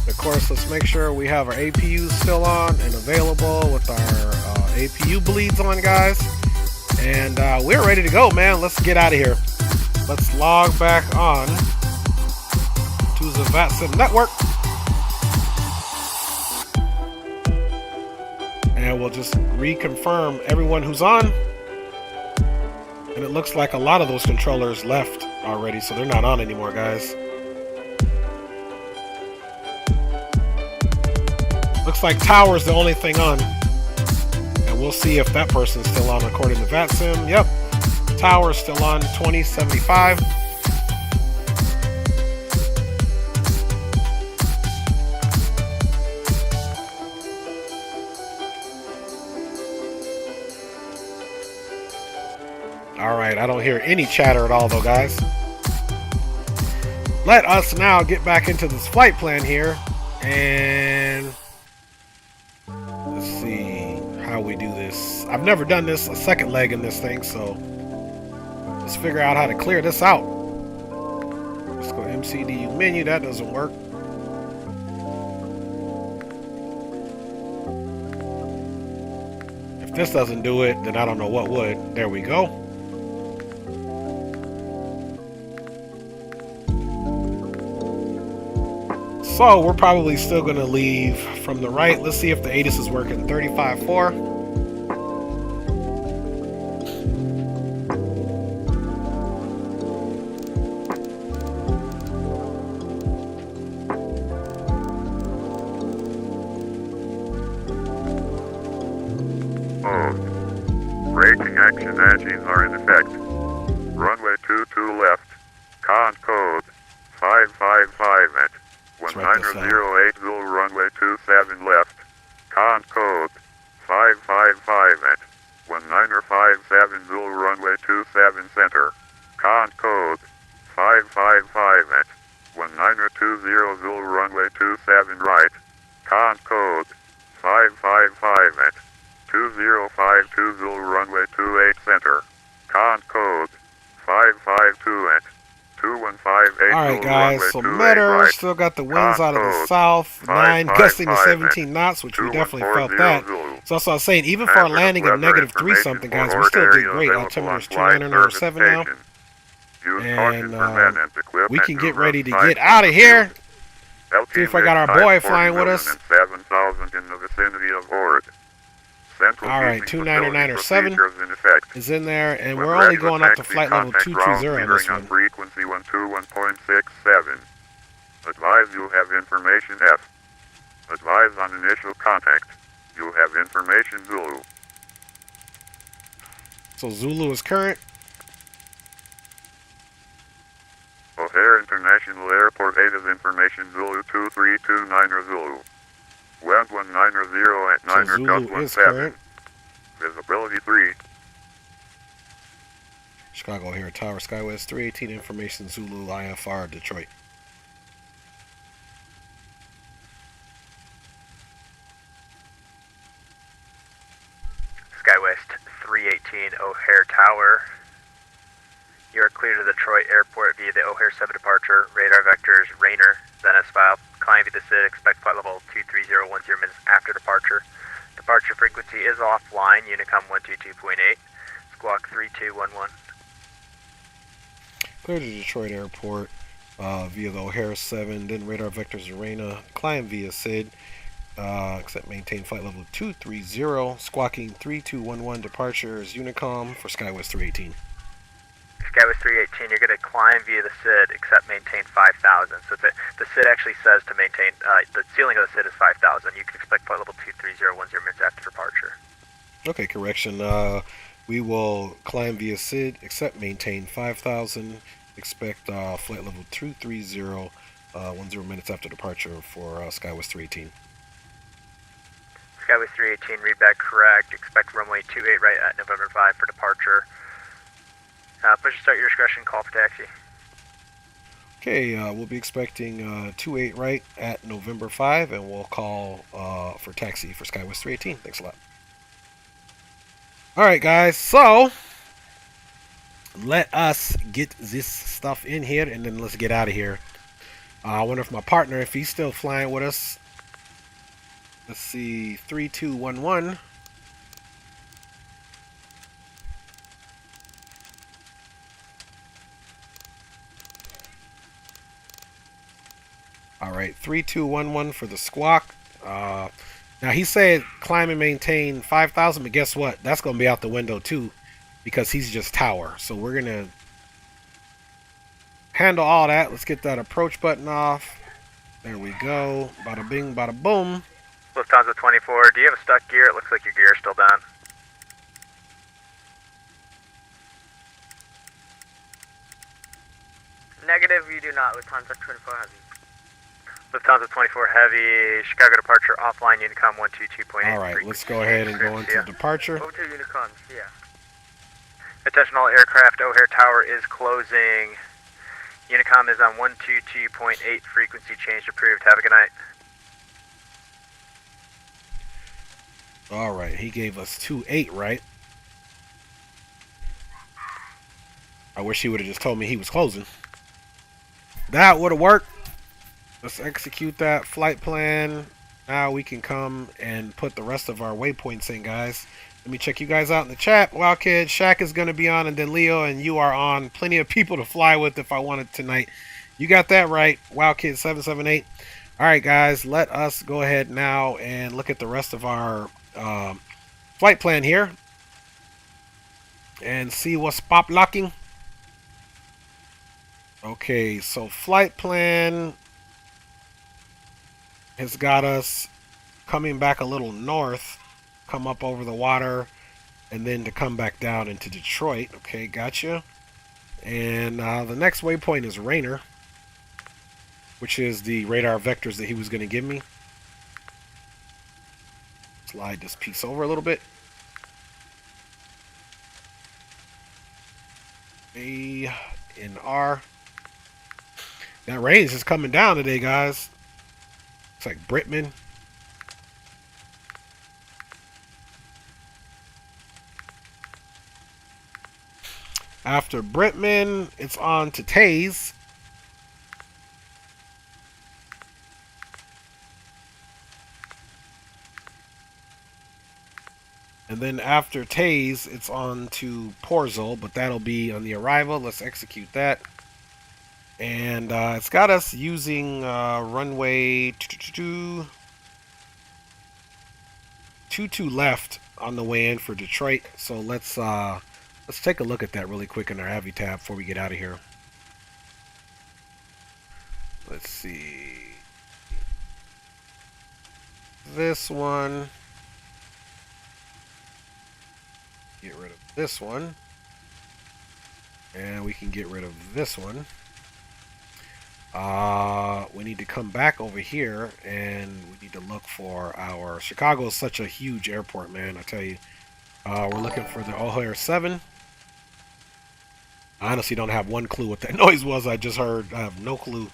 Of course, let's make sure we have our APUs still on and available with our APU bleeds on, guys. And we're ready to go, man. Let's get out of here. Let's log back on to the VATSIM network. And we'll just reconfirm everyone who's on. And it looks like a lot of those controllers left already, so they're not on anymore, guys. Looks like Tower's the only thing on. And we'll see if that person's still on according to VATSIM. Yep, Tower's still on, 2075. Alright, I don't hear any chatter at all though, guys. Let us now get back into this flight plan here. And let's see how we do this. I've never done this, a second leg in this thing, so let's figure out how to clear this out. Let's go to MCDU menu, that doesn't work. If this doesn't do it, then I don't know what would. There we go. So we're probably still going to leave from the right. Let's see if the ATIS is working. 35.4. Braking action edgings are in effect. Runway 22 left. Con code 555 at 19080, runway 27 left. Con code 555 at 1957 Zulu runway 27 center. Con code 555 at 1920 Zulu runway 27 right. Con code 555 at 2052 Zulu runway 28 center. Con code 552 at 2158 All right, Zulu guys. runway So 28 Metter right. still got the winds out of the Code south, 9 gusting to 555 17 knots, which we definitely felt 2140 that. Zulu. So that's what I was saying. Even for our landing of negative 3 something, guys, we still did great. Altimeter's 2997 now. And we can get ready to get out of here. See if I got our boy flying with us. 7,000 in the vicinity of Ord. All right, 2997 is in there, and we're only going up to flight level 220 on this one. Frequency 121.67. Advise you have information F. Advise on initial contact. You have information Zulu. So Zulu is current. O'Hare International Airport 8 is information Zulu 2329 Zulu. Wind 190 at 9 So Zulu is 17. current. Visibility 3. Chicago here, Tower Skywest 318 information Zulu IFR Detroit. SkyWest 318 O'Hare Tower. You are clear to Detroit Airport via the O'Hare 7 departure. Radar vectors Rainer, then S-file. Climb via the SID. Expect flight level 23010 minutes after departure. Departure frequency is offline. Unicom 122.8. Squawk 3211. Clear to Detroit Airport via the O'Hare 7, then radar vectors Arena. Climb via SID. Except maintain flight level 230. Squawking 3211. Departure is Unicom for SkyWest 318. SkyWest 318, you're going to climb via the SID, except maintain 5,000. So the SID actually says to maintain, the ceiling of the SID is 5,000. You can expect flight level 23010 minutes after departure. Okay, correction. We will climb via SID, except maintain 5,000. Expect flight level 23010 minutes after departure for SkyWest 318. SkyWest 318, read back correct. Expect runway 28 right at November 5 for departure. Push to start your discretion, call for taxi. Okay, we'll be expecting 28 right at November 5, and we'll call for taxi for SkyWest 318. Thanks a lot. Alright, guys, so let us get this stuff in here, and then let's get out of here. I wonder if my partner, if he's still flying with us. Let's see, 3211. All right, 3211 for the squawk. Now he said climb and maintain 5,000, but guess what? That's going to be out the window too, because he's just tower. So we're going to handle all that. Let's get that approach button off. There we go. Bada bing, bada boom. Lufthansa 24, do you have a stuck gear? It looks like your gear is still down. Negative, you do not. Lufthansa 24 Heavy. Lufthansa 24 Heavy, Chicago departure offline, Unicom 122.8. All right, let's go ahead and go into departure. Over to Unicom, yeah. Attention all aircraft, O'Hare Tower is closing. Unicom is on 122.8, frequency change approved. Have a good night. All right, he gave us 28, right? I wish he would have just told me he was closing. That would have worked. Let's execute that flight plan. Now we can come and put the rest of our waypoints in, guys. Let me check you guys out in the chat. Wild Kid, Shaq is going to be on, and then Leo, and you are on. Plenty of people to fly with if I wanted tonight. You got that right, Wild Kid 778. All right, guys, let us go ahead now and look at the rest of our flight plan here and see what's pop locking. Okay, so flight plan has got us coming back a little north, come up over the water, and then to come back down into Detroit. Okay, gotcha. And the next waypoint is Rainer, which is the radar vectors that he was going to give me. Slide this piece over a little bit. A and R. That range is coming down today, guys. It's like Britman. After Britman, it's on to Taze. And then after Taze, it's on to Porzel, but that'll be on the arrival. Let's execute that. And it's got us using runway 22 left on the way in for Detroit. So let's take a look at that really quick in our Avi tab before we get out of here. Let's see. This one. Get rid of this one. And we can get rid of this one. We need to come back over here and we need to look for our... Chicago is such a huge airport, man, I tell you. We're looking for the O'Hare 7. I honestly don't have one clue what that noise was I just heard. I have no clue.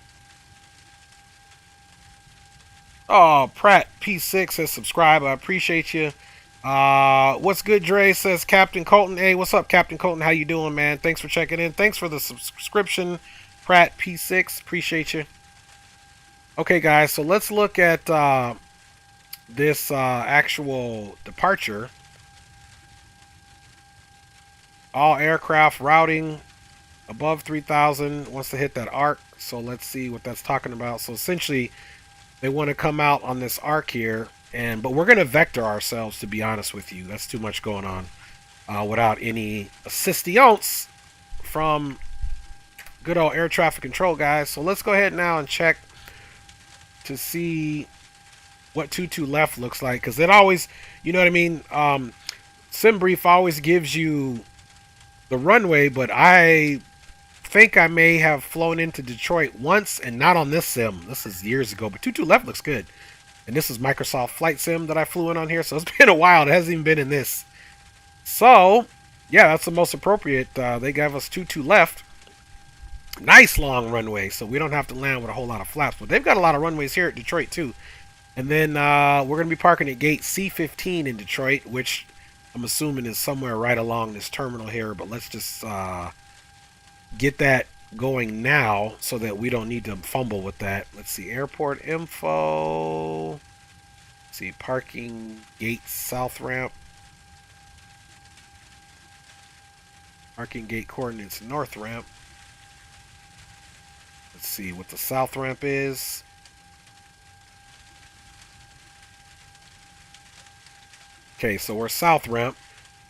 Oh, Pratt P6 says subscribe. I appreciate you. What's good, Dre? Says Captain Colton. Hey, what's up, Captain Colton? How you doing, man? Thanks for checking in. Thanks for the subscription, Pratt P6. Appreciate you. Okay, guys, so let's look at this actual departure. All aircraft routing above 3,000 wants to hit that arc. So let's see what that's talking about. So essentially, they want to come out on this arc here. But we're going to vector ourselves, to be honest with you. That's too much going on without any assistance from good old air traffic control, guys. So let's go ahead now and check to see what 22 left looks like. Because it always, you know what I mean? SimBrief always gives you the runway, but I think I may have flown into Detroit once and not on this sim. This is years ago, but 22 left looks good. And this is Microsoft Flight Sim that I flew in on here. So it's been a while. It hasn't even been in this. So, yeah, that's the most appropriate. They gave us 22 left. Nice long runway. So we don't have to land with a whole lot of flaps. But they've got a lot of runways here at Detroit, too. And then we're going to be parking at gate C15 in Detroit, which I'm assuming is somewhere right along this terminal here. But let's just get that going now so that we don't need to fumble with that. Let's see, airport info. Let's see, parking gate south ramp. Parking gate coordinates north ramp. Let's see what the south ramp is. Okay, so we're south ramp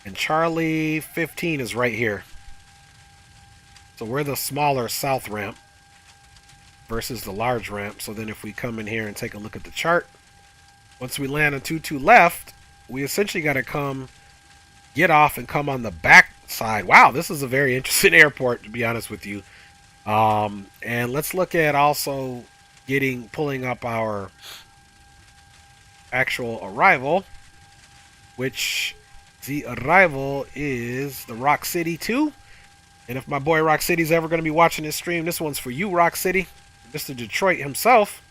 and Charlie 15 is right here. So we're the smaller south ramp versus the large ramp. So then if we come in here and take a look at the chart, once we land on 22 left, we essentially got to come, get off and come on the back side. Wow, this is a very interesting airport, to be honest with you. And let's look at also pulling up our actual arrival, which the arrival is the Rock City 2. And if my boy Rock City's ever going to be watching this stream, this one's for you, Rock City. Mr. Detroit himself.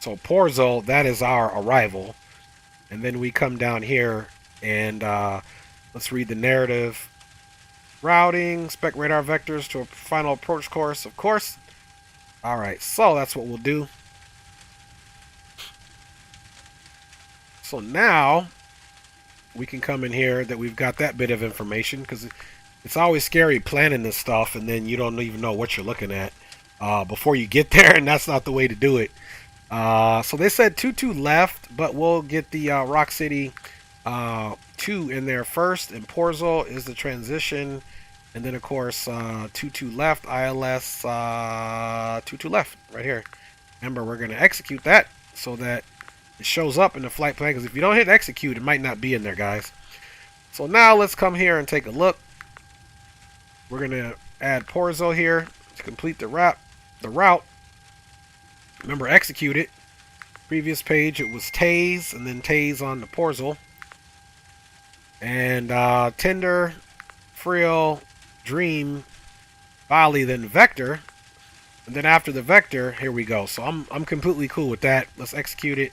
So Porzo, that is our arrival. And then we come down here and let's read the narrative. Routing, spec radar vectors to a final approach course, of course. Alright, so that's what we'll do. So now we can come in here that we've got that bit of information, because it's always scary planning this stuff and then you don't even know what you're looking at before you get there, and that's not the way to do it. So they said 22 left, but we'll get the Rock City 2 in there first, and Porzo is the transition, and then of course 22 left, ILS 22 left right here. Remember, we're going to execute that so that it shows up in the flight plan, because if you don't hit execute, it might not be in there, guys. So now let's come here and take a look. We're going to add Porzo here to complete the route. Remember, execute it. Previous page, it was Tase, and then Tase on the Porzel. And Tinder, Frill, Dream, Volley, then Vector. And then after the Vector, here we go. So I'm completely cool with that. Let's execute it.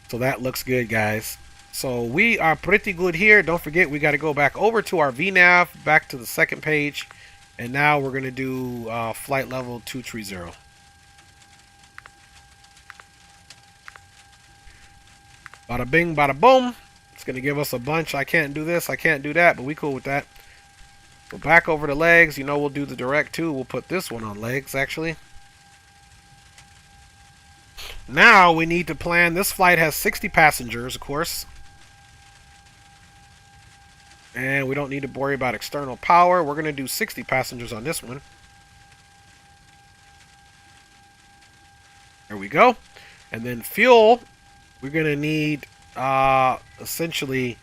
So that looks good, guys. So we are pretty good here. Don't forget, we got to go back over to our VNav, back to the second page. And now we're going to do flight level 230. Bada bing, bada boom. It's going to give us a bunch. I can't do this, I can't do that, but we cool with that. So back over to legs. You know, we'll do the direct too. We'll put this one on legs, actually. Now we need to plan. This flight has 60 passengers, of course. And we don't need to worry about external power. We're going to do 60 passengers on this one. There we go. And then fuel, we're going to need essentially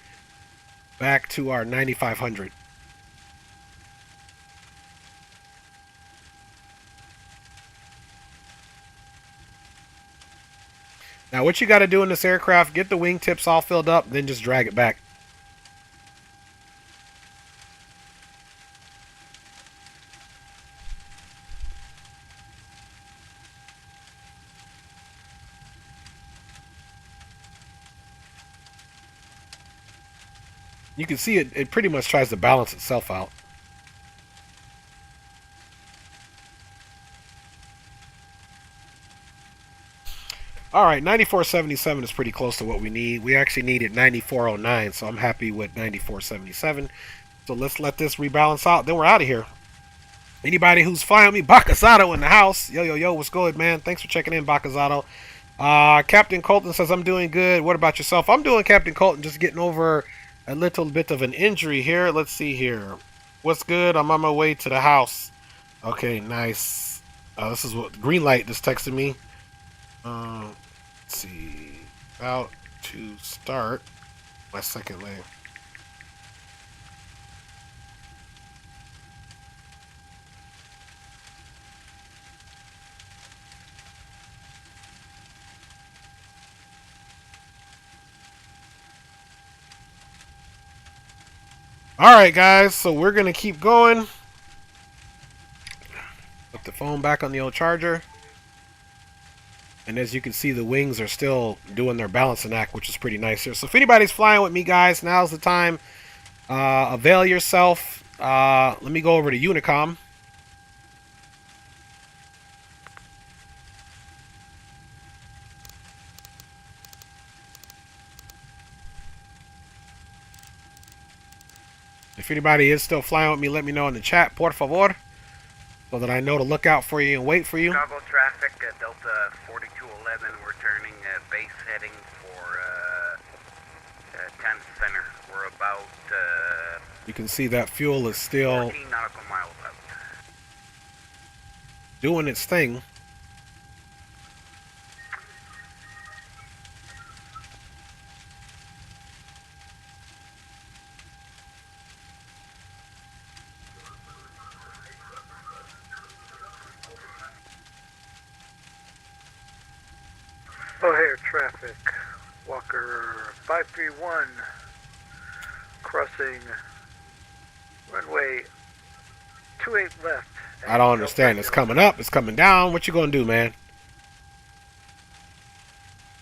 back to our 9,500. Now what you got to do in this aircraft, get the wingtips all filled up, then just drag it back. You can see it pretty much tries to balance itself out. Alright, 9477 is pretty close to what we need. We actually needed 9409, so I'm happy with 9477. So let's let this rebalance out, then we're out of here. Anybody who's flying me, Bakazato in the house. Yo, yo, yo, what's good, man? Thanks for checking in, Bakazato. Captain Colton says, I'm doing good. What about yourself? I'm doing, Captain Colton, just getting over a little bit of an injury here. Let's see here. What's good? I'm on my way to the house. Okay, nice. This is what green light just texted me. Let's see. About to start my second lane. Alright guys, so we're going to keep going. Put the phone back on the old charger. And as you can see, the wings are still doing their balancing act, which is pretty nice here. So if anybody's flying with me, guys, now's the time. Avail yourself. Let me go over to Unicom. If anybody is still flying with me, let me know in the chat, por favor, so that I know to look out for you and wait for you. Chicago traffic, Delta 4211, we're turning base heading for 10 center. We're about... you can see that fuel is still 14 nautical miles out. Doing its thing. O'Hare traffic, Walker 531, crossing runway 28 left. I don't understand. It's coming up. It's coming down. What you gonna do, man?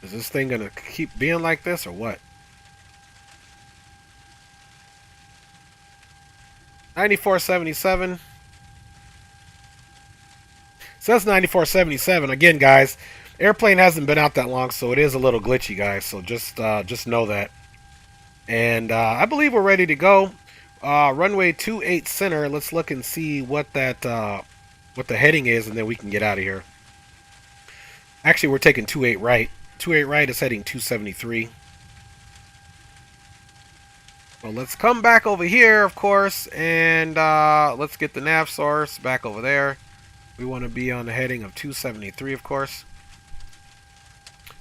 Is this thing gonna keep being like this or what? 9477. Says 9477. Again, guys, airplane hasn't been out that long, so it is a little glitchy, guys. So just know that. And I believe we're ready to go. Runway 28 center. Let's look and see what that what the heading is, and then we can get out of here. Actually, we're taking 28 right. 28 right is heading 273. So let's come back over here, of course, and let's get the nav source back over there. We want to be on the heading of 273, of course.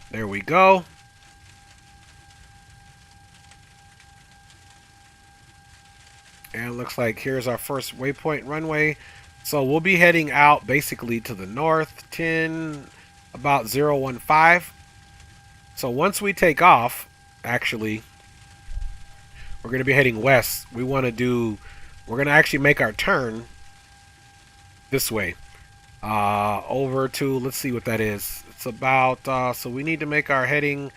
There we go. And it looks like here's our first waypoint runway. So we'll be heading out basically to the north, 10, about 015. So once we take off, actually, we're going to be heading west. We're going to actually make our turn this way. Over to, let's see what that is. It's about, so we need to make our heading,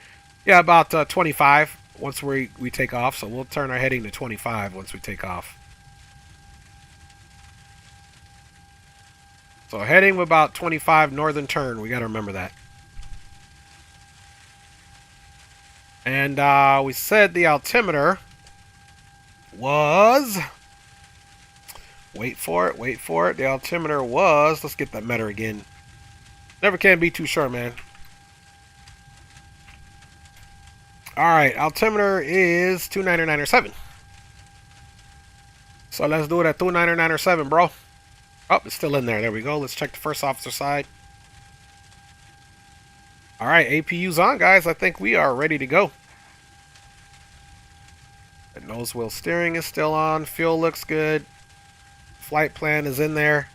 yeah, about 25 once we take off. So we'll turn our heading to 25 once we take off. So heading with about 25 northern turn. We got to remember that. And we said the altimeter was, wait for it. The altimeter was, let's get that meter again. Never can be too sure, man. Alright, altimeter is 2997. So let's do it at 2997, bro. Oh, it's still in there. There we go. Let's check the first officer side. Alright, APU's on, guys. I think we are ready to go. The nose wheel steering is still on. Fuel looks good. Flight plan is in there.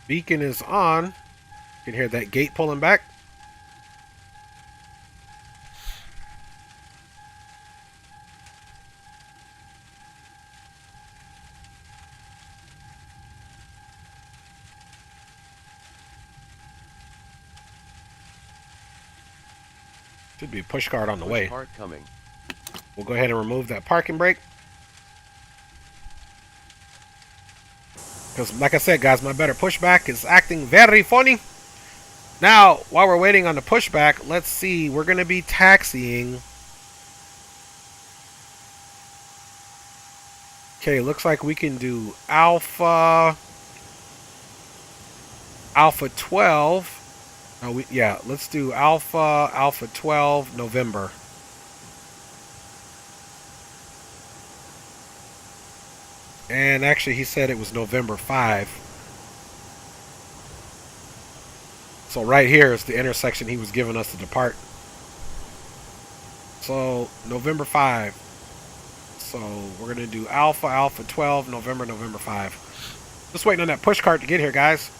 Beacon is on. You can hear that gate pulling back. Should be a push card on the way. Coming. We'll go ahead and remove that parking brake. Because, like I said, guys, my better pushback is acting very funny. Now, while we're waiting on the pushback, let's see. We're going to be taxiing. Okay, looks like we can do Alpha 12. Oh, yeah, let's do Alpha 12 November. And actually, he said it was November 5. So right here is the intersection he was giving us to depart. So November 5. So we're going to do Alpha 12 November 5. Just waiting on that push cart to get here, guys.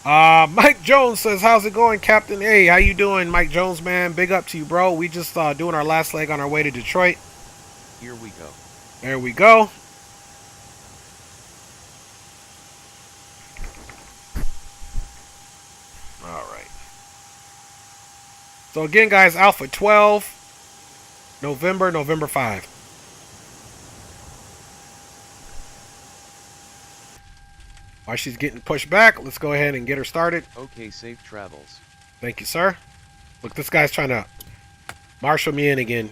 Mike Jones says, how's it going, Captain? Hey, how you doing, Mike Jones, man? Big up to you, bro. We just doing our last leg on our way to Detroit. Here we go. There we go. All right. So again, guys, Alpha 12 November 5. While she's getting pushed back, let's go ahead and get her started. Okay, safe travels. Thank you, sir. Look, this guy's trying to marshal me in again.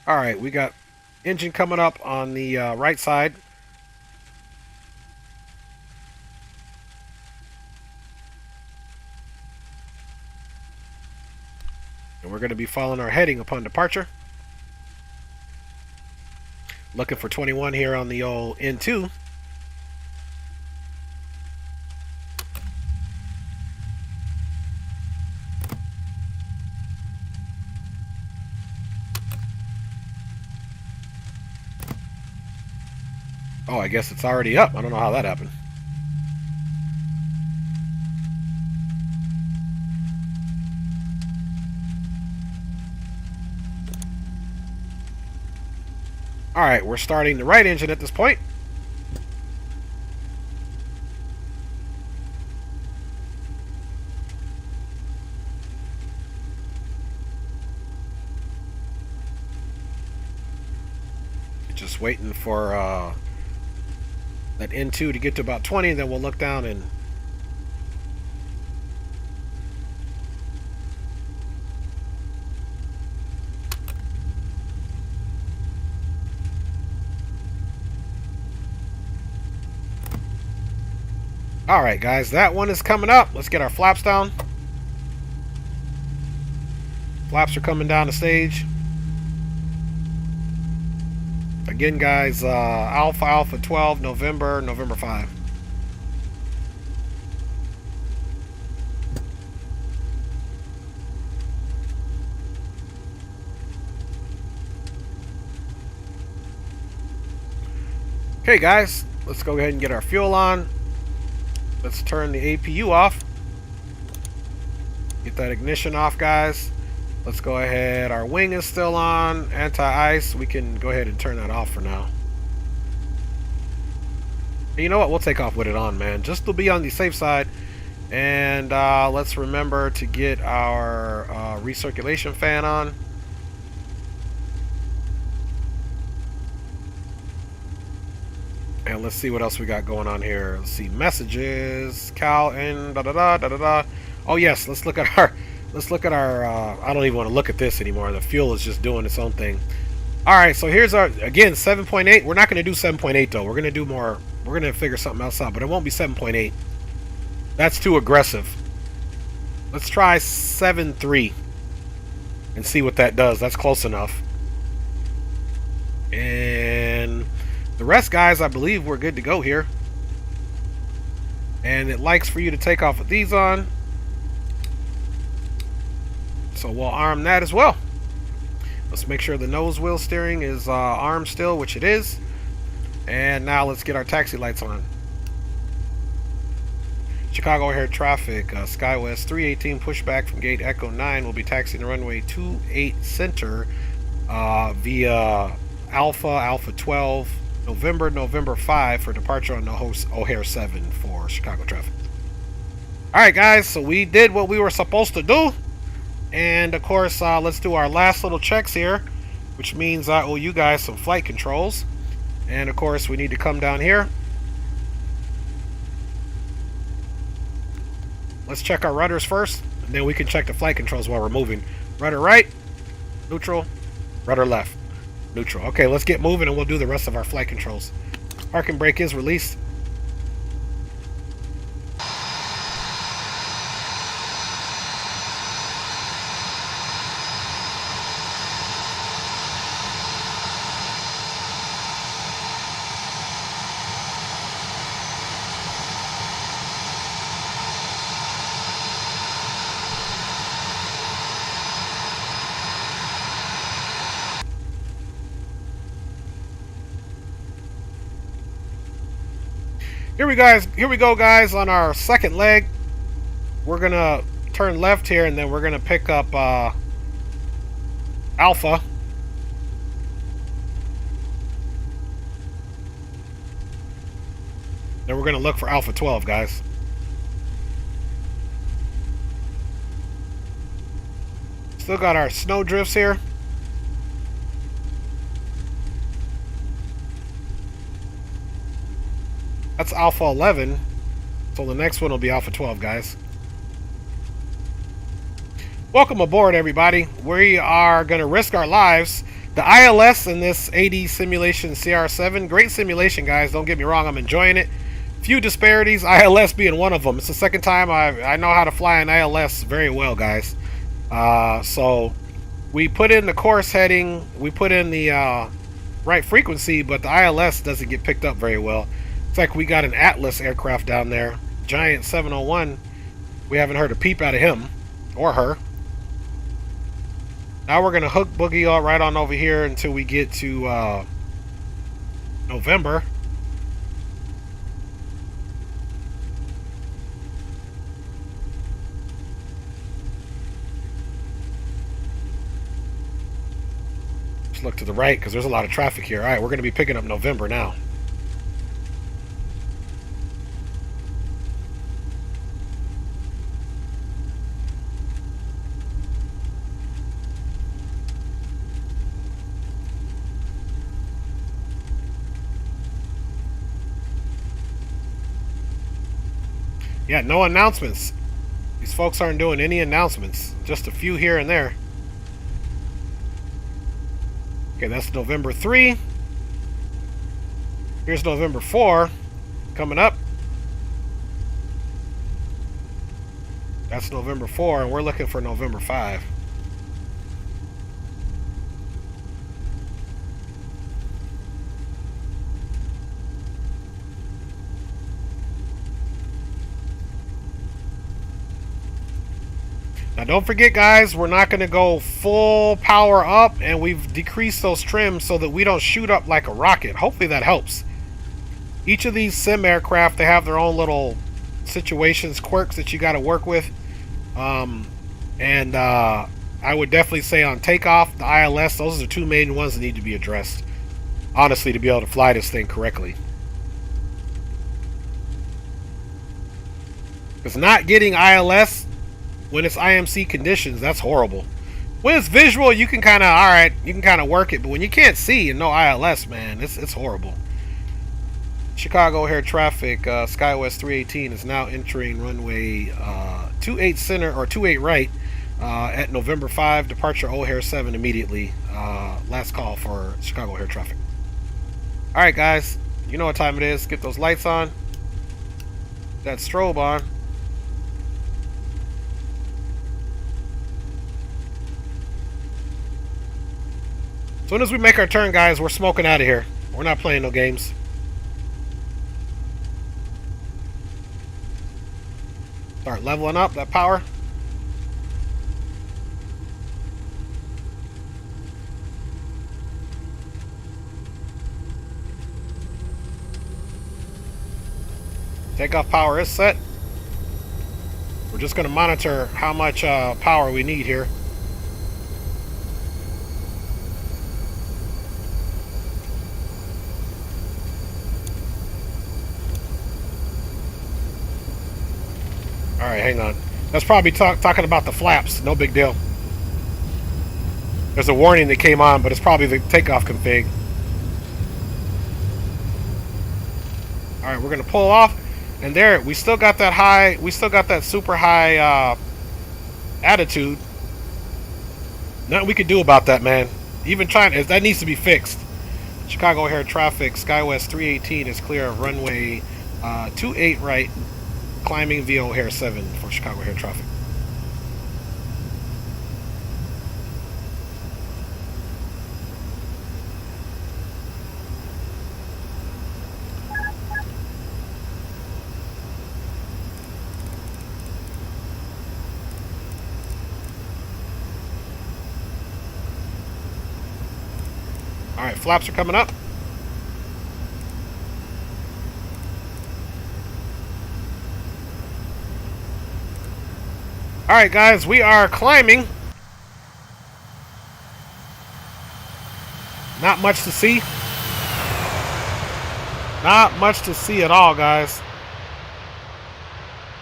All right, we got engine coming up on the right side. And we're going to be following our heading upon departure. Looking for 21 here on the old N2. Oh, I guess it's already up. I don't know how that happened. Alright, we're starting the right engine at this point. Just waiting for that N2 to get to about 20, then we'll look down and alright, guys, that one is coming up. Let's get our flaps down. Flaps are coming down the stage. Again, guys, Alpha 12 November 5. Okay, guys, let's go ahead and get our fuel on. Let's turn the APU off. Get that ignition off, guys. Let's go ahead. Our wing is still on. Anti-ice. We can go ahead and turn that off for now. And you know what? We'll take off with it on, man. Just to be on the safe side. And let's remember to get our recirculation fan on. And let's see what else we got going on here. Let's see messages, Cal and da da da da da da. Oh yes, let's look at our I don't even want to look at this anymore. The fuel is just doing its own thing. All right, so here's our, again, 7.8. We're not going to do 7.8 though. We're going to do more. We're going to figure something else out, but it won't be 7.8. That's too aggressive. Let's try 7.3 and see what that does. That's close enough. And the rest, guys, I believe we're good to go here. And it likes for you to take off with these on. So we'll arm that as well. Let's make sure the nose wheel steering is armed still, which it is. And now let's get our taxi lights on. Chicago O'Hare traffic, SkyWest 318 pushback from gate Echo 9 will be taxiing the runway 28 center via Alpha 12, November 5 for departure on O'Hare 7 for Chicago traffic. Alright guys, so we did what we were supposed to do. And of course, let's do our last little checks here, which means I owe you guys some flight controls. And of course, we need to come down here. Let's check our rudders first, and then we can check the flight controls while we're moving. Rudder right, neutral, rudder left, neutral. Okay, let's get moving and we'll do the rest of our flight controls. Parking brake is released. Here we go, guys, on our second leg. We're gonna turn left here, and then we're gonna pick up Alpha. Then we're gonna look for Alpha 12, guys. Still got our snow drifts here. That's Alpha 11. So the next one will be Alpha 12, guys. Welcome aboard, everybody. We are going to risk our lives. The ILS in this AD simulation CR7, great simulation, guys. Don't get me wrong, I'm enjoying it. Few disparities, ILS being one of them. It's the second time I know how to fly an ILS very well, guys. So we put in the course heading, we put in the right frequency, but the ILS doesn't get picked up very well. It's like we got an Atlas aircraft down there, Giant 701. We haven't heard a peep out of him or her. Now we're gonna hook boogie all right on over here until we get to November. Just look to the right because there's a lot of traffic here. All right, we're gonna be picking up November now. Yeah, no announcements. These folks aren't doing any announcements. Just a few here and there. Okay, that's November 3. Here's November 4 coming up. That's November 4, and we're looking for November 5. Now don't forget, guys, we're not going to go full power up, and we've decreased those trims so that we don't shoot up like a rocket. Hopefully that helps. Each of these sim aircraft, they have their own little situations, quirks that you got to work with. I would definitely say on takeoff, the ILS, those are the two main ones that need to be addressed, honestly, to be able to fly this thing correctly. Because not getting ILS when it's IMC conditions, that's horrible. When it's visual, you can kind of, alright, you can kind of work it, but when you can't see and no ILS, man, it's horrible. Chicago O'Hare traffic, SkyWest 318 is now entering runway 28 center, or 28 right, at November 5, departure O'Hare 7 immediately. Last call for Chicago O'Hare traffic. Alright guys, you know what time it is. Get those lights on. That strobe on. As soon as we make our turn, guys, we're smoking out of here. We're not playing no games. Start leveling up that power. Takeoff power is set. We're just going to monitor how much power we need here. Alright, hang on. That's probably talking about the flaps. No big deal. There's a warning that came on, but it's probably the takeoff config. Alright, we're going to pull off. And there, we still got that high, we still got that super high attitude. Nothing we could do about that, man. Even trying, that needs to be fixed. Chicago O'Hare traffic, SkyWest 318 is clear of runway 28 right. Climbing via O'Hare 7 for Chicago O'Hare traffic. Alright, flaps are coming up. Alright guys, we are climbing. Not much to see. Not much to see at all, guys.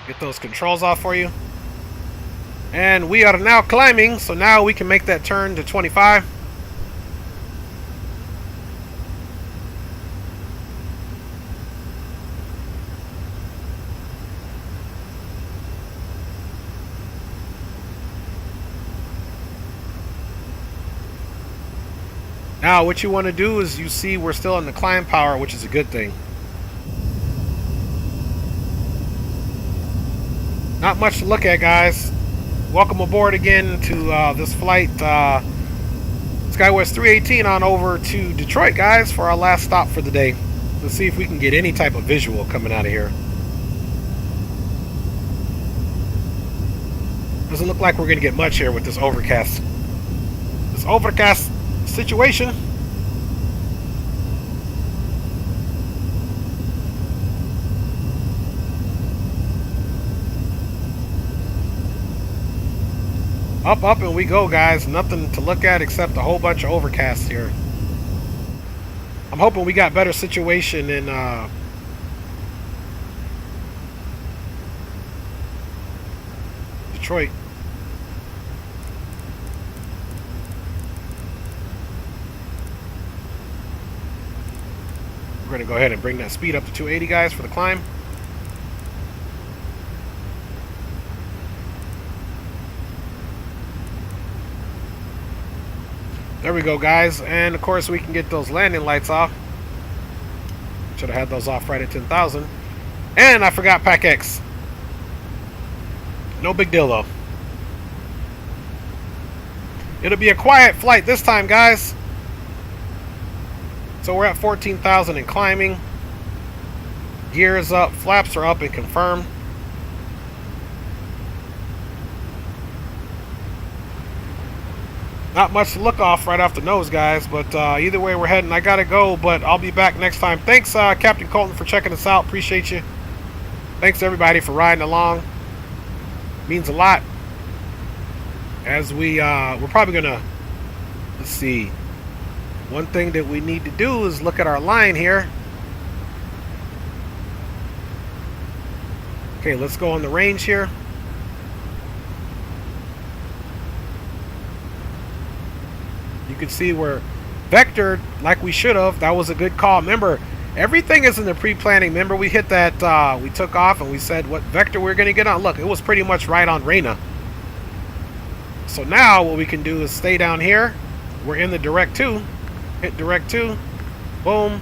Get those controls off for you. And we are now climbing, so now we can make that turn to 25. Now, what you want to do is, you see we're still in the climb power, which is a good thing. Not much to look at, guys. Welcome aboard again to this flight, SkyWest 318 on over to Detroit, guys, for our last stop for the day. Let's see if we can get any type of visual coming out of here. Doesn't look like we're going to get much here with this overcast. This overcast situation. Up, and we go, guys. Nothing to look at except a whole bunch of overcast here. I'm hoping we got better situation in Detroit. We're going to go ahead and bring that speed up to 280, guys, for the climb. There we go, guys. And, of course, we can get those landing lights off. Should have had those off right at 10,000. And I forgot Pack X. No big deal, though. It'll be a quiet flight this time, guys. So we're at 14,000 and climbing. Gear is up. Flaps are up and confirmed. Not much to look off right off the nose, guys, but either way we're heading. I gotta go, but I'll be back next time. Thanks, Captain Colton, for checking us out. Appreciate you. Thanks everybody for riding along. Means a lot. As we're probably gonna, let's see. One thing that we need to do is look at our line here. Okay, let's go on the range here. You can see we're vectored like we should have. That was a good call. Remember, everything is in the pre-planning. Remember, we hit that, we took off and we said what vector we're going to get on. Look, it was pretty much right on Reyna. So now what we can do is stay down here. We're in the direct 2. Hit direct 2. Boom.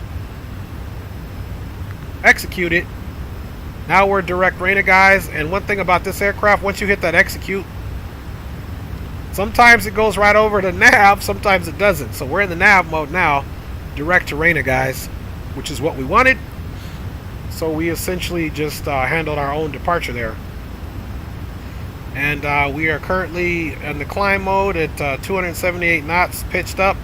Execute it. Now we're direct Reyna, guys. And one thing about this aircraft, once you hit that execute, sometimes it goes right over to nav, sometimes it doesn't. So we're in the nav mode now, direct to Reyna, guys, which is what we wanted. So we essentially just handled our own departure there. And we are currently in the climb mode at 278 knots, pitched up,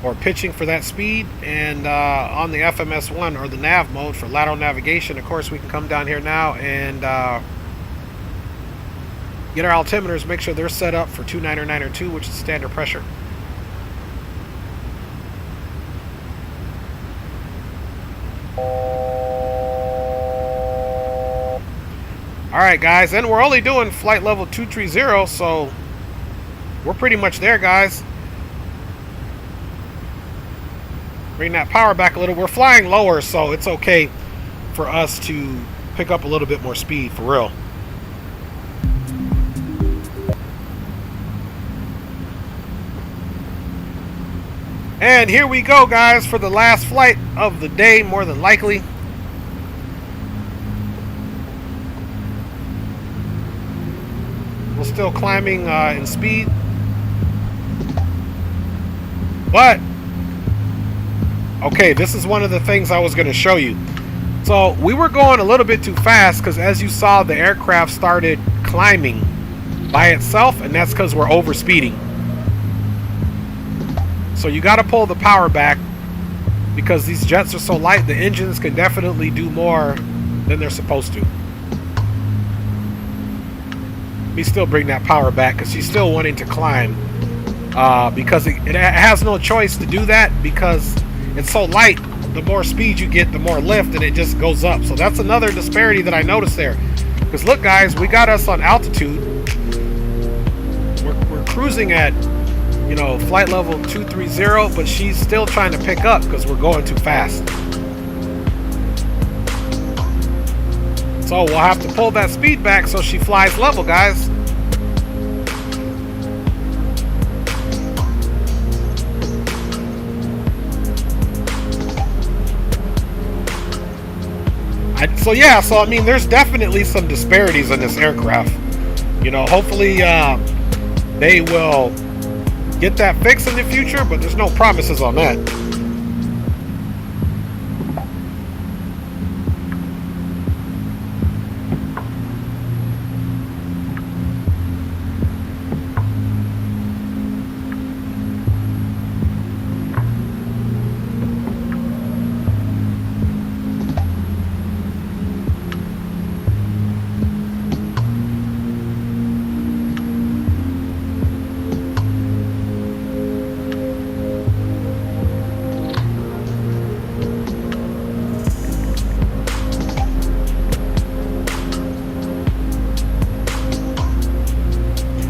or pitching for that speed. And on the FMS1, or the nav mode for lateral navigation, of course, we can come down here now and get our altimeters, make sure they're set up for 29902, which is standard pressure. Alright guys, and we're only doing flight level 230, so we're pretty much there, guys. Bring that power back a little. We're flying lower, so it's okay for us to pick up a little bit more speed, for real. And here we go, guys, for the last flight of the day, more than likely. We're still climbing in speed. But, okay, this is one of the things I was going to show you. So, we were going a little bit too fast because, as you saw, the aircraft started climbing by itself, and that's because we're over speeding. So you got to pull the power back because these jets are so light, the engines can definitely do more than they're supposed to. We still bring that power back because she's still wanting to climb because it has no choice to do that because it's so light. The more speed you get, the more lift, and it just goes up. So that's another disparity that I noticed there. Because look, guys, we got us on altitude. We're cruising at, you know, flight level 230, but she's still trying to pick up because we're going too fast. So we'll have to pull that speed back so she flies level, guys. So I mean, there's definitely some disparities in this aircraft. You know, hopefully they will get that fixed in the future, but there's no promises on that.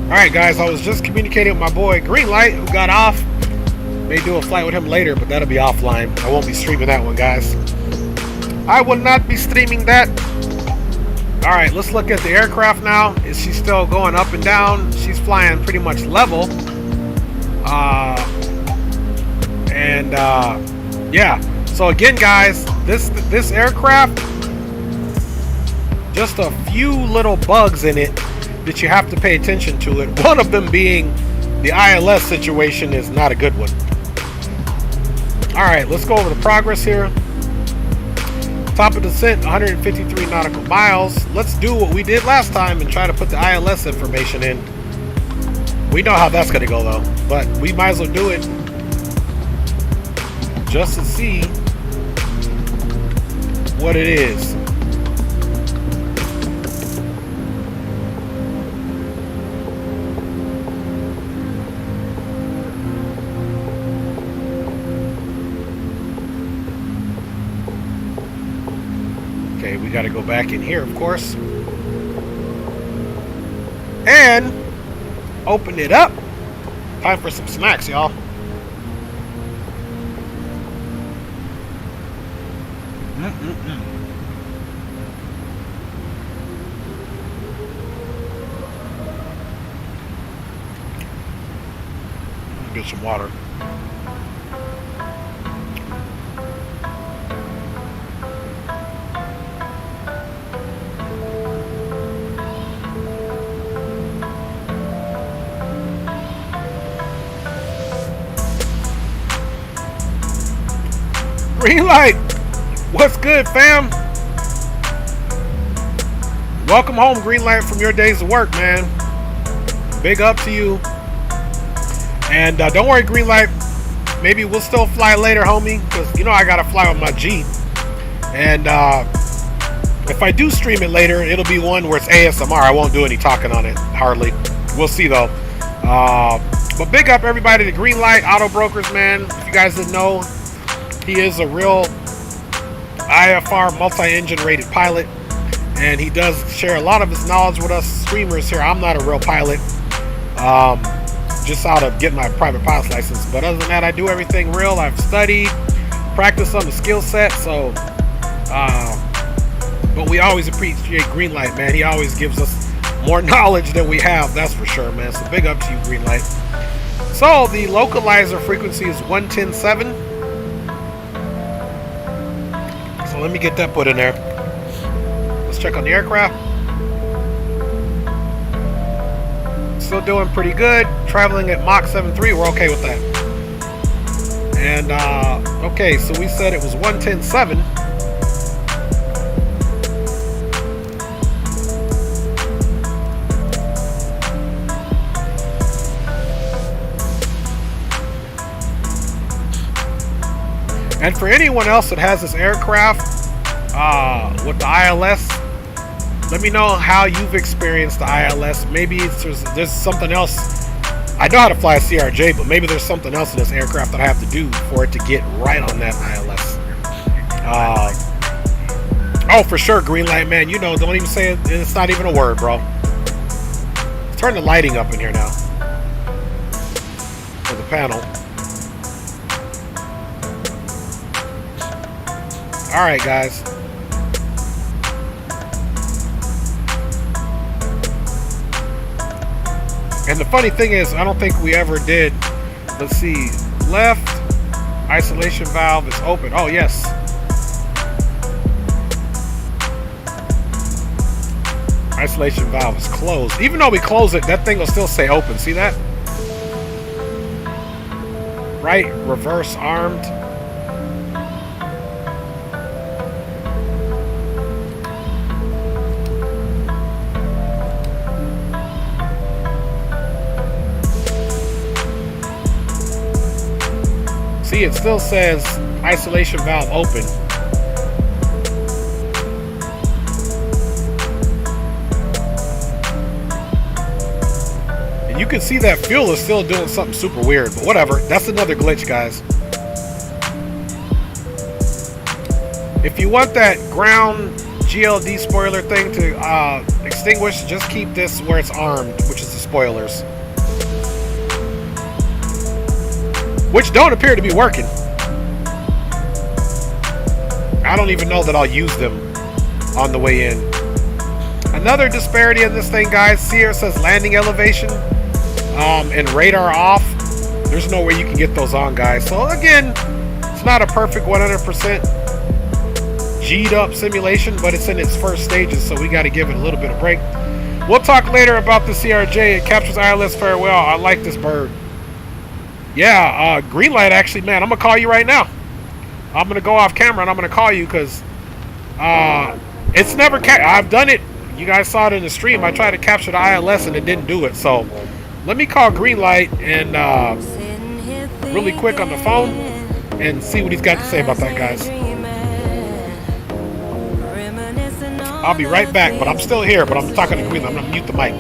Alright guys, I was just communicating with my boy Greenlight, who got off. May do a flight with him later, but that'll be offline. I won't be streaming that one, guys. I will not be streaming that. Alright, let's look at the aircraft now. Is she still going up and down? She's flying pretty much level. Yeah. So again, guys, this aircraft, just a few little bugs in it that you have to pay attention to it. One of them being the ILS situation is not a good one. Alright, let's go over the progress here. Top of descent, 153 nautical miles. Let's do what we did last time and try to put the ILS information in. We know how that's gonna go though, but we might as well do it just to see what it is. Okay, we got to go back in here, of course, and open it up. Time for some snacks, y'all. Get some water. Green light! What's good, fam? Welcome home, green light, from your days of work, man. Big up to you. And don't worry, green light. Maybe we'll still fly later, homie, because you know I gotta fly with my Jeep. And if I do stream it later, it'll be one where it's ASMR. I won't do any talking on it, hardly. We'll see though. But big up everybody to Green Light Auto Brokers, man. If you guys didn't know, he is a real IFR multi-engine rated pilot, and he does share a lot of his knowledge with us streamers here. I'm not a real pilot, just out of getting my private pilot's license, but other than that, I do everything real. I've studied, practiced on the skill set, so but we always appreciate Green Light, man. He always gives us more knowledge than we have, that's for sure, man. So big up to you, Green Light. So the localizer frequency is 110.7. So let me get that put in there. Let's check on the aircraft. Still doing pretty good. Traveling at Mach 7.3. We're okay with that. And okay, so we said it was 110.7. And for anyone else that has this aircraft with the ILS, let me know how you've experienced the ILS. Maybe there's something else. I know how to fly a CRJ, but maybe there's something else in this aircraft that I have to do for it to get right on that ILS. Oh, for sure, Green Light, man. You know, don't even say it. It's not even a word, bro. Let's turn the lighting up in here now for the panel. Alright, guys. And the funny thing is, I don't think we ever did. Let's see. Left. Isolation valve is open. Oh, yes. Isolation valve is closed. Even though we close it, that thing will still say open. See that? Right. Reverse armed. See, it still says isolation valve open. And you can see that fuel is still doing something super weird, but whatever. That's another glitch, guys. If you want that ground GLD spoiler thing to extinguish, just keep this where it's armed, which is the spoilers. Which don't appear to be working. I don't even know that I'll use them on the way in. Another disparity in this thing, guys. See here it says landing elevation and radar off. There's no way you can get those on, guys. So again, it's not a perfect 100% G'd up simulation, but it's in its first stages, so we got to give it a little bit of break. We'll talk later about the CRJ. It captures ILS very well. I like this bird. Yeah, Green Light, actually, man, I'm going to call you right now. I'm going to go off camera and I'm going to call you because it's never I've done it. You guys saw it in the stream. I tried to capture the ILS and it didn't do it. So Let me call Greenlight and really quick on the phone and see what he's got to say about that, guys. I'll be right back, but I'm still here, but I'm talking to Greenlight. I'm going to mute the mic.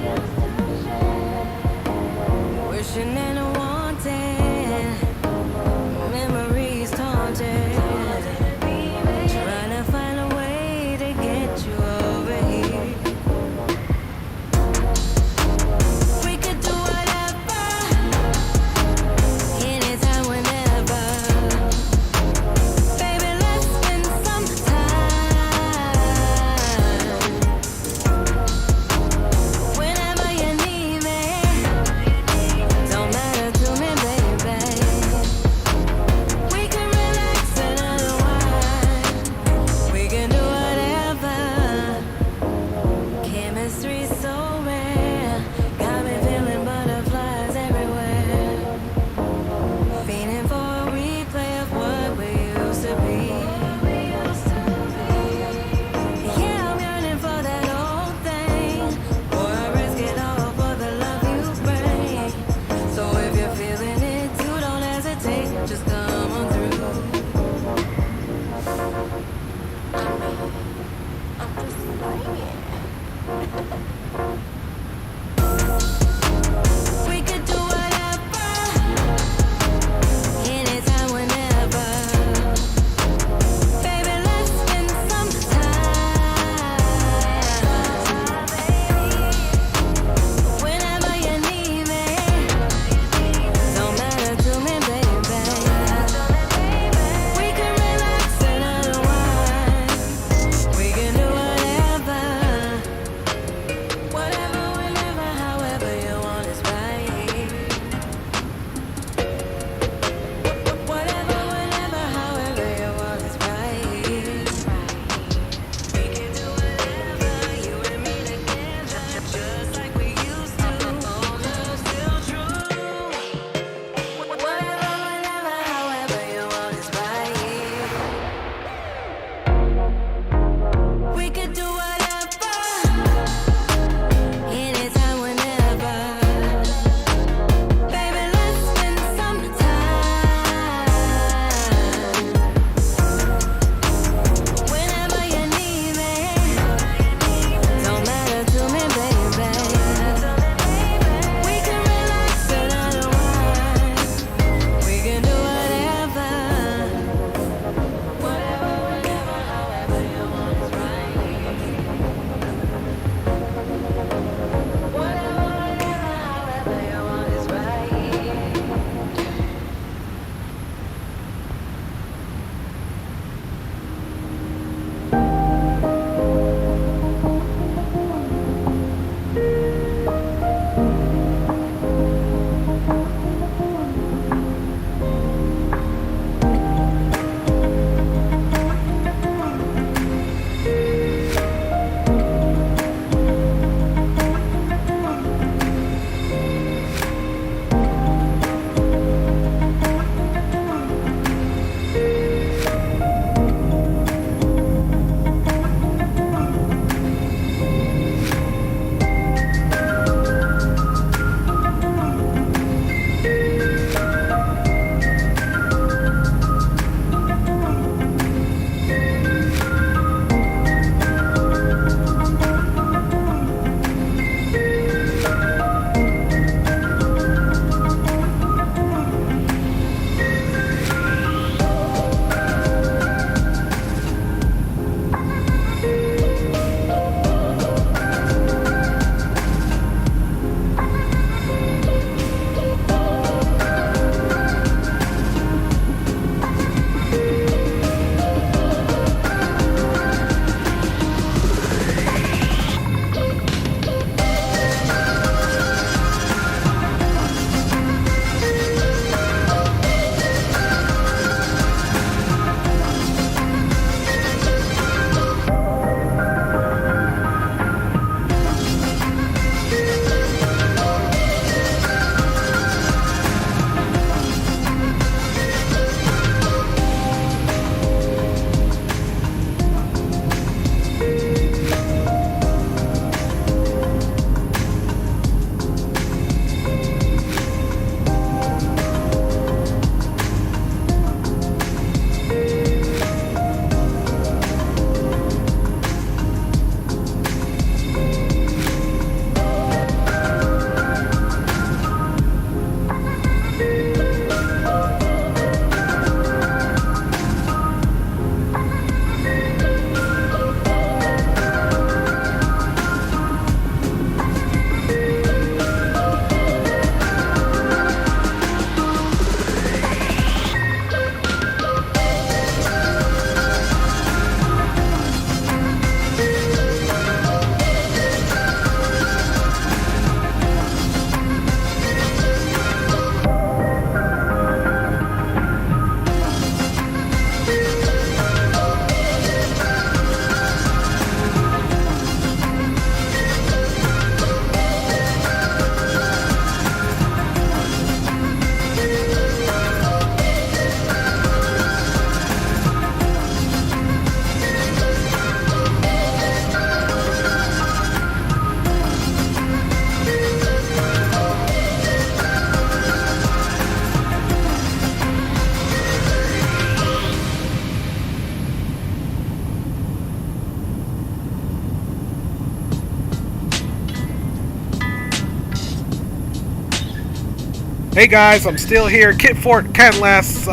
Hey guys, I'm still here. Kit Fort Canlas,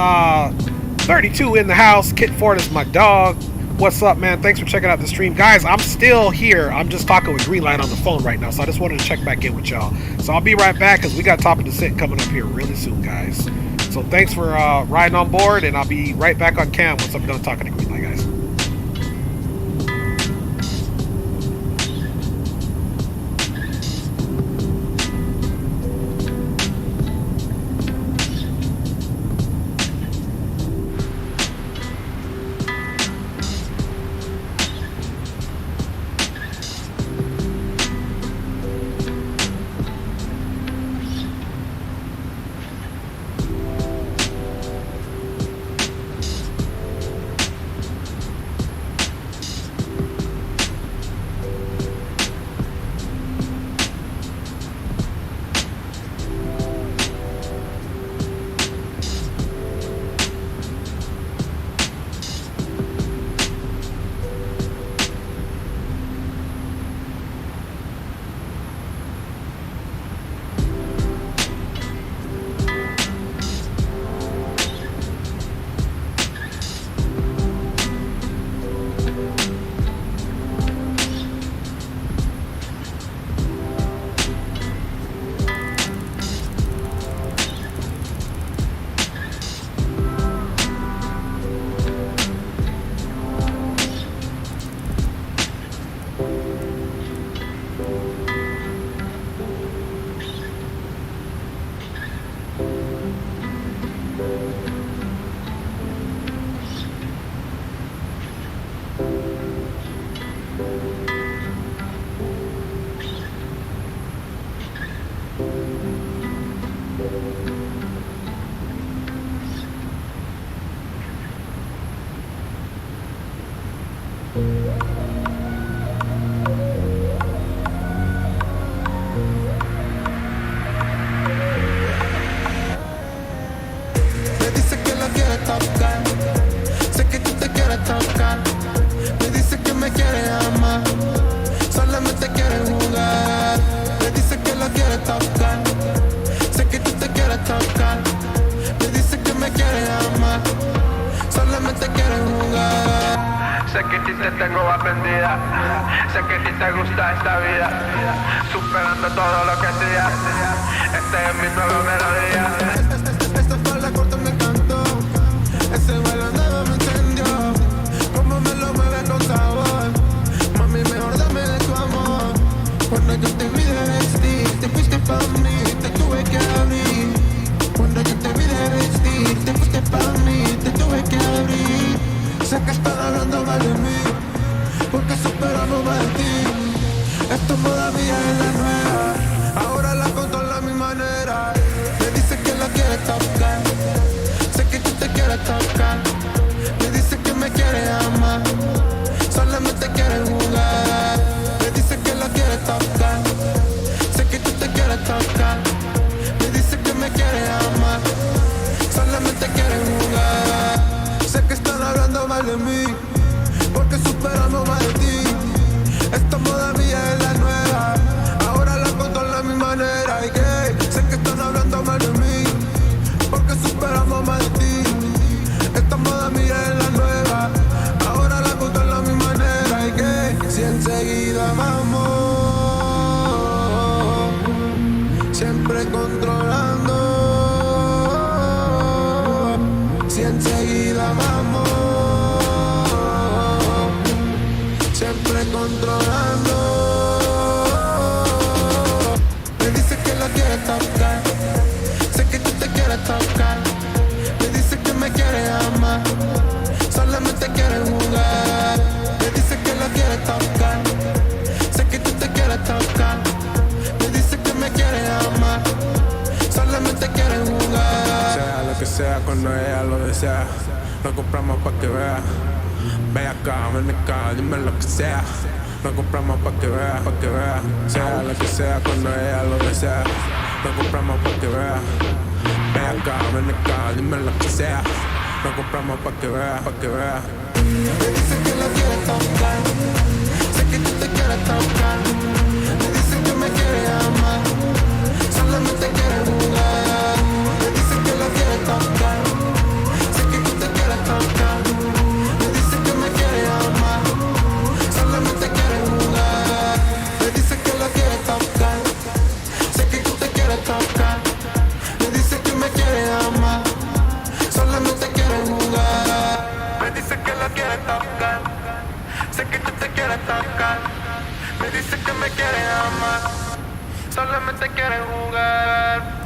32 in the house. Kit Fort is my dog. What's up, man? Thanks for checking out the stream. Guys, I'm still here. I'm just talking with Greenlight on the phone right now, so I just wanted to check back in with y'all. So I'll be right back because we got Topic to Sit coming up here really soon, guys. So thanks for riding on board, and I'll be right back on cam once I'm done talking to Greenlight, guys. Solamente quiere jugar. Me dice que me quiere amar, solamente quiere jugar.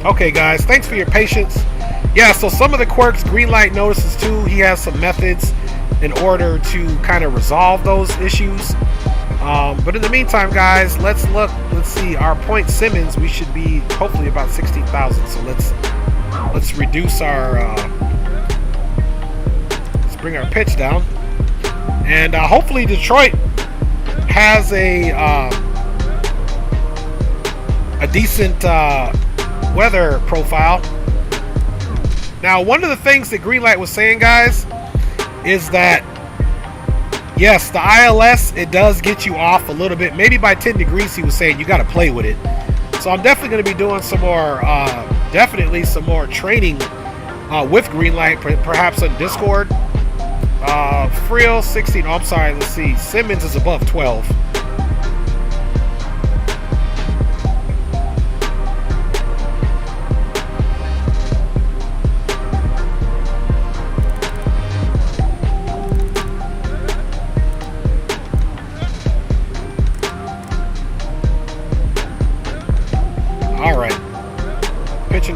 Okay guys, thanks for your patience. Yeah, so some of the quirks Greenlight notices too. He has some methods in order to kind of resolve those issues. But in the meantime, guys, let's see, our point Simmons, we should be hopefully about 16,000. So let's reduce our let's bring our pitch down. And hopefully Detroit has a decent weather profile. Now, one of the things that Greenlight was saying, guys, is that yes, the ILS, it does get you off a little bit, maybe by 10 degrees. He was saying you got to play with it. So I'm definitely going to be doing some more training with Greenlight, perhaps on Discord. Frill 16, oh, I'm sorry, let's see, Simmons is above 12.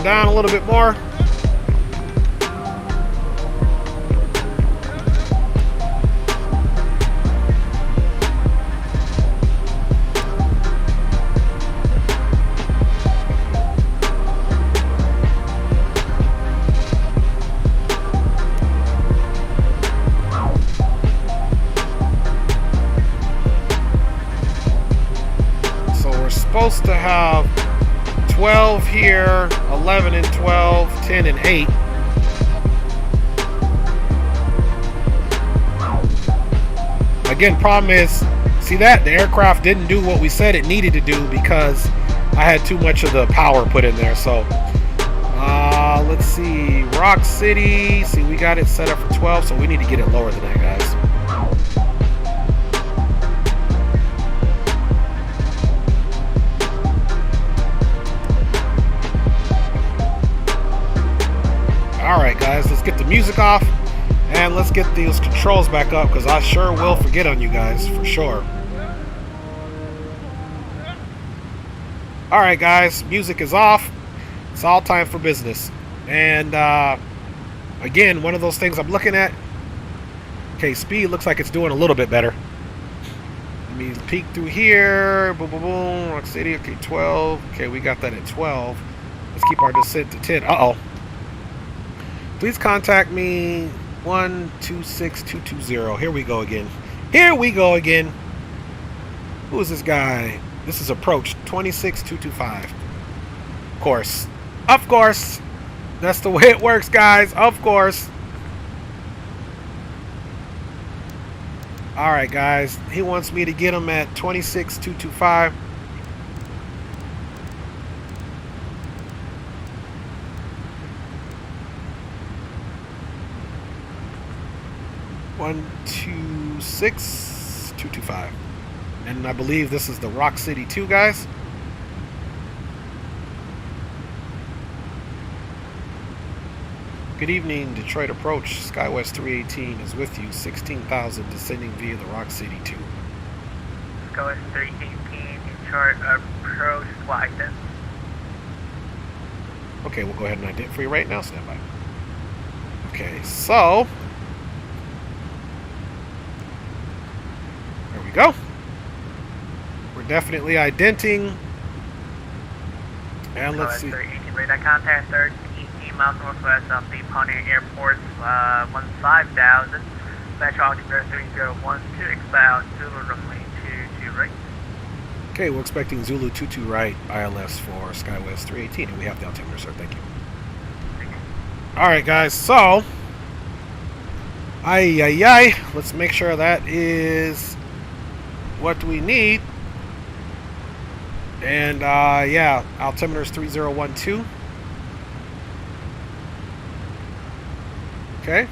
Down a little bit more. So we're supposed to have 12 here, 11 and 12, 10 and 8. Again, problem is, see that? The aircraft didn't do what we said it needed to do because I had too much of the power put in there. So, let's see, Rock City, see, we got it set up for 12, so we need to get it lower than that, guys. Alright guys, let's get the music off and let's get these controls back up because I sure will forget on you guys, for sure. Alright guys, music is off. It's all time for business. And again, one of those things I'm looking at. Okay, speed looks like it's doing a little bit better. Let me peek through here. Boom, boom, boom. Rock City, okay, 12. Okay, we got that at 12. Let's keep our descent to 10. Uh-oh. Please contact me 126220. Here we go again. Here we go again. Who is this guy? This is approach 26225. Of course. Of course. That's the way it works, guys. Of course. Alright, guys. He wants me to get him at 26225. One, 2, 6, 225. And I believe this is the Rock City 2, guys. Good evening, Detroit Approach. SkyWest 318 is with you. 16,000 descending via the Rock City 2. SkyWest 318, Detroit Approach, Washington. Okay, we'll go ahead and identify for you right now. Stand by. Okay, so we go. We're definitely identing. And let's see. 18 radar contact 13 miles northwest of the Pontiac Airport, 15,000. Metro altimeter 3012, expect Zulu runway 22 right. Okay, we're expecting Zulu 22 right, ILS for SkyWest 318, and we have the altimeter, sir. Thank you. Alright, guys, so. Let's make sure that is what we need. And, yeah, altimeter is 3012. Okay.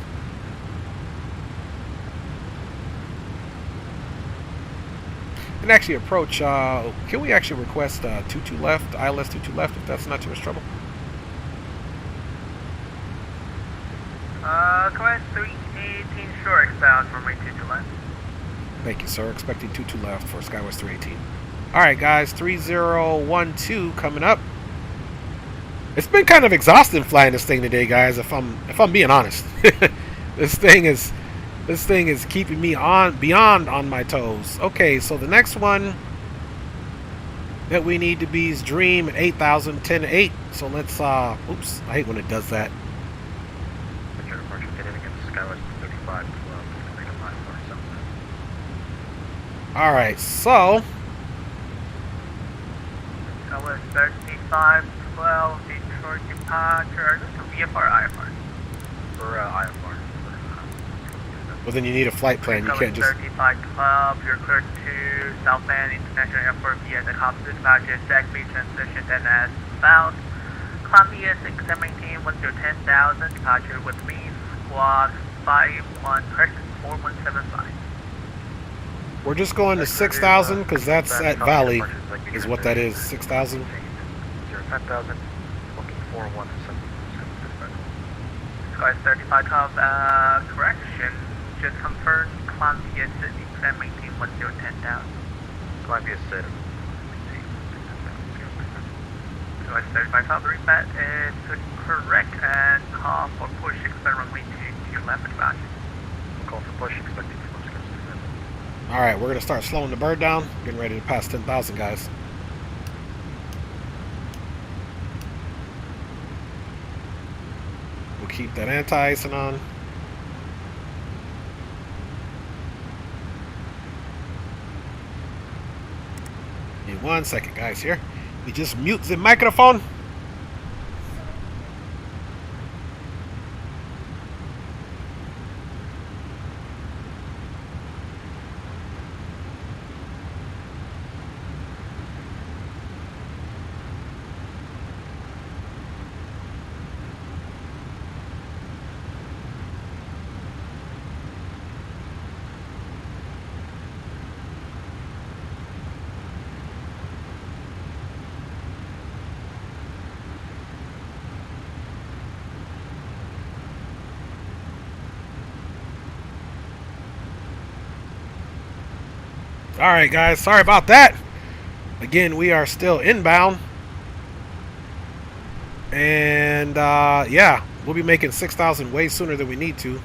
And actually approach, can we actually request 22 left, ILS 22 left, if that's not too much trouble? Class 318 short, expect runway 22 left. Thank you, sir. Expecting 22 left for SkyWest 318. Alright, guys, 3012 coming up. It's been kind of exhausting flying this thing today, guys, if I'm being honest. This thing is keeping me beyond on my toes. Okay, so the next one that we need to be is Dream at 8,000, 10-8. So let's oops, I hate when it does that. Alright, so Skywest 3512, Detroit departure. Is this for VFR or IFR? For IFR. Well, then you need a flight plan. You can't just. 3512, you're cleared to Southland International Airport via the composite departure, Jackby transition, then as south. Columbia 617, 10,000, departure with me, squad 51, correction 4175. We're just going to 6,000 because that's at Valley, is what that is. 6,000. 5,000, looking for 175. Sky 3512, correction. Just confirmed Columbia City, and maintain 10,000. Columbia City. Sky 3512, reset is correct, and call for push, expect runway 22 left advance. Call for push, expecting push. Alright, we're going to start slowing the bird down. Getting ready to pass 10,000, guys. We'll keep that anti-icing on. Give me 1 second, guys, here. We just mute the microphone. Alright, guys, sorry about that. Again, we are still inbound. And, yeah, we'll be making 6,000 way sooner than we need to.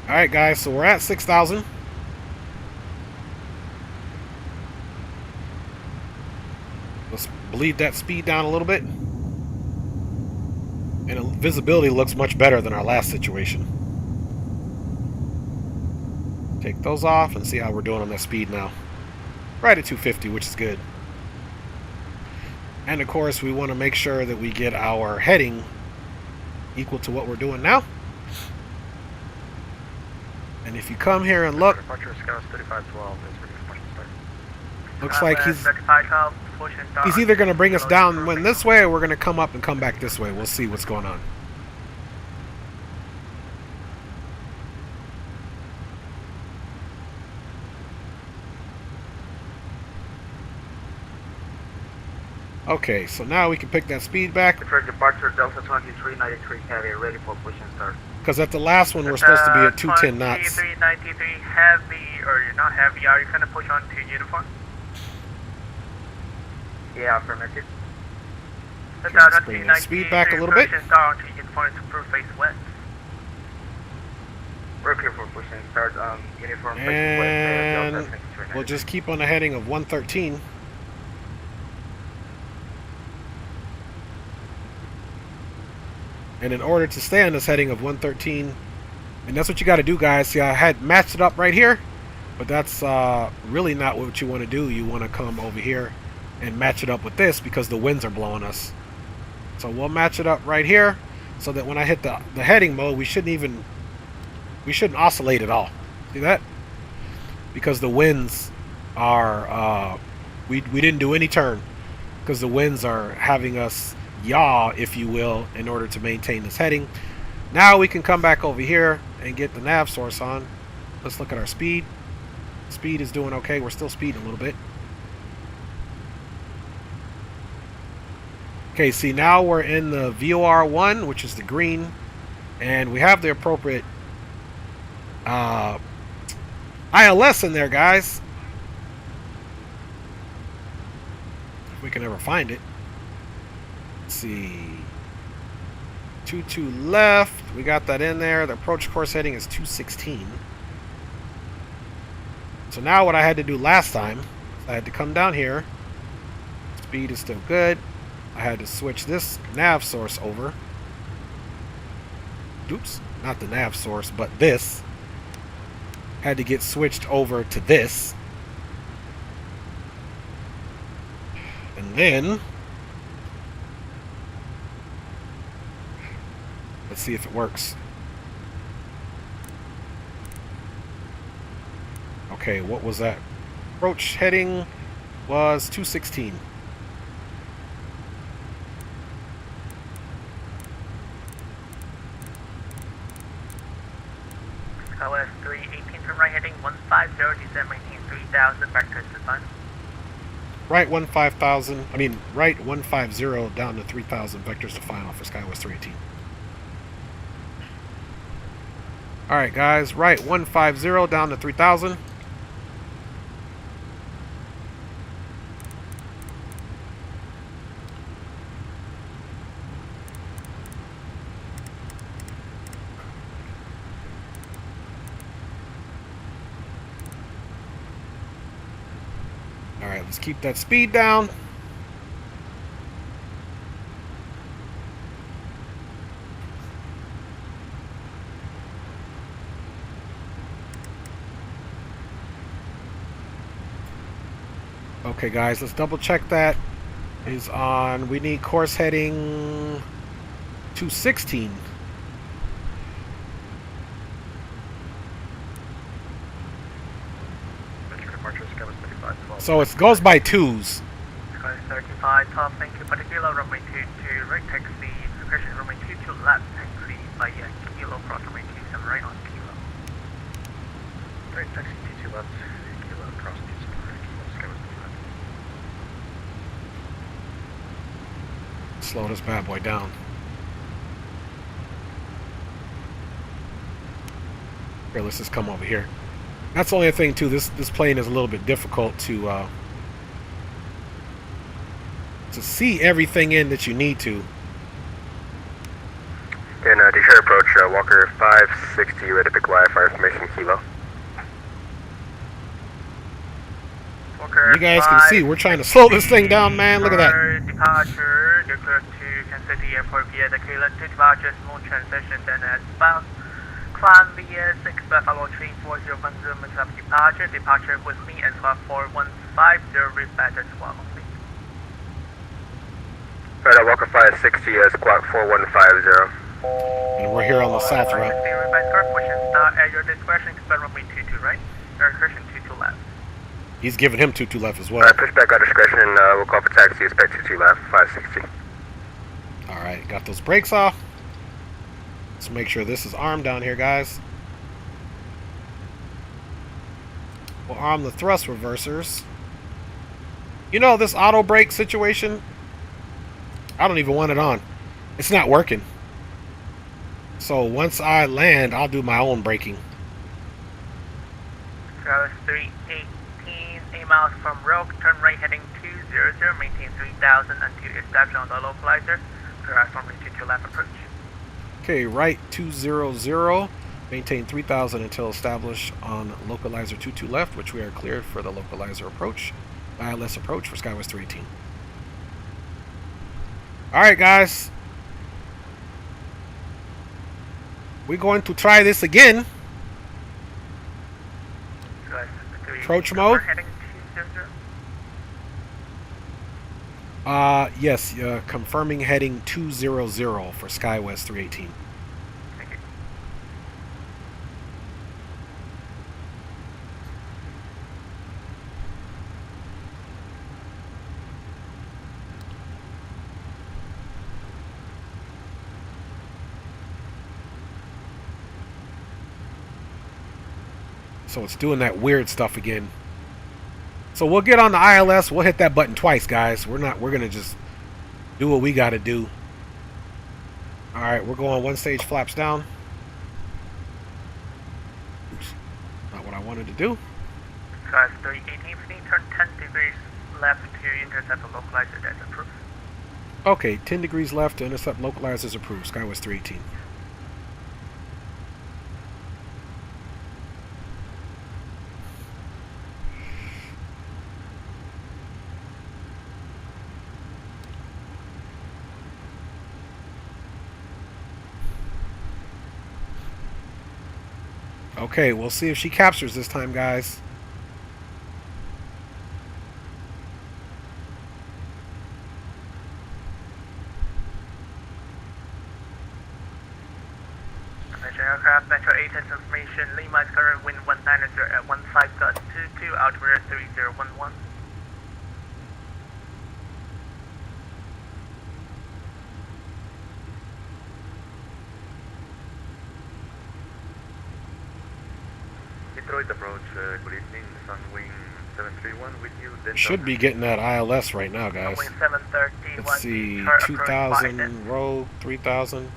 Alright, guys, so we're at 6,000. Let's bleed that speed down a little bit. And visibility looks much better than our last situation. Take those off and see how we're doing on that speed now. Right at 250, which is good. And of course, we want to make sure that we get our heading equal to what we're doing now. And if you come here and look, looks like he's either going to bring us down this way, or we're going to come up and come back this way. We'll see what's going on. Okay, so now we can pick that speed back. Departure Delta 2393 heavy, ready for push and start. Because at the last one we're supposed to be at 210 knots. 2393 heavy, or you're not heavy, are you going to push on to uniform? Yeah, affirmative. Okay, let's bring the speed back a little bit. Start to uniform to face west. We're clear for pushing start uniform face And west. we'll just keep on the heading of 113. And in order to stay on this heading of 113, and that's what you got to do, guys. See, I had matched it up right here, but that's really not what you want to do. You want to come over here and match it up with this because the winds are blowing us. So we'll match it up right here so that when I hit the heading mode, we shouldn't oscillate at all. See that? Because the winds are, we didn't do any turn because the winds are having us yaw, if you will, in order to maintain this heading. Now we can come back over here and get the nav source on. Let's look at our speed. Speed is doing okay. We're still speeding a little bit. Okay, see, now we're in the VOR1, which is the green, and we have the appropriate ILS in there, guys. If we can ever find it. Let's see. 22 left. We got that in there. The approach course heading is 216. So now what I had to do last time, I had to come down here. Speed is still good. I had to switch this nav source over. Oops, not the nav source, but this. Had to get switched over to this. And then let's see if it works. Okay, what was that? Approach heading was 216. LS 318 turn right heading 150, descend maintain 3000, back to design. Right 15000. I mean, right 150 down to 3000 vectors to final for Skywest 318. All right, guys. Right 150 down to 3000. All right, let's keep that speed down. Okay, guys, let's double check that is on. We need course heading 216. So it goes by twos. Sky 35, top, thank you. Particular runway 22, right taxi, progression runway 22, left taxi by kilo, cross runway 27, right on kilo. Right taxi 22 left, kilo, cross 27, right kilo, Skywest 35. Slow this bad boy down. Here, let's just come over here. That's the only thing too. This plane is a little bit difficult to see everything in that you need to. In Detroit approach, Walker 560, ready to pick Y, fire information, kilo. Walker You guys can see we're trying to slow this thing down, man. Look at that. Departure, declare to Kansas City Airport via the Kilo 2 departure, small transition, then southbound. Climb via 6, follow train 4010, minutes of departure. Departure with me and flight 4150, reset at 12 only. Right, Walker 560, squawk 4150. And we're here on the south route. Pushing start at your discretion, expect runway 22 right, or correction 22 left. He's giving him 22 left as well. Alright, push back our discretion, and we'll call for taxi, expect 22 left, 560. Alright, got those brakes off. Let's make sure this is armed down here, guys. We'll arm the thrust reversers. You know, this auto brake situation, I don't even want it on. It's not working. So once I land, I'll do my own braking. Travis 318, 8 miles from Yoke, turn right heading 200, maintain 3000 until established on the localizer. Clear from runway 22 left approach. Okay, right 200. Maintain 3000 until established on localizer 22 left, which we are cleared for the localizer approach. ILS approach for Skywest 318. Alright guys. We're going to try this again. Approach mode. Heading 200. Yes, confirming heading 200 for Skywest 318. So it's doing that weird stuff again. So we'll get on the ILS. We'll hit that button twice, guys. We're gonna just do what we gotta do. Alright, we're going one stage flaps down. Oops. Not what I wanted to do. Guys, 318, turn 10 degrees left to intercept the localizer that's approved. Okay, 10 degrees left to intercept localizers approved. Skywest 318. Okay, we'll see if she captures this time, guys. Aircraft, Metro 8 has information. Lima is current wind 190 at 15.22, altimeter 3011. Detroit approach, good evening, Sunwing 731 with you. Should be getting that ILS right now, guys. Sunwing 730. Let's see, 2,000, rogue, 3,000.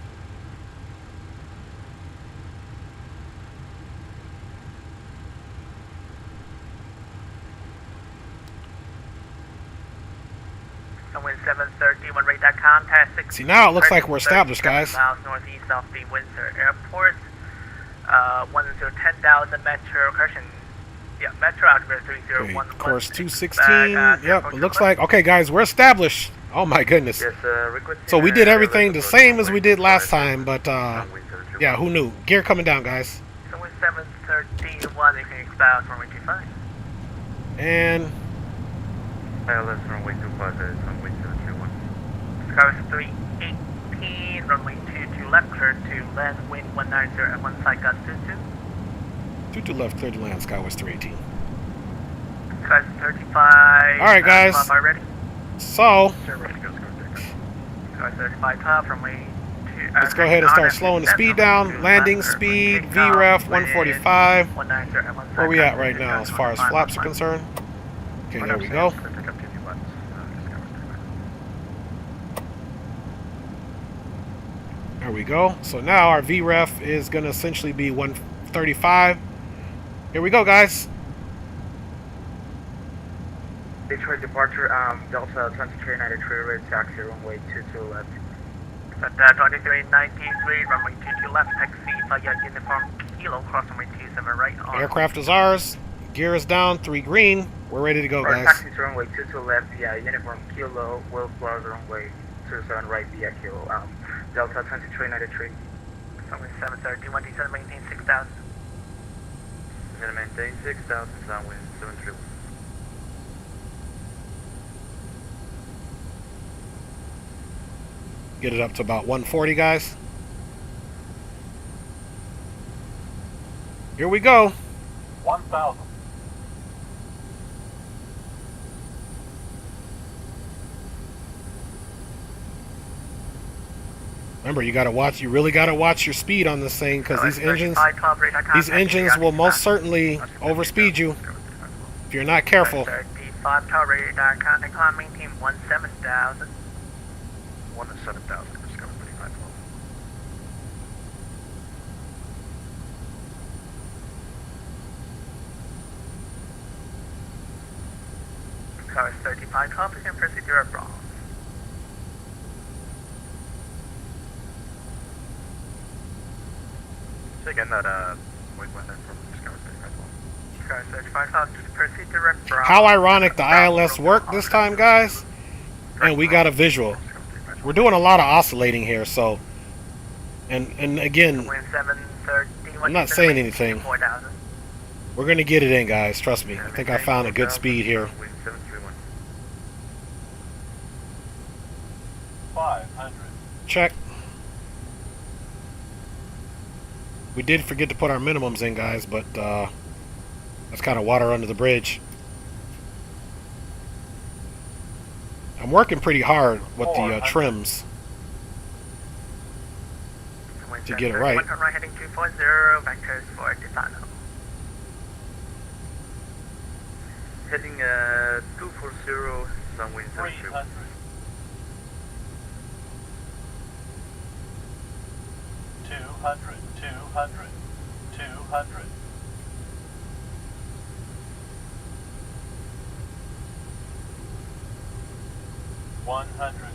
Sunwing 731, radar contact. See, now it looks like we're established, guys. Miles northeast of the Windsor Airport. 10,000 metro, correction. Yeah, metro altimeter 3011. Okay, course 216. Yep, it looks like. Okay, guys, we're established. Oh my goodness. Yes, so we did everything the same as we did last time, but yeah, who knew? Gear coming down, guys. Sunwing 731, you can expect from runway 25. And ILS runway 25, Sunwing 731. Skywest 318, runway 22 left, clear to land, wind 190 at 1 side, gust 22. 22 left, clear to land, Skywest 318. Skywest 35. Alright, guys. Ready? So, Skywest 35 top, runway 2. Let's go ahead and start slowing the speed down. Landing speed, VREF 145. Where are we at right now as far as flaps are concerned? Okay, there we go. There we go. So now our VREF is going to essentially be 135. Here we go, guys. Detroit departure, Delta 2393, red taxi, runway 22 left. Delta 2393, runway 22 left, taxi via uniform kilo, cross runway 27 right on. Aircraft is ours. Gear is down, 3 green. We're ready to go, guys. Taxi to runway 22 left via uniform kilo, Will Plaza, runway 27 right via kilo. Delta 2393. Runway 731, descend, maintain 6,000. I'm going to maintain 6,000, runway 731. Get it up to about 140, guys. Here we go. 1,000. Remember, you gotta watch. You really gotta watch your speed on this thing, because these engines will most certainly overspeed you if you're not careful. 35 tower radar contact, climb, maintain 17,000. 17,000, just coming 35 12. Skywest 35 top, you can proceed to red bronze. So again, that wing weather from Skywest 35 top. Skywest 35 top, just proceed to red bronze. How ironic the ILS worked this time, guys. And we got a visual. We're doing a lot of oscillating here, so. And again, Wind 730, I'm not saying anything. We're going to get it in, guys. Trust me. I think I found a good speed here. Wind 731. 500. Check. We did forget to put our minimums in, guys, but that's kind of water under the bridge. I'm working pretty hard with the trims to get it right. Right heading 240, vectors for the final. Heading 240, sun wind 72. 300. 200. 200. 200. 100.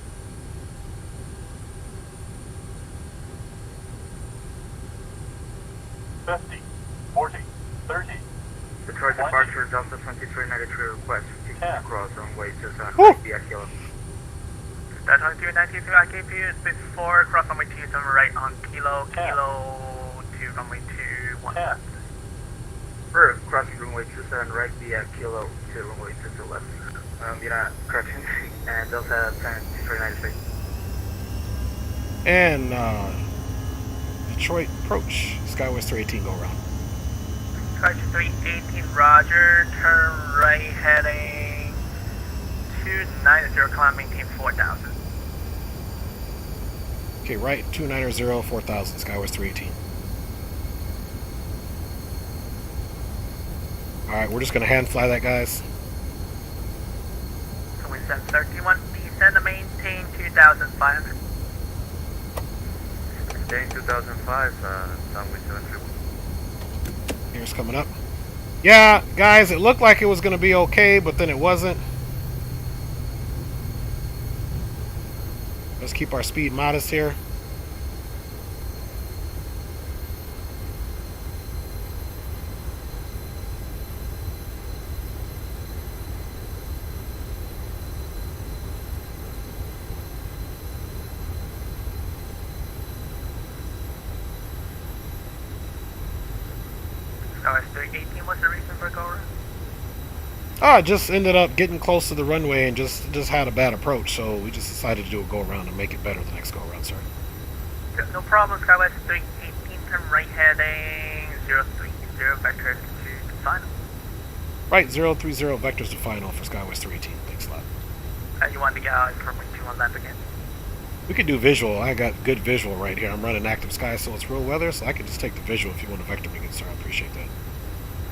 50. 40. 30. Detroit departure, Delta 2393 request 15 across runway 27 via kilo. Delta 2393, I gave you before cross runway 27 right on kilo, kilo to runway 21 left. For crossing runway 27 right via kilo to runway 22 left. Correction, and Delta 2393. And Detroit approach. Skywest 318 go around. Skywest 318, roger. Turn right heading 290, climb maintain 4000. Okay, right 290, 4000, Skywest 318. Alright, we're just going to hand fly that, guys. Wind 731, descend to maintain 2500. Maintain 2005, sun wind 731. Here's coming up. Yeah, guys, it looked like it was going to be okay, but then it wasn't. Let's keep our speed modest here. Skywest 318, what's the reason for go around? I just ended up getting close to the runway and just had a bad approach, so we just decided to do a go around and make it better the next go around, sir. No problem, Skywest 318, turn right heading 030, vectors to the final. Right, 030 vectors to final for Skywest 318. Thanks a lot. You want to get out from wing 2 on left again? We could do visual. I got good visual right here. I'm running active sky, so it's real weather, so I can just take the visual if you want to vector me again, sir. I appreciate that.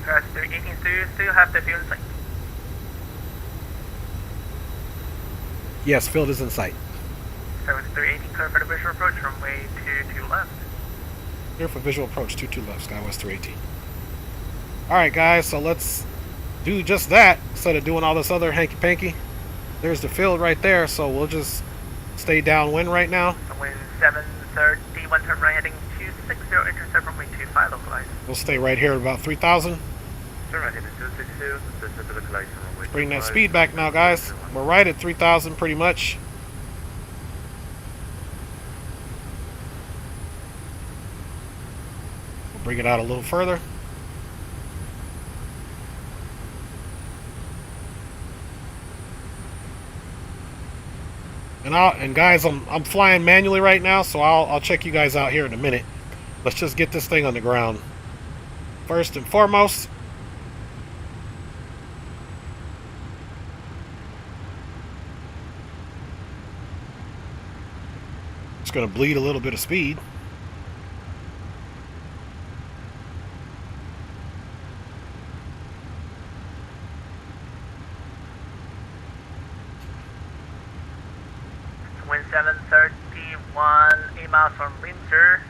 Skywest 318, still have the field in sight. Yes, field is in sight. Skywest 318, clear for the visual approach, runway 22 left. Clear for visual approach, 22 left, Skywest 318. Alright, guys, so let's do just that instead of doing all this other hanky-panky. There's the field right there, so we'll just stay downwind right now. Wind 730, one turn right heading 260, intercept runway 25 localized. We'll stay right here at about 3,000. Turn right heading 262, intercept to localized runway 25. Bring that speed back now, guys. We're right at 3,000 pretty much. We'll bring it out a little further. And guys, I'm flying manually right now, so I'll check you guys out here in a minute. Let's just get this thing on the ground. First and foremost, it's going to bleed a little bit of speed. Wind 731, 8 miles from Windsor.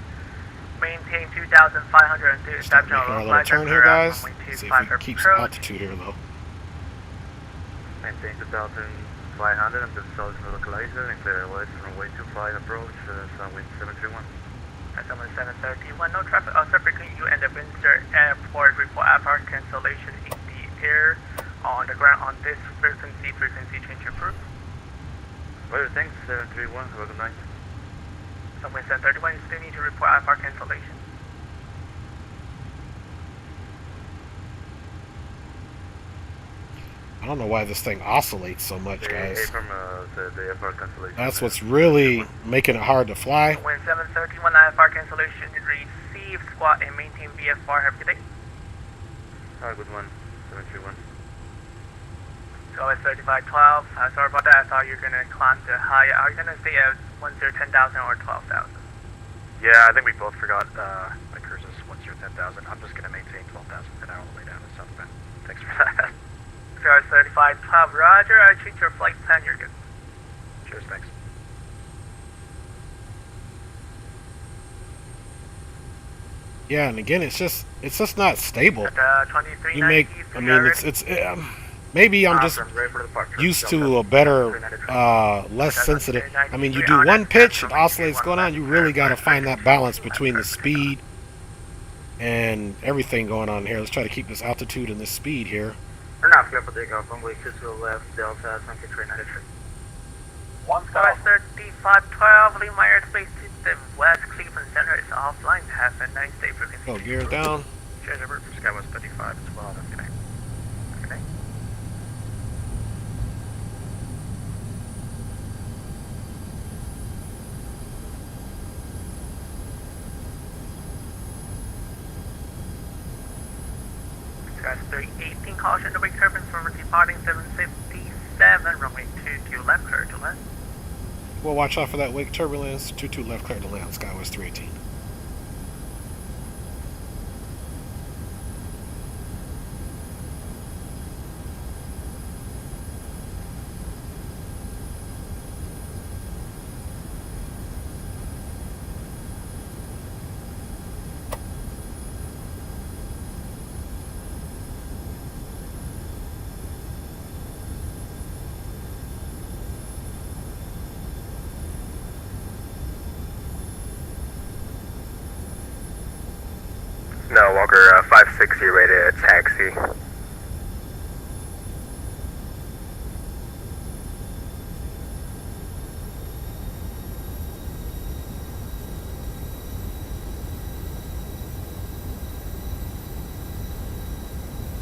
Maintain 2,502. Start making our little turn here, guys. See if we can keep some altitude here, though. Maintain 2,500 until south localizer and clear west runway 25 approach, wind 731. Someone 731, no traffic outside between you and the Windsor Airport. Report airport cancellation in the air. On the ground on this frequency change approved. Well, thanks, 731, have a good night. Someone 731, you still need to report airport cancellation. I don't know why this thing oscillates so much, guys. From the airport cancellation. That's what's really making it hard to fly. When 731 IFR cancellation received, squad and maintain VFR. Have a good day. Good one, 731. So it's 3512. Sorry about that. I thought you were going to climb the higher. Are you going to stay at 10,000 or 12,000? Yeah, I think we both forgot my cruise is 10,000. I'm just going to maintain 12,000 an hour all the way down to southbound. Thanks for that. So it's 3512. Roger. I checked your flight plan. You're good. Cheers, thanks. Yeah, and again, it's just not stable. At 2390. You make, I mean, it's maybe I'm just used to a better, less sensitive. I mean, you do one pitch, it oscillates going on. You really got to find that balance between the speed and everything going on here. Let's try to keep this altitude and this speed here. We're not clear for takeoff. Runway 22 left, Delta 2393. 3512. Leave my airspace to the west. Cleveland Center is offline. Have a nice day. Oh, gear down. Cheers, Robert. For Skywest 35 as well. Have a good night. Good night. Guys, 318, caution, the wake turbines from departing 757, runway 22 left, clear to land. Well, watch out for that wake turbulence. 22 left, clear to land. Skywest 318. No, Walker, 560 rated taxi.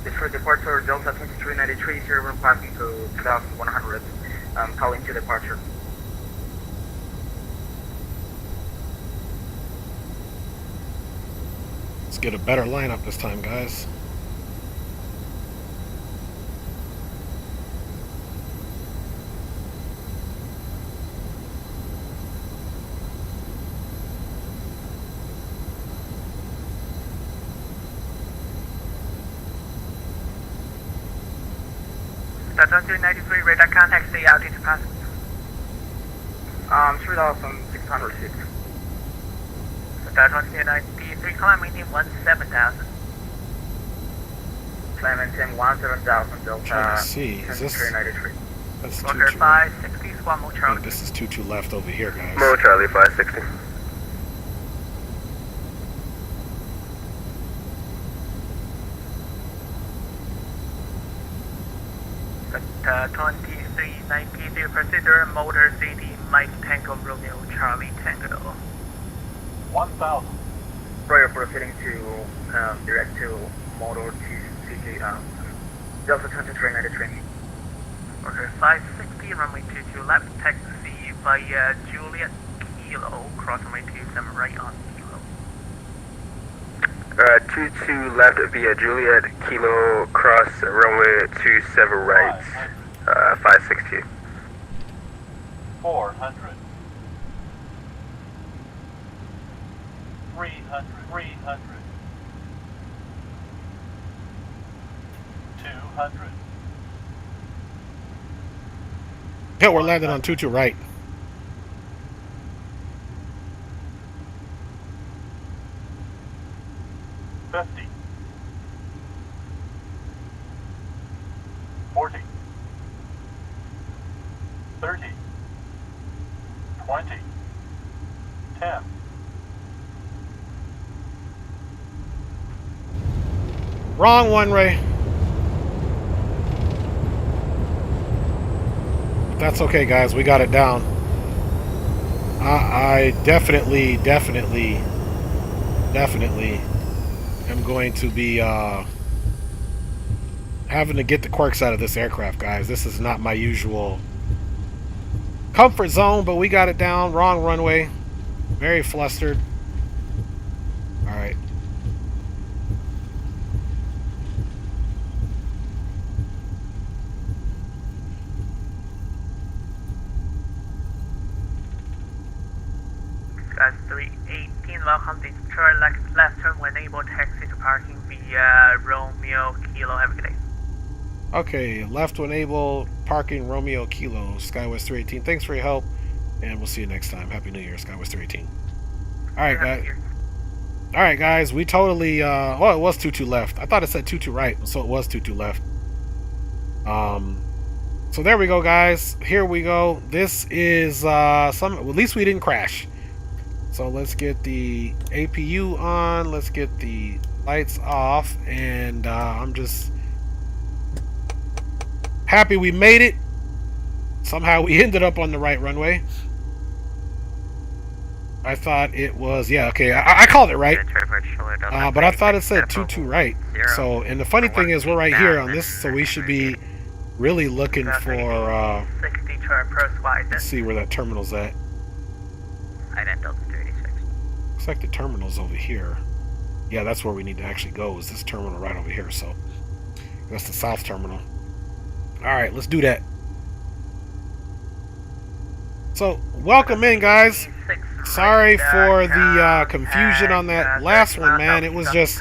Detroit departure, Delta 2393, 0 parking to 2100. Calling to departure. Let's get a better lineup this time, guys. That's 2393, radar contact, stay out into pass. 3,600 feet. That's 2393, climb maintain 17,000. Climb maintain 17,000, Delta. Trying to see, is this? 2393. That's Walker 22. 560, squad Mo I Charlie. think this is 22 left over here, guys. Mo Charlie 560. At 2390, procedure motor CD Mike Tango Romeo Charlie Tango. 1,000. Prior proceeding to direct to motor to CG Delta 2393. Order 560, runway 22 left, taxi via Juliet Kilo, cross runway 27 right on Kilo. 22 left via Juliet Kilo, cross runway 27 right, 560. 400. 300. 300. 200. Yeah, we're landing on 22 right. 50. 40. 30, 20, 10. Wrong one, Ray. That's okay, guys. We got it down. I definitely am going to be having to get the quirks out of this aircraft, guys. This is not my usual comfort zone, but we got it down. Wrong runway. Very flustered. All right. Guys, 318, welcome to Detroit. Left turn when able taxi to parking via Romeo Kilo. Have a good day. Okay, left to enable parking Romeo Kilo, Skywest 318. Thanks for your help, and we'll see you next time. Happy New Year, Skywest 318. Alright, guys. Alright, guys, we totally, oh, it was 22 left. I thought it said 22 right, so it was 22 left. So there we go, guys. Here we go. This is, at least we didn't crash. So let's get the APU on, let's get the lights off, and I'm just happy we made it. Somehow we ended up on the right runway. I thought it was, yeah, okay, I called it right. But I thought it said 22 right. So, and the funny thing is we're right here on this, so we should be really looking for, let's see where that terminal's at. Looks like the terminal's over here. Yeah, that's where we need to actually go, is this terminal right over here. So, that's the south terminal. Alright, let's do that. So, welcome in, guys. Sorry for the confusion on that last one, man. It was just,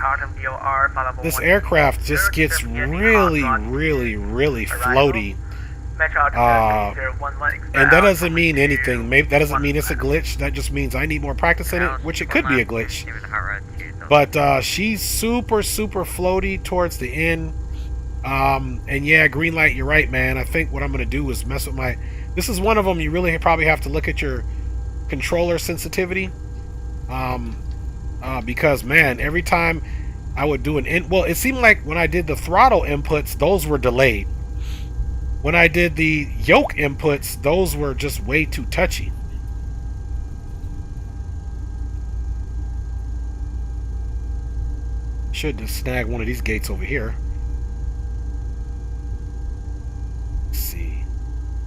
this aircraft just gets really floaty. And that doesn't mean anything. Maybe that doesn't mean it's a glitch. That just means I need more practice in it, which it could be a glitch. But she's super floaty towards the end. And yeah, green light, you're right, man. I think what I'm going to do is mess with my... This is one of them you really probably have to look at your controller sensitivity. Because, man, every time I would do well, it seemed like when I did the throttle inputs, those were delayed. When I did the yoke inputs, those were just way too touchy. Should just snag one of these gates over here. Let's see.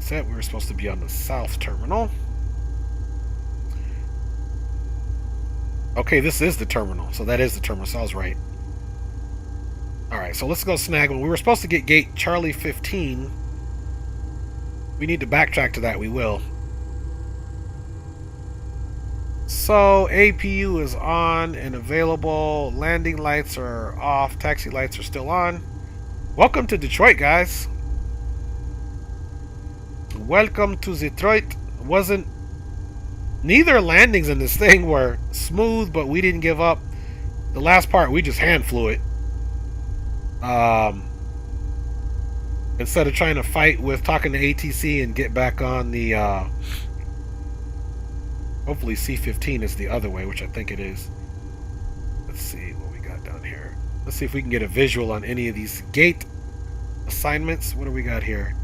Said we were supposed to be on the south terminal. Okay, this is the terminal. So that is the terminal. So I was right. Alright, so let's go snag one. We were supposed to get gate Charlie 15. We need to backtrack to that. We will. So APU is on and available. Landing lights are off. Taxi lights are still on. Welcome to Detroit, guys. Welcome to Detroit. Neither landings in this thing were smooth, but we didn't give up. The last part, we just hand flew it. Instead of trying to fight with talking to ATC and get back on the hopefully C-15 is the other way, which I think it is. Let's see what we got down here. Let's see if we can get a visual on any of these gate assignments. What do we got here?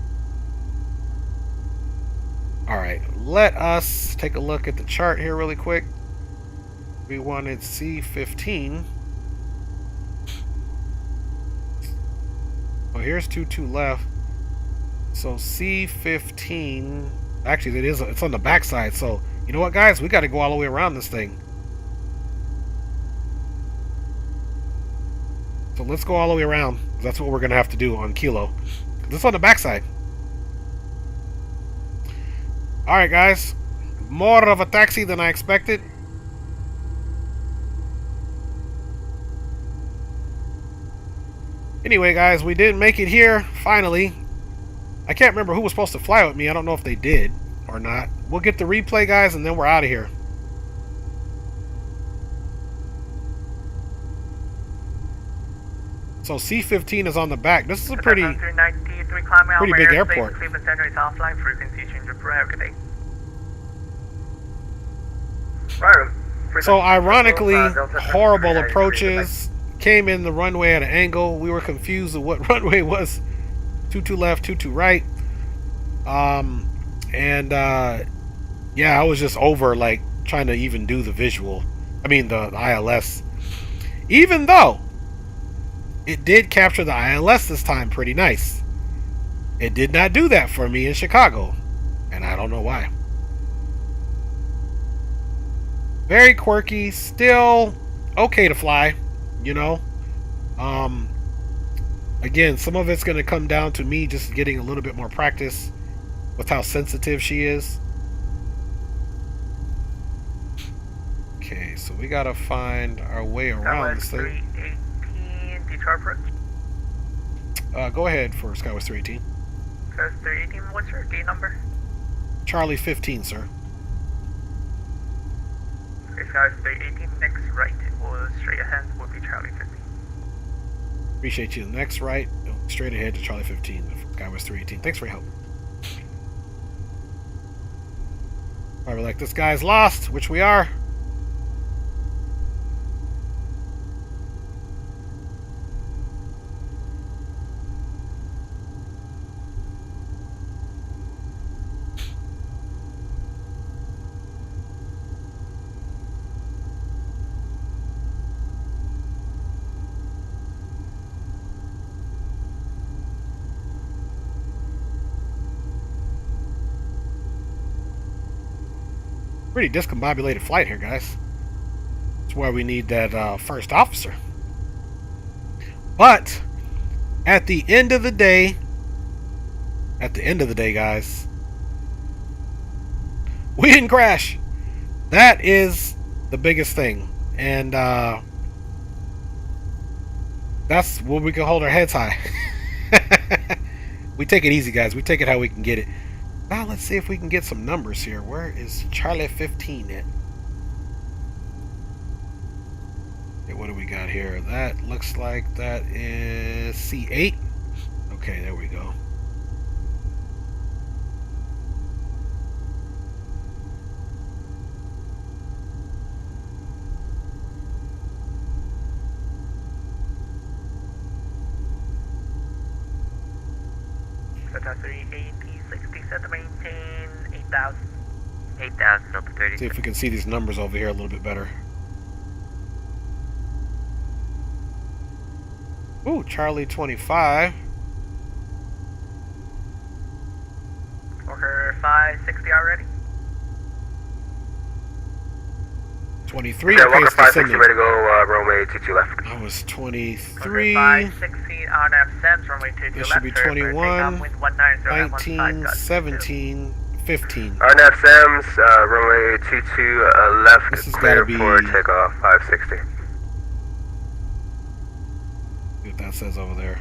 Alright, let us take a look at the chart here really quick. We wanted C-15. Oh, here's 22 left. So C-15, actually it's on the backside. So you know what, guys, we got to go all the way around this thing. So let's go all the way around. That's what we're gonna have to do on Kilo. This is on the backside. All right, guys, more of a taxi than I expected. Anyway, guys, we did make it here, finally. I can't remember who was supposed to fly with me. I don't know if they did or not. We'll get the replay, guys, and then we're out of here. So C-15 is on the back. This is a pretty... 23 climbing Pretty over big airspace, airport. Cleveland Center is offline, frequency change approved. Good day. Right. So ironically, Delta horrible 23, approaches. Came in the runway at an angle. We were confused of what runway was. 22 left, 22 right. Yeah, I was just over like trying to even do the visual. I mean the ILS. Even though it did capture the ILS this time pretty nice. It did not do that for me in Chicago. And I don't know why. Very quirky, still okay to fly, you know. Again, some of it's going to come down to me just getting a little bit more practice with how sensitive she is. Okay, so we got to find our way around this thing. 318, Detroit approach. Go ahead for Skywest 318. Skywest 318, what's your D number? Charlie 15, sir. Okay, Skywest 318, next right, it will straight ahead, will be Charlie 15. Appreciate you. Next right, straight ahead to Charlie 15, Skywest 318. Thanks for your help. Probably like, this guy's lost, which we are. Pretty discombobulated flight here, guys. That's why we need that first officer. But at the end of the day, guys, we didn't crash. That is the biggest thing, and that's what we can hold our heads high. We take it easy, guys. We take it how we can get it. Now let's see if we can get some numbers here. Where is Charlie 15 at? Okay, what do we got here? That looks like that is C8. Okay, there we go. Delta 380, 67, maintain 8,000. 8,000, Delta 30. See if we can see these numbers over here a little bit better. Ooh, Charlie 25. Walker 560 already. 23. Yeah, Okay, Walker it's 560 descending. ready to go, runway 22 left. I was Walker 23. 560 on F-SEMS, runway 22 This left. should be 21, 19, 19, 17, 15. RNF SAMS, runway 22 left, This has clear gotta be- for takeoff 560. See what that says over there.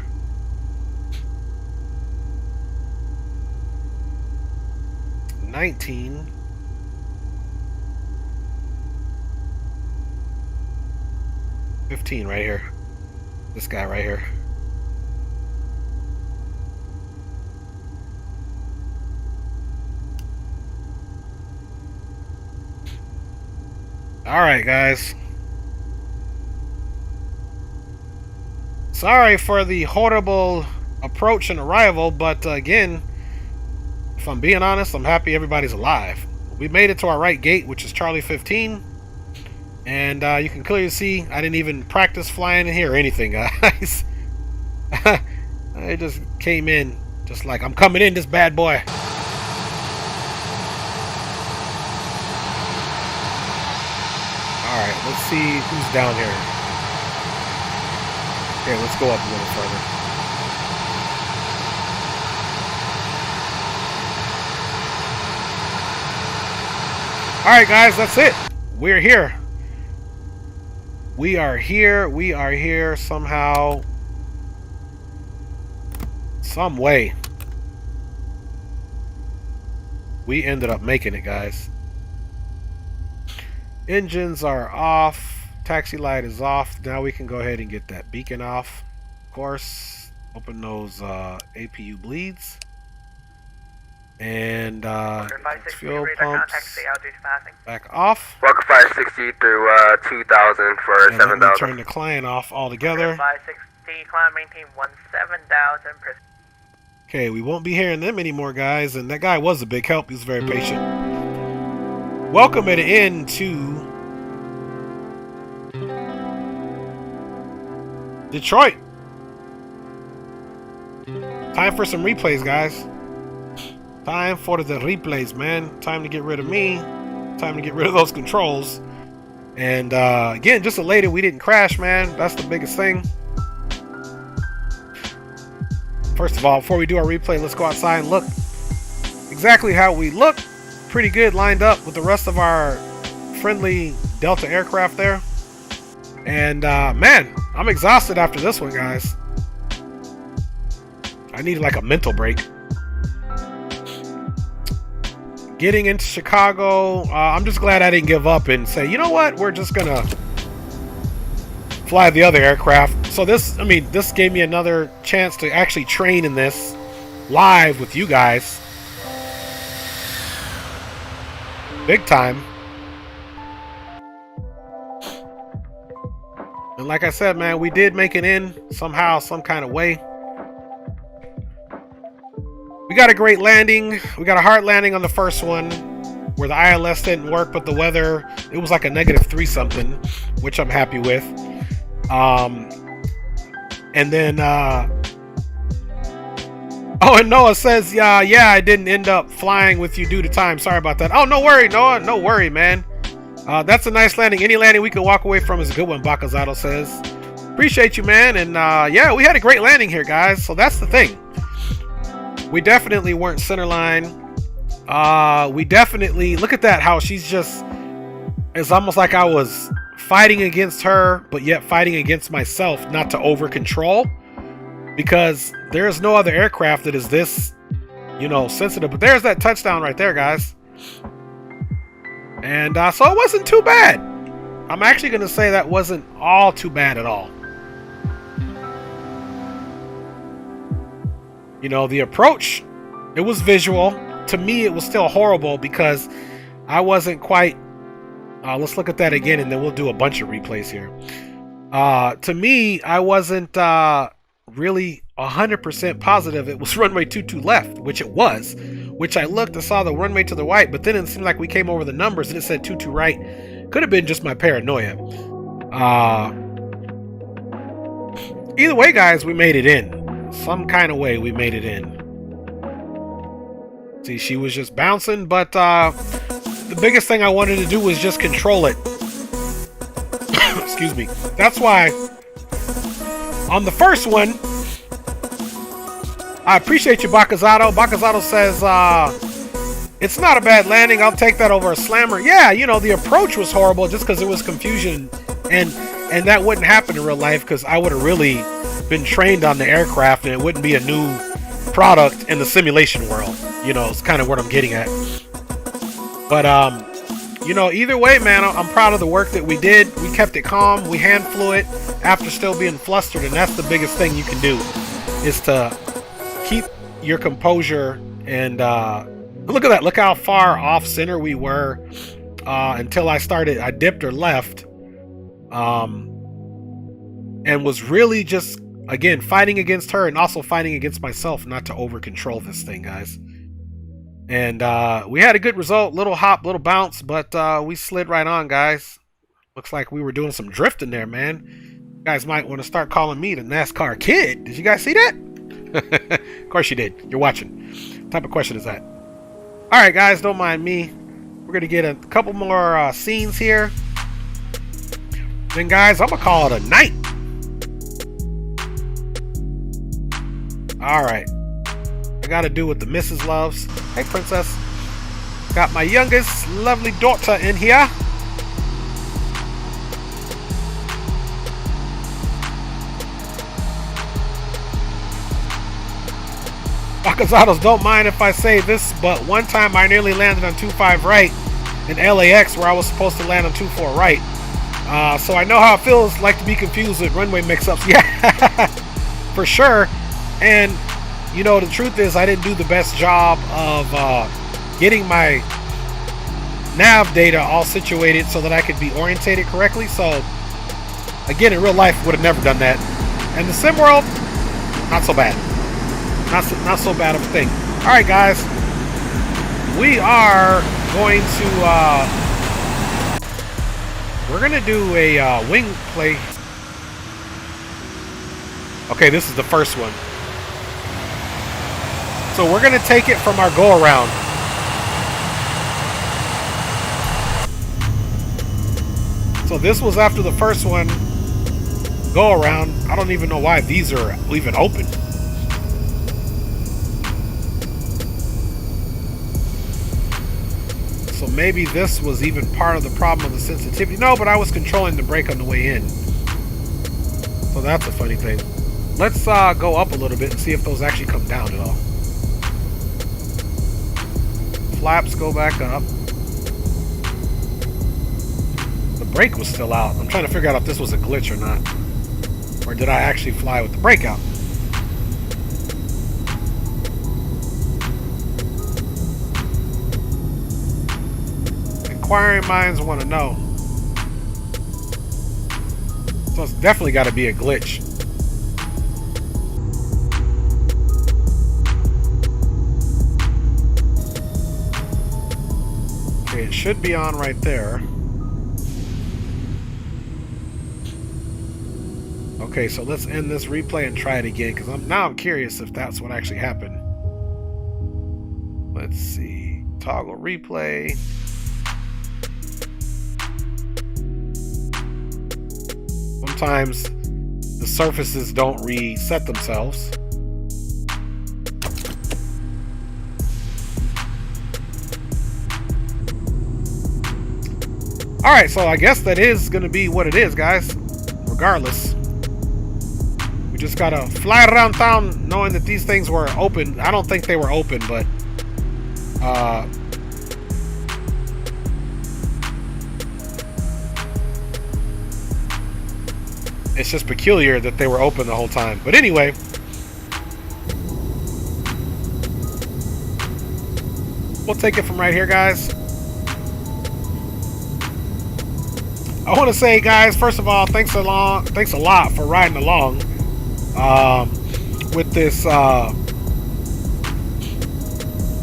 $19. $15 right here. This guy right here. Alright, guys. Sorry for the horrible approach and arrival, but again, if I'm being honest, I'm happy everybody's alive. We made it to our right gate, which is Charlie 15. And you can clearly see I didn't even practice flying in here or anything, guys. I just came in, just like, I'm coming in, this bad boy. Alright, let's see who's down here. Okay, let's go up a little further. Alright, guys, that's it. We're here. We are here. We are here somehow. Some way. We ended up making it, guys. Engines are off. Taxi light is off. Now we can go ahead and get that beacon off. Of course, Open those APU bleeds. And fuel pumps back off. Walker 560 through 2000 for And 7,000. let me turn the client off altogether. 560, climb maintain 17,000 per. Okay, we won't be hearing them anymore, guys. And that guy was a big help. He was very patient. Welcome at the end to Detroit. Time for some replays, guys. Time for the replays, man. Time to get rid of me. Time to get rid of those controls. And again, just elated we didn't crash, man. That's the biggest thing. First of all, before we do our replay, let's go outside and look exactly how we look. Pretty good, lined up with the rest of our friendly Delta aircraft there. And man, I'm exhausted after this one, guys. I needed like a mental break. Getting into Chicago, I'm just glad I didn't give up and say, you know what, we're just gonna fly the other aircraft. So this gave me another chance to actually train in this live with you guys. Big time. And like I said, man, we did make it in somehow, some kind of way. We got a great landing. We got a hard landing on the first one where the ILS didn't work, but the weather, it was like a -3 something, which I'm happy with. And then, oh, and Noah says, yeah, I didn't end up flying with you due to time. Sorry about that. Oh, no worry, Noah. No worry, man. That's a nice landing. Any landing we can walk away from is a good one, Bakazato says. Appreciate you, man. And yeah, we had a great landing here, guys. So that's the thing. We definitely weren't centerline. We definitely, look at that, how she's just, it's almost like I was fighting against her, but yet fighting against myself not to over control, because there's no other aircraft that is this, you know, sensitive. But there's that touchdown right there, guys. And so it wasn't too bad. I'm actually going to say that wasn't all too bad at all. You know, the approach, it was visual. To me, it was still horrible because I wasn't quite... let's look at that again, and then we'll do a bunch of replays here. To me, I wasn't really 100% positive it was runway 22 left, which it was. Which I looked and saw the runway to the right, but then it seemed like we came over the numbers and it said 22 right. Could have been just my paranoia. Either way, guys, we made it in. Some kind of way we made it in. See, she was just bouncing, but the biggest thing I wanted to do was just control it. Excuse me. That's why on the first one, I appreciate you, Bakazato. Bakazato says, it's not a bad landing. I'll take that over a slammer. Yeah, you know, the approach was horrible just because there was confusion. And that wouldn't happen in real life because I would have really been trained on the aircraft and it wouldn't be a new product in the simulation world. You know, it's kind of what I'm getting at. But, you know, either way, man, I'm proud of the work that we did. We kept it calm. We hand flew it after still being flustered. And that's the biggest thing you can do, is to keep your composure. And look at that. Look how far off center we were until I dipped or left. And was really just, again, fighting against her and also fighting against myself not to over control this thing, guys. And we had a good result. Little hop, little bounce, but we slid right on, guys. Looks like we were doing some drifting there, man. You guys might want to start calling me the NASCAR kid. Did you guys see that? Of course you did. You're watching. What type of question is that? All right, guys, don't mind me. We're going to get a couple more scenes here. Then, guys, I'm going to call it a night. All right. I got to do what the missus loves. Hey, princess. Got my youngest lovely daughter in here. Bakazatos, don't mind if I say this, but one time I nearly landed on 25 right in LAX where I was supposed to land on 24 right. So I know how it feels like to be confused with runway mix-ups. Yeah, for sure. And you know, the truth is I didn't do the best job of getting my nav data all situated so that I could be orientated correctly. So again, in real life would have never done that. And the sim world, not so bad. Not so bad of a thing. All right, guys, we are going to we're gonna do a wing play. Okay, this is the first one. So we're gonna take it from our go around. So this was after the first one go around. I don't even know why these are even open. So maybe this was even part of the problem of the sensitivity. No, but I was controlling the brake on the way in. So that's a funny thing. Let's go up a little bit and see if those actually come down at all. Flaps go back up. The brake was still out. I'm trying to figure out if this was a glitch or not. Or did I actually fly with the brake out? Inquiring minds want to know. So it's definitely got to be a glitch. Okay, it should be on right there. Okay, so let's end this replay and try it again, because I'm curious if that's what actually happened. Let's see. Toggle replay. Sometimes the surfaces don't reset themselves. Alright, so I guess that is going to be what it is, guys. Regardless. We just gotta fly around town knowing that these things were open. I don't think they were open, but it's just peculiar that they were open the whole time. But anyway, we'll take it from right here, guys. I want to say, guys, first of all, thanks a lot for riding along with this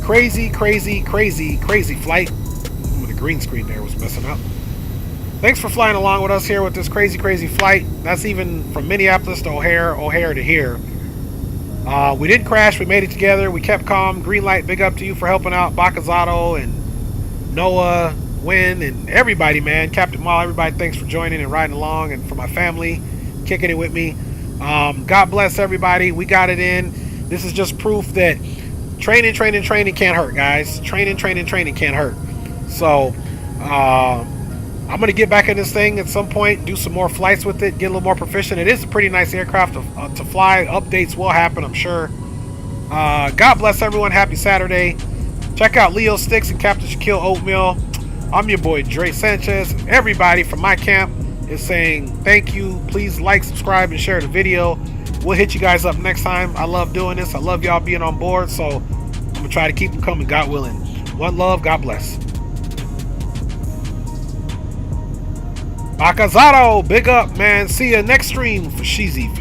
crazy flight. The green screen there was messing up. Thanks for flying along with us here with this crazy flight. That's even from Minneapolis to O'Hare to here. We didn't crash. We made it together. We kept calm. Green light. Big up to you for helping out. Bakazato and Noah, Win, and everybody, man. Captain Mall, everybody, thanks for joining and riding along, and for my family kicking it with me. God bless everybody. We got it in. This is just proof that training can't hurt, guys. Training can't hurt. So I'm gonna get back in this thing at some point, do some more flights with it, get a little more proficient. It is a pretty nice aircraft to fly. Updates will happen, I'm sure. God bless everyone. Happy Saturday. Check out Leo Sticks and Captain Shaquille Oatmeal. I'm your boy Dre Sanchez. Everybody from my camp is saying thank you. Please like, subscribe, and share the video. We'll hit you guys up next time. I love doing this. I love y'all being on board, so I'm gonna try to keep them coming, God willing. One love. God bless. Bakazato, big up, man. See you next stream for Sheezy.